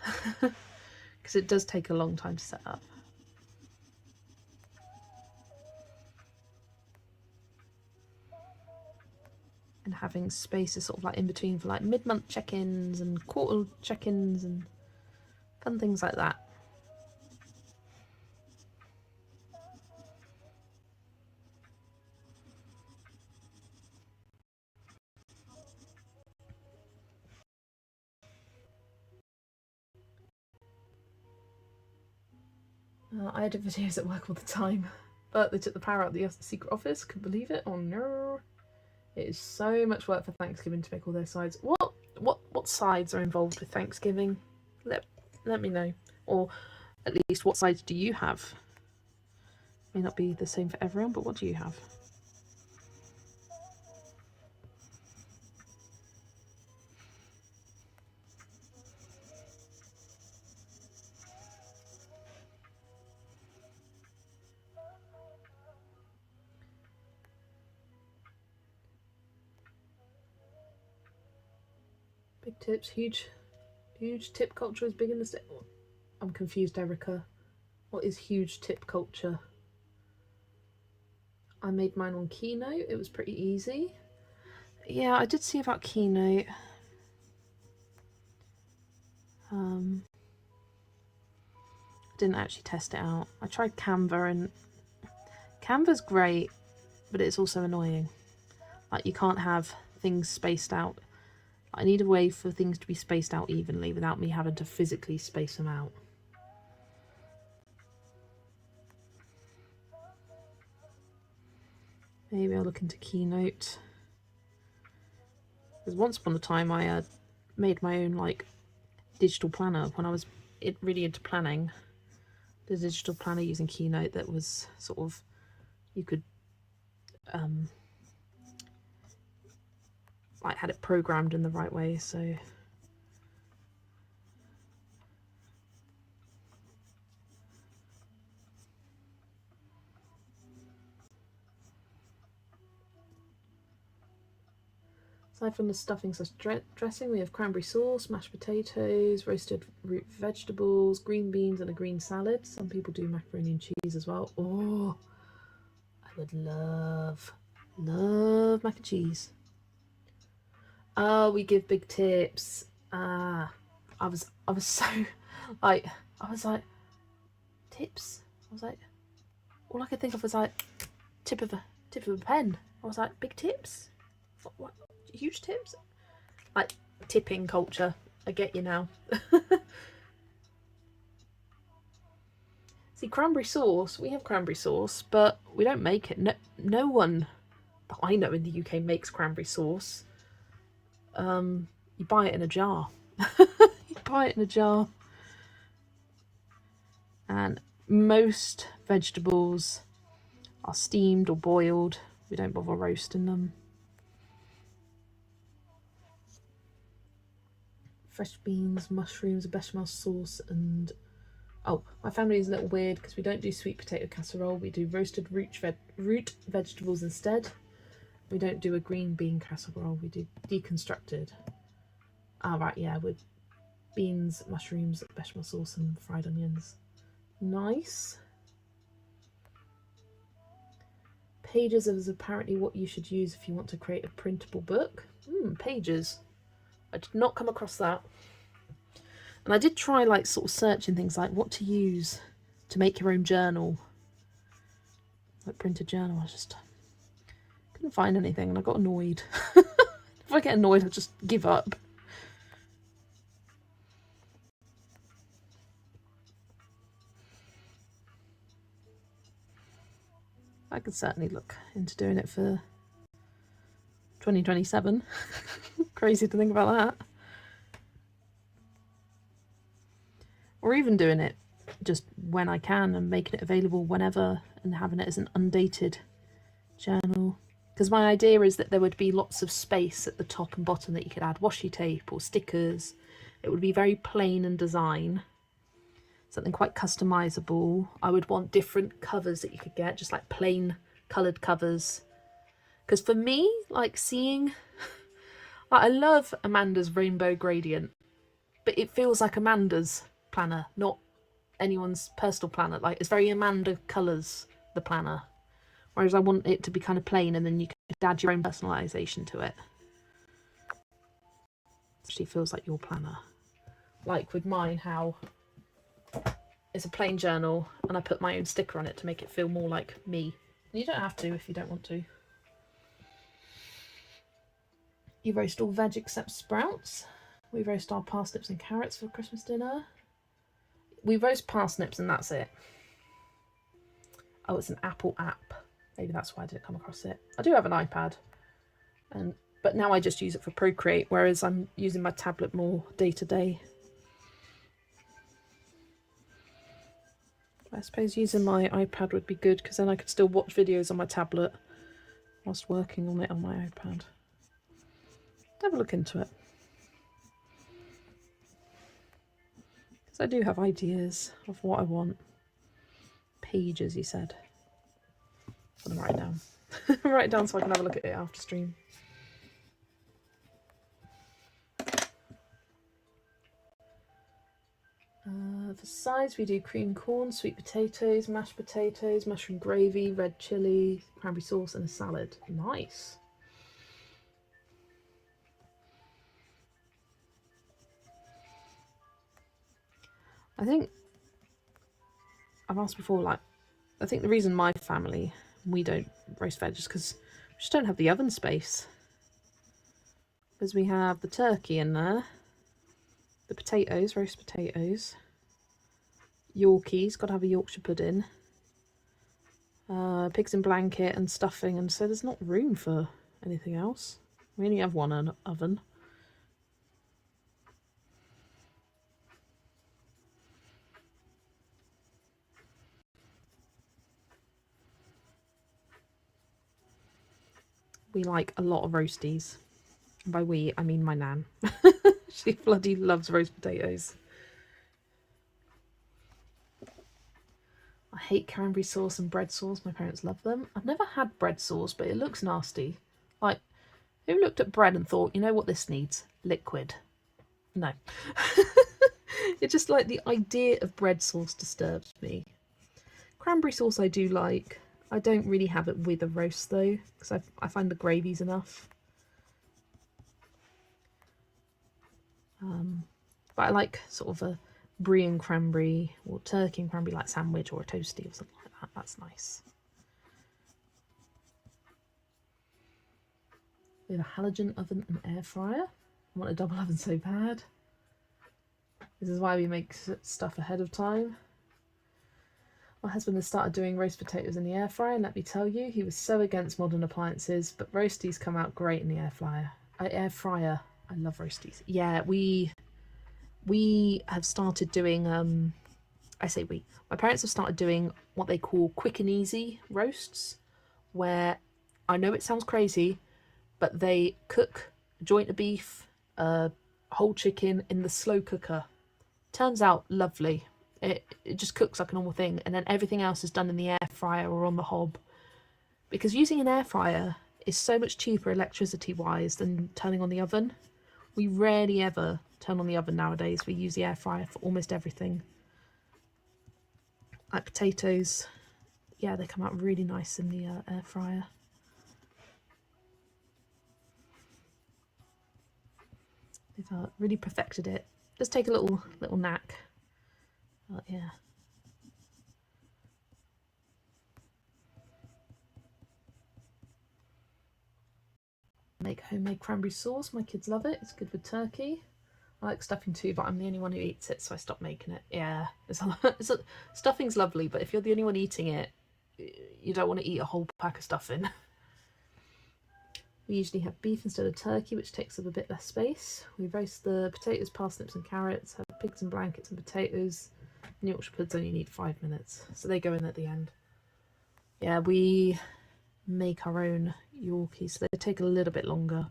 because it does take a long time to set up. And having spaces sort of like in between for like mid-month check-ins and quarter check-ins and fun things like that. I edit videos at work all the time, but they took the power out of the secret office. Couldn't believe it. Oh no. It is so much work for Thanksgiving to make all their sides. What sides are involved with Thanksgiving? Let me know. Or at least what sides do you have? May not be the same for everyone, but what do you have? Big tips, huge tip culture is big in the state. I'm confused, Erica. What is huge tip culture? I made mine on Keynote. It was pretty easy. Yeah, I did see about Keynote. I didn't actually test it out. I tried Canva, and Canva's great, but it's also annoying. Like, you can't have things spaced out. I need a way for things to be spaced out evenly without me having to physically space them out. Maybe I'll look into Keynote. Because once upon a time I made my own like digital planner when I was really into planning. The digital planner using Keynote that was sort of, you could like had it programmed in the right way, so aside from the stuffing/dressing, we have cranberry sauce, mashed potatoes, roasted root vegetables, green beans, and a green salad. Some people do macaroni and cheese as well. Oh, I would love mac and cheese. Oh, we give big tips. I was so like, I was like, tips. I was like, all I could think of was like tip of a pen. I was like, big tips. What? Huge tips? Like tipping culture. I get you now. See, cranberry sauce. We have cranberry sauce, but we don't make it. No one that I know in the UK makes cranberry sauce. You buy it in a jar. You buy it in a jar. And most vegetables are steamed or boiled. We don't bother roasting them. Fresh beans, mushrooms, a bechamel sauce, and oh, my family is a little weird because we don't do sweet potato casserole. We do roasted root vegetables instead. We don't do a green bean casserole. We do deconstructed. Ah, right, yeah, with beans, mushrooms, bechamel sauce, and fried onions. Nice. Pages is apparently what you should use if you want to create a printable book. Pages. I did not come across that. And I did try like sort of searching things like what to use to make your own journal. Like printed journal. I just couldn't find anything and I got annoyed. If I get annoyed, I just give up. I could certainly look into doing it for 2027. Crazy to think about that. Or even doing it just when I can and making it available whenever and having it as an undated journal. Because my idea is that there would be lots of space at the top and bottom that you could add washi tape or stickers. It would be very plain in design. Something quite customizable. I would want different covers that you could get, just like plain coloured covers. Because for me, like seeing, like I love Amanda's rainbow gradient, but it feels like Amanda's planner, not anyone's personal planner. Like, it's very Amanda colours, the planner. Whereas I want it to be kind of plain, and then you can add your own personalisation to it. Actually feels like your planner. Like with mine, how it's a plain journal and I put my own sticker on it to make it feel more like me. And you don't have to if you don't want to. You roast all veg except sprouts. We roast our parsnips and carrots for Christmas dinner. We roast parsnips and that's it. Oh, it's an Apple app. Maybe that's why I didn't come across it. I do have an iPad, but now I just use it for Procreate, whereas I'm using my tablet more day to day. I suppose using my iPad would be good because then I could still watch videos on my tablet whilst working on it on my iPad. Have a look into it. Because I do have ideas of what I want. Pages, you said. I'm going to write it down. Write it down so I can have a look at it after stream. For sides, we do cream corn, sweet potatoes, mashed potatoes, mushroom gravy, red chilli, cranberry sauce, and a salad. Nice. I think I've asked before, like, I think the reason my family, we don't roast veg is because we just don't have the oven space. Because we have the turkey in there, the potatoes, roast potatoes, Yorkies, got to have a Yorkshire pudding, pigs in blanket and stuffing, and so there's not room for anything else. We only have one oven. We like a lot of roasties. And by we, I mean my nan. She bloody loves roast potatoes. I hate cranberry sauce and bread sauce. My parents love them. I've never had bread sauce, but it looks nasty. Like, who looked at bread and thought, you know what this needs? Liquid. No. It's just like the idea of bread sauce disturbs me. Cranberry sauce I do like. I don't really have it with a roast though, because I find the gravy's enough. But I like sort of a brie and cranberry or turkey and cranberry like sandwich or a toasty or something like that. That's nice. We have a halogen oven and air fryer. I want a double oven so bad. This is why we make stuff ahead of time. My husband has started doing roast potatoes in the air fryer, and let me tell you, he was so against modern appliances, but roasties come out great in the air fryer. I love roasties. Yeah, we have started doing, I say we, my parents have started doing what they call quick and easy roasts, where I know it sounds crazy, but they cook a joint of beef, a whole chicken in the slow cooker. Turns out lovely. It just cooks like a normal thing, and then everything else is done in the air fryer or on the hob. Because using an air fryer is so much cheaper electricity wise than turning on the oven. We rarely ever turn on the oven nowadays. We use the air fryer for almost everything. Like potatoes, yeah, they come out really nice in the air fryer. They've really perfected it. Just take a little knack. But yeah. Make homemade cranberry sauce. My kids love it. It's good with turkey. I like stuffing too, but I'm the only one who eats it, so I stopped making it. Yeah, stuffing's lovely, but if you're the only one eating it, you don't want to eat a whole pack of stuffing. We usually have beef instead of turkey, which takes up a bit less space. We roast the potatoes, parsnips and carrots, have pigs and blankets and potatoes. And Yorkshire puds only need 5 minutes, so they go in at the end. Yeah, we make our own Yorkies, so they take a little bit longer.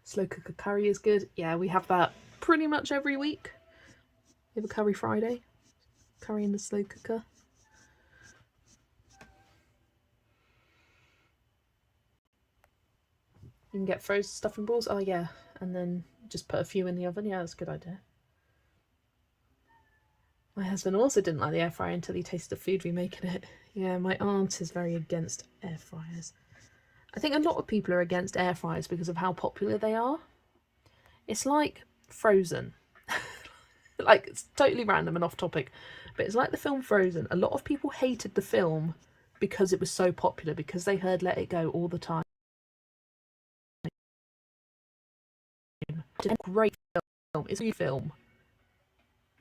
Slow cooker curry is good. Yeah, we have that pretty much every week. We have a curry Friday. Curry in the slow cooker. You can get frozen stuffing balls. Oh yeah, and then just put a few in the oven. Yeah, that's a good idea. My husband also didn't like the air fryer until he tasted the food we make in it. Yeah, my aunt is very against air fryers. I think a lot of people are against air fryers because of how popular they are. It's like Frozen. Like, it's totally random and off topic, but it's like the film Frozen. A lot of people hated the film because it was so popular, because they heard Let It Go all the time. It's a great film. It's a good film.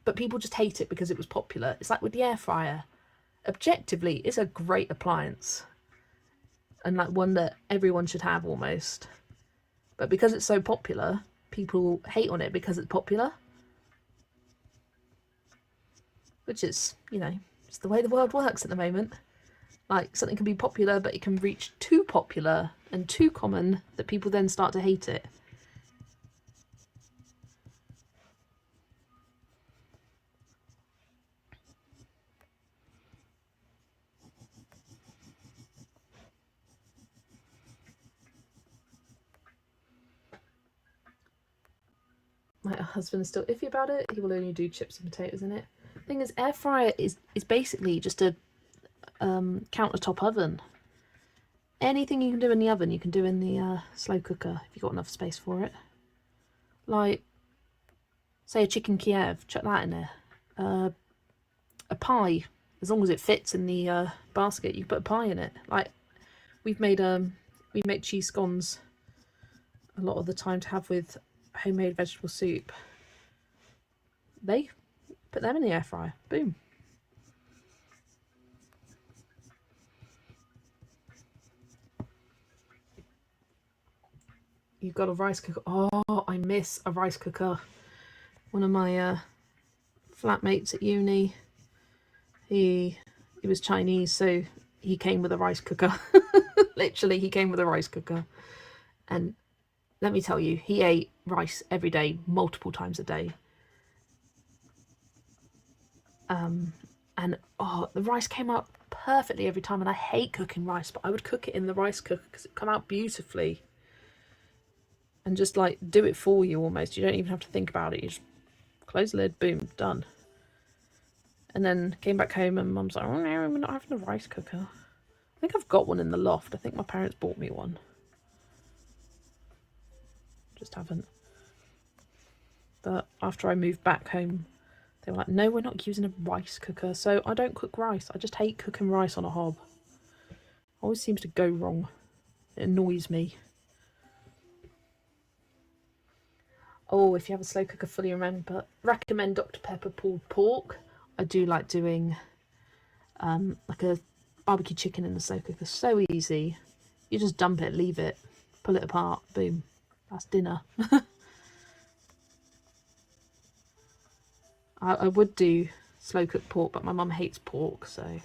But people just hate it because it was popular. It's like with the air fryer. Objectively, it's a great appliance. And like one that everyone should have almost. But because it's so popular, people hate on it because it's popular. Which is, you know, it's the way the world works at the moment. Like, something can be popular, but it can reach too popular and too common that people then start to hate it. My husband is still iffy about it. He will only do chips and potatoes in it. The thing is, air fryer is basically just a countertop oven. Anything you can do in the oven, you can do in the slow cooker if you've got enough space for it. Like, say a chicken Kiev, chuck that in there. A pie, as long as it fits in the basket, you can put a pie in it. Like, we make cheese scones a lot of the time to have with homemade vegetable soup. They put them in the air fryer. Boom. You've got a rice cooker. Oh, I miss a rice cooker. One of my flatmates at uni, he was Chinese, so he came with a rice cooker. Literally, he came with a rice cooker. And let me tell you, he ate rice every day, multiple times a day. And oh, the rice came out perfectly every time. And I hate cooking rice, but I would cook it in the rice cooker because it come out beautifully. And just like do it for you almost. You don't even have to think about it. You just close the lid, boom, done. And then came back home and Mum's like, oh no, we're not having a rice cooker. I think I've got one in the loft. I think my parents bought me one. Just haven't. But after I moved back home, they were like, no, we're not using a rice cooker. So I don't cook rice. I just hate cooking rice on a hob. Always seems to go wrong. It annoys me. Oh, if you have a slow cooker, fully recommend Dr. Pepper pulled pork. I do like doing like a barbecue chicken in the slow cooker. So easy. You just dump it, leave it, pull it apart, boom. That's dinner. I would do slow cooked pork, but my mum hates pork, so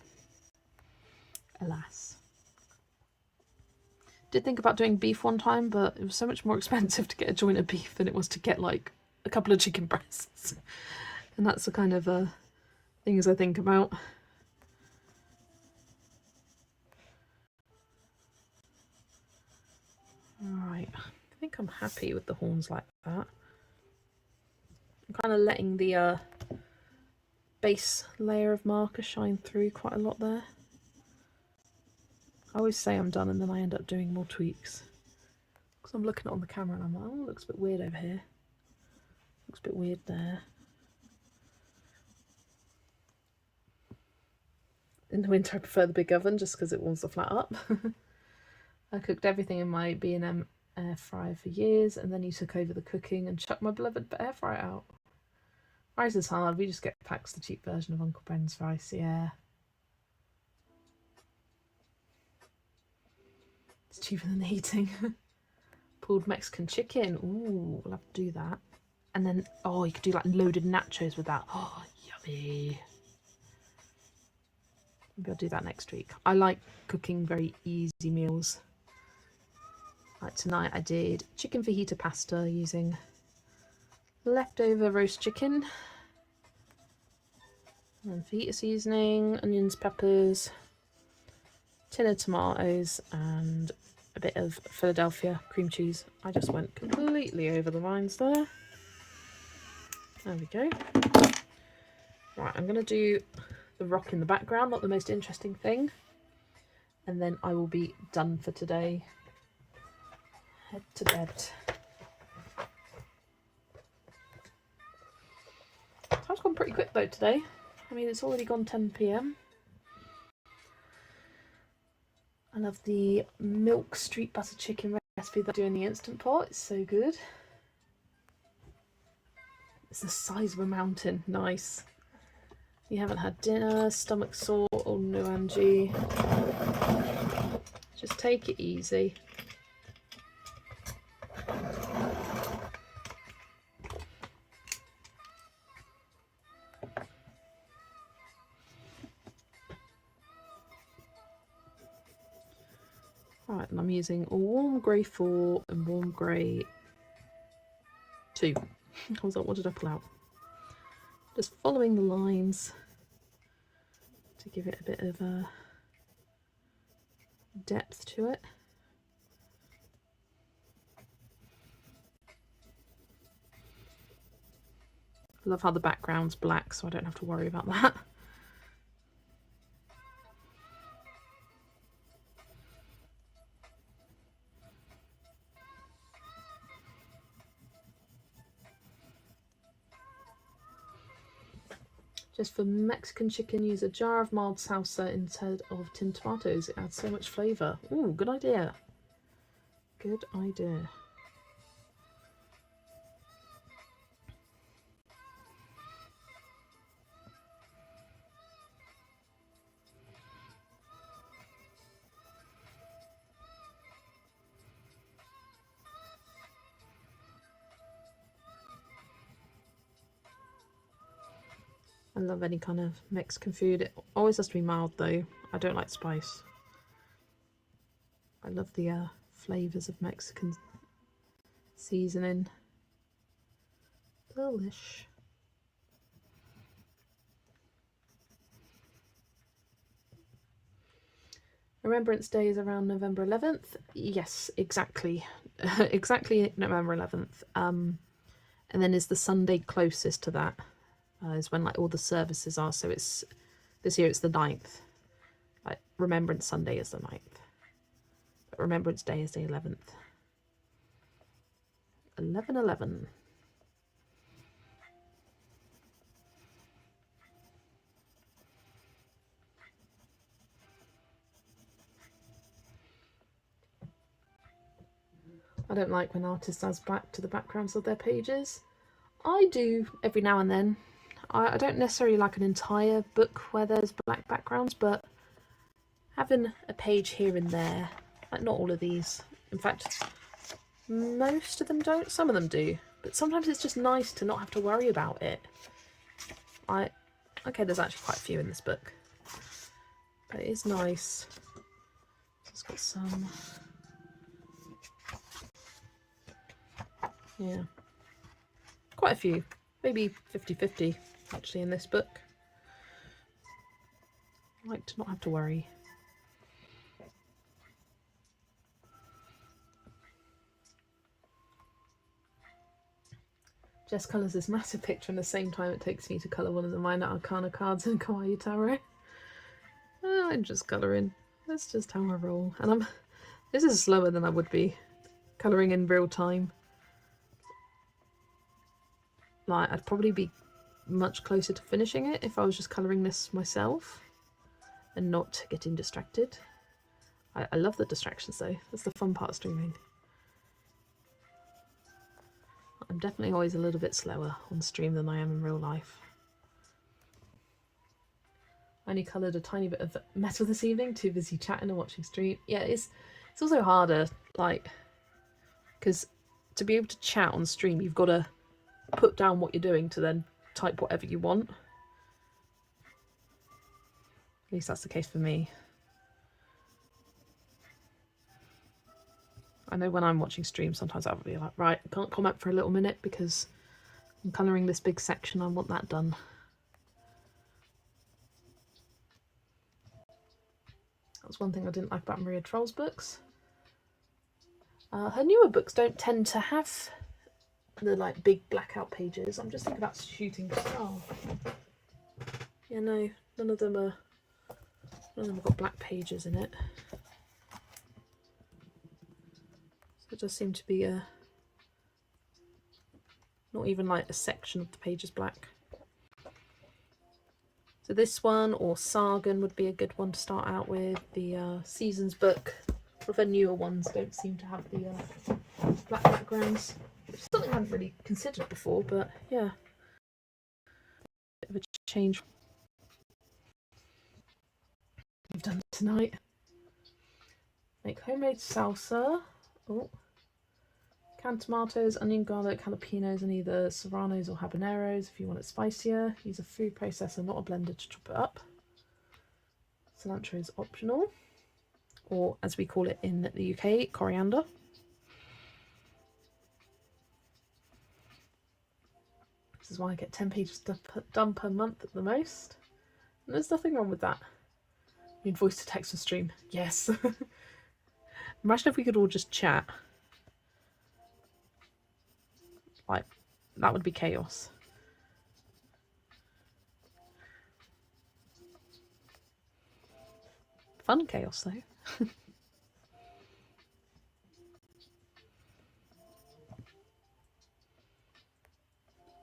alas. Did think about doing beef one time, but it was so much more expensive to get a joint of beef than it was to get like a couple of chicken breasts. And that's the kind of things I think about. Alright, I think I'm happy with the horns like that. I'm kind of letting the base layer of marker shine through quite a lot there. I always say I'm done and then I end up doing more tweaks. Because I'm looking on the camera and I'm like, oh, it looks a bit weird over here. Looks a bit weird there. In the winter I prefer the big oven just because it warms the flat up. I cooked everything in my B&M air fryer for years and then you took over the cooking and chucked my beloved air fryer out. Rice is hard, we just get packs the cheap version of Uncle Ben's rice, yeah. It's cheaper than the heating. Pulled Mexican chicken, ooh, we'll have to do that. And then, oh, you could do like loaded nachos with that. Oh, yummy. Maybe I'll do that next week. I like cooking very easy meals. Like tonight I did chicken fajita pasta using leftover roast chicken. And fajita seasoning, onions, peppers, tin of tomatoes and a bit of Philadelphia cream cheese. I just went completely over the lines there. There we go. Right, I'm going to do the rock in the background, not the most interesting thing. And then I will be done for today. Head to bed. Time's gone pretty quick though today. I mean, it's already gone 10 p.m. I love the milk street butter chicken recipe that I do in the Instant Pot. It's so good. It's the size of a mountain. Nice. You haven't had dinner, stomach sore? Oh no, Angie. Just take it easy. Right, and I'm using a warm grey 4 and warm grey 2. I was like, what did I pull out? Just following the lines to give it a bit of a depth to it. I love how the background's black, so I don't have to worry about that. Just for Mexican chicken, use a jar of mild salsa instead of tinned tomatoes. It adds so much flavour. Ooh, good idea. Good idea. I love any kind of Mexican food. It always has to be mild though. I don't like spice. I love the flavours of Mexican seasoning. Delish. Remembrance Day is around November 11th. Yes, exactly. Exactly November 11th. And then is the Sunday closest to that. Is when like all the services are. So it's this year it's the 9th. Like Remembrance Sunday is the 9th. But Remembrance Day is the 11th. 11/11. I don't like when artists add black to the backgrounds of their pages. I do every now and then. I don't necessarily like an entire book where there's black backgrounds, but having a page here and there, like not all of these. In fact, most of them don't. Some of them do, but sometimes it's just nice to not have to worry about it. Okay, there's actually quite a few in this book, but it is nice. It's got some. Yeah, quite a few, maybe 50-50 actually in this book. I like to not have to worry. Jess colours this massive picture in the same time it takes me to colour one of the Minor Arcana cards in Kawaii Tarot. I'm just colouring. That's just how I roll. And this is slower than I would be colouring in real time. Like, I'd probably be much closer to finishing it if I was just colouring this myself and not getting distracted. I love the distractions though. That's the fun part of streaming. I'm definitely always a little bit slower on stream than I am in real life. I only coloured a tiny bit of metal this evening, too busy chatting and watching stream. Yeah, it's also harder, like, because to be able to chat on stream, you've got to put down what you're doing to then type whatever you want. At least that's the case for me. I know when I'm watching stream, sometimes I'll be like, right, I can't comment for a little minute because I'm colouring this big section. I want that done. That's one thing I didn't like about Maria Troll's books. Her newer books don't tend to have the like big blackout pages. I'm just thinking about Shooting Star. Yeah, no, none of them have got black pages in it. So it does seem to be not even like a section of the page is black. So this one or Sargon would be a good one to start out with. The Seasons book, or the newer ones don't seem to have the black backgrounds. It's something I hadn't really considered before, but yeah. Bit of a change we've done tonight. Make homemade salsa. Oh. Canned tomatoes, onion, garlic, jalapenos, and either serranos or habaneros if you want it spicier. Use a food processor, not a blender, to chop it up. Cilantro is optional, or as we call it in the UK, coriander. This is why I get 10 pages done per month at the most. And there's nothing wrong with that. You need voice to text for stream. Yes. Imagine if we could all just chat. Like, that would be chaos. Fun chaos, though.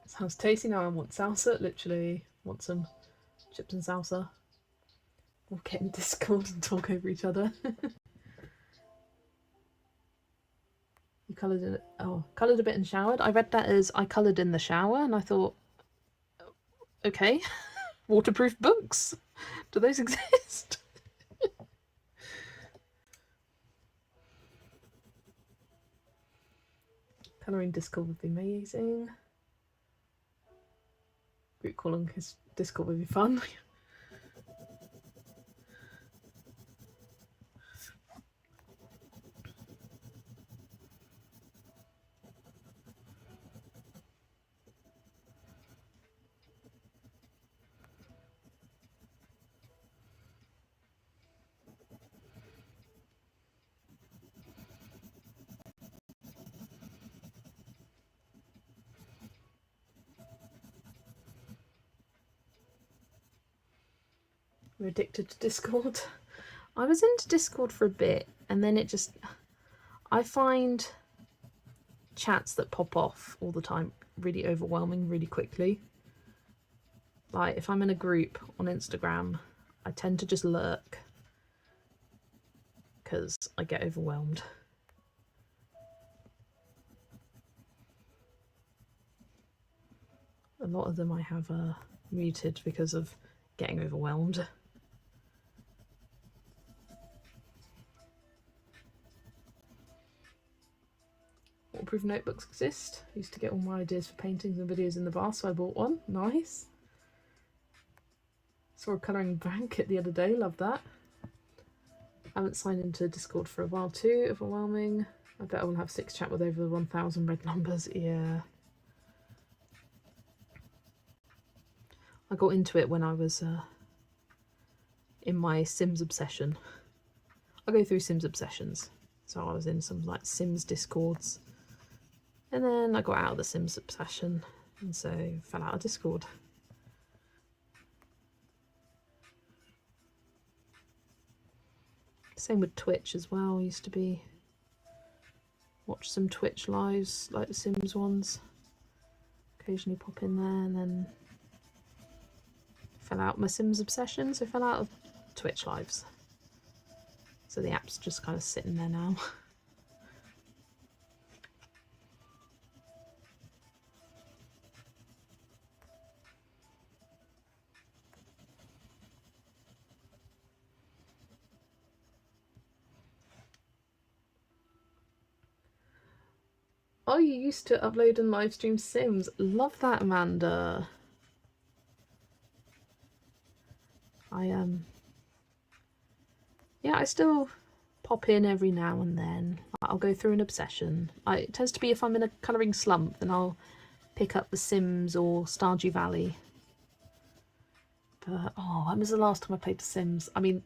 Sounds tasty. Now I want salsa. Literally want some chips and salsa. We'll get in Discord and talk over each other. You coloured in it. Oh, coloured a bit and showered. I read that as I coloured in the shower, and I thought, okay, waterproof books. Do those exist? Colouring Discord would be amazing. Group calling his Discord would be fun. We're addicted to Discord. I was into Discord for a bit, and then it just... I find chats that pop off all the time really overwhelming really quickly. Like, if I'm in a group on Instagram, I tend to just lurk because I get overwhelmed. A lot of them I have muted because of getting overwhelmed. Waterproof notebooks exist. I used to get all my ideas for paintings and videos in the bath, so I bought one. Nice. Saw a colouring blanket the other day, love that. Haven't signed into Discord for a while too, overwhelming. I bet I will have 6 chat with over 1,000 red numbers, yeah. I got into it when I was in my Sims obsession. I go through Sims obsessions. So I was in some like Sims Discords. And then I got out of the Sims obsession and so fell out of Discord. Same with Twitch as well. Used to be watch some Twitch lives like the Sims ones. Occasionally pop in there, and then fell out of my Sims obsession, so fell out of Twitch lives. So the app's just kind of sitting there now. Oh, you used to upload and live stream Sims. Love that, Amanda. Yeah, I still pop in every now and then. I'll go through an obsession. It tends to be if I'm in a colouring slump, then I'll pick up The Sims or Stardew Valley. But, oh, when was the last time I played The Sims? I mean,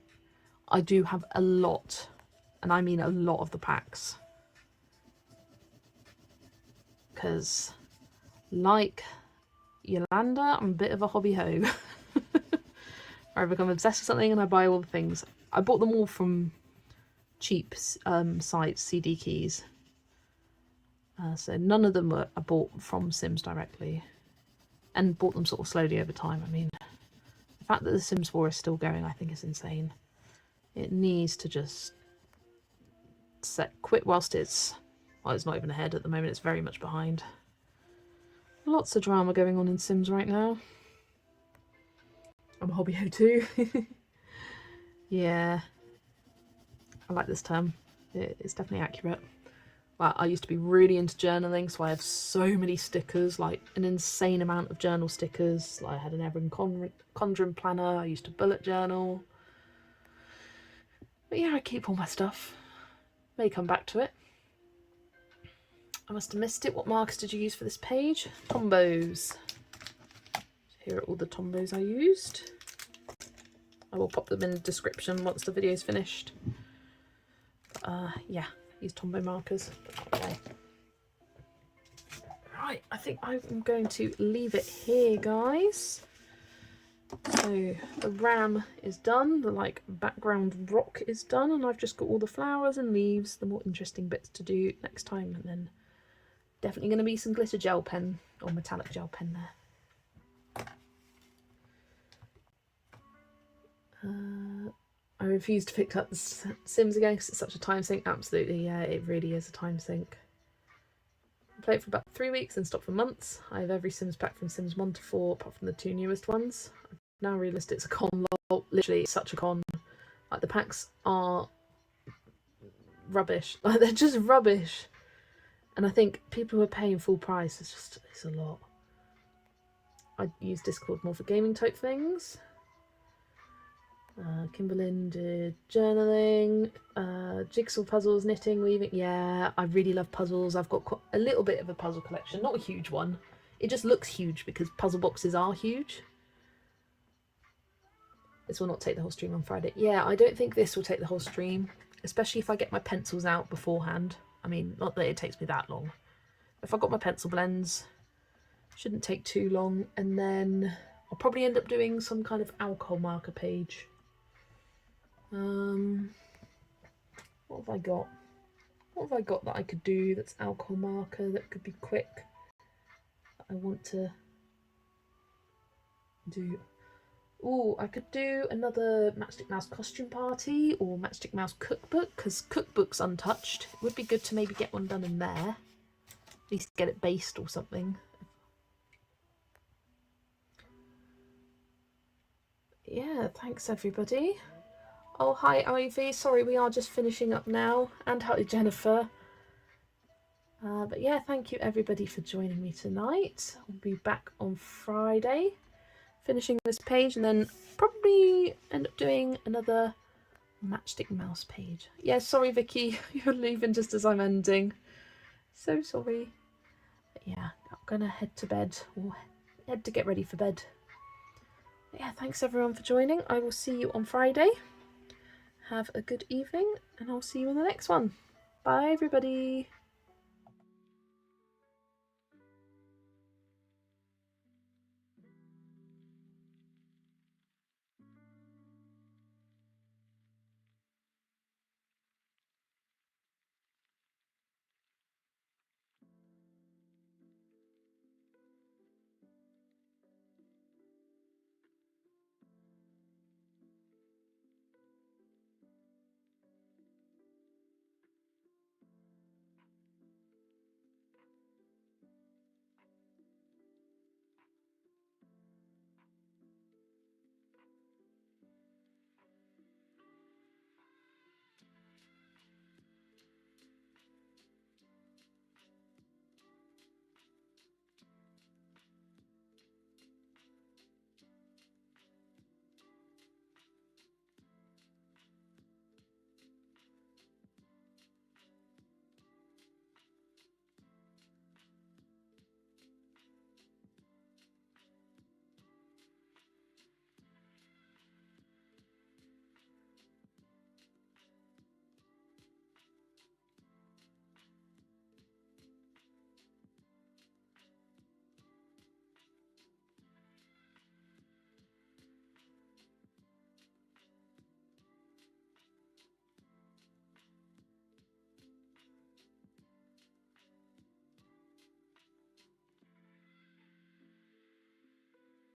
I do have a lot, and I mean a lot of the packs. because, like Yolanda, I'm a bit of a hobby hoe. I become obsessed with something and I buy all the things. I bought them all from cheap sites, CD keys. So none of them were I bought from Sims directly, and bought them sort of slowly over time. I mean, the fact that the Sims 4 is still going, I think is insane. It needs to just quit whilst it's, well, it's not even ahead at the moment, it's very much behind. Lots of drama going on in Sims right now. I'm a hobby hoe too. Yeah, I like this term. It's definitely accurate. Well, I used to be really into journaling, so I have so many stickers, like an insane amount of journal stickers. Like I had an Erin Condren planner, I used to bullet journal. But yeah, I keep all my stuff. May come back to it. I must have missed it. What markers did you use for this page? Tombows. Here are all the Tombows I used. I will pop them in the description once the video is finished. Yeah, use Tombow markers. Right, I think I'm going to leave it here, guys. So the ram is done, the like background rock is done, and I've just got all the flowers and leaves, the more interesting bits to do next time, and then definitely going to be some glitter gel pen or metallic gel pen there. I refuse to pick up the Sims again because it's such a time sink. Absolutely, yeah, it really is a time sink. I played it for about 3 weeks and stopped for months. I have every Sims pack from Sims 1 to 4, apart from the 2 newest ones. I've now realised it's a con. Literally, it's such a con. Like, the packs are rubbish. Like, they're just rubbish. And I think people who are paying full price, it's a lot. I use Discord more for gaming type things. Kimberlyn did journaling, jigsaw puzzles, knitting, weaving. Yeah, I really love puzzles. I've got a little bit of a puzzle collection, not a huge one. It just looks huge because puzzle boxes are huge. This will not take the whole stream on Friday. Yeah, I don't think this will take the whole stream, especially if I get my pencils out beforehand. I mean, not that it takes me that long. If I got my pencil blends, shouldn't take too long, and then I'll probably end up doing some kind of alcohol marker page. What have I got? What have I got that I could do that's alcohol marker that could be quick? That I want to do. Oh, I could do another Matchstick Mouse costume party or Matchstick Mouse cookbook, because cookbook's untouched. It would be good to maybe get one done in there. At least get it based or something. Yeah, thanks everybody. Oh, hi Ivy, sorry we are just finishing up now, and hi Jennifer. But yeah, thank you everybody for joining me tonight. I'll be back on Friday, finishing this page, and then probably end up doing another Matchstick Mouse page. Yeah, sorry Vicky, you're leaving just as I'm ending. So sorry. But yeah, I'm gonna head to bed, or head to get ready for bed. But yeah, thanks everyone for joining. I will see you on Friday. Have a good evening, and I'll see you in the next one. Bye everybody.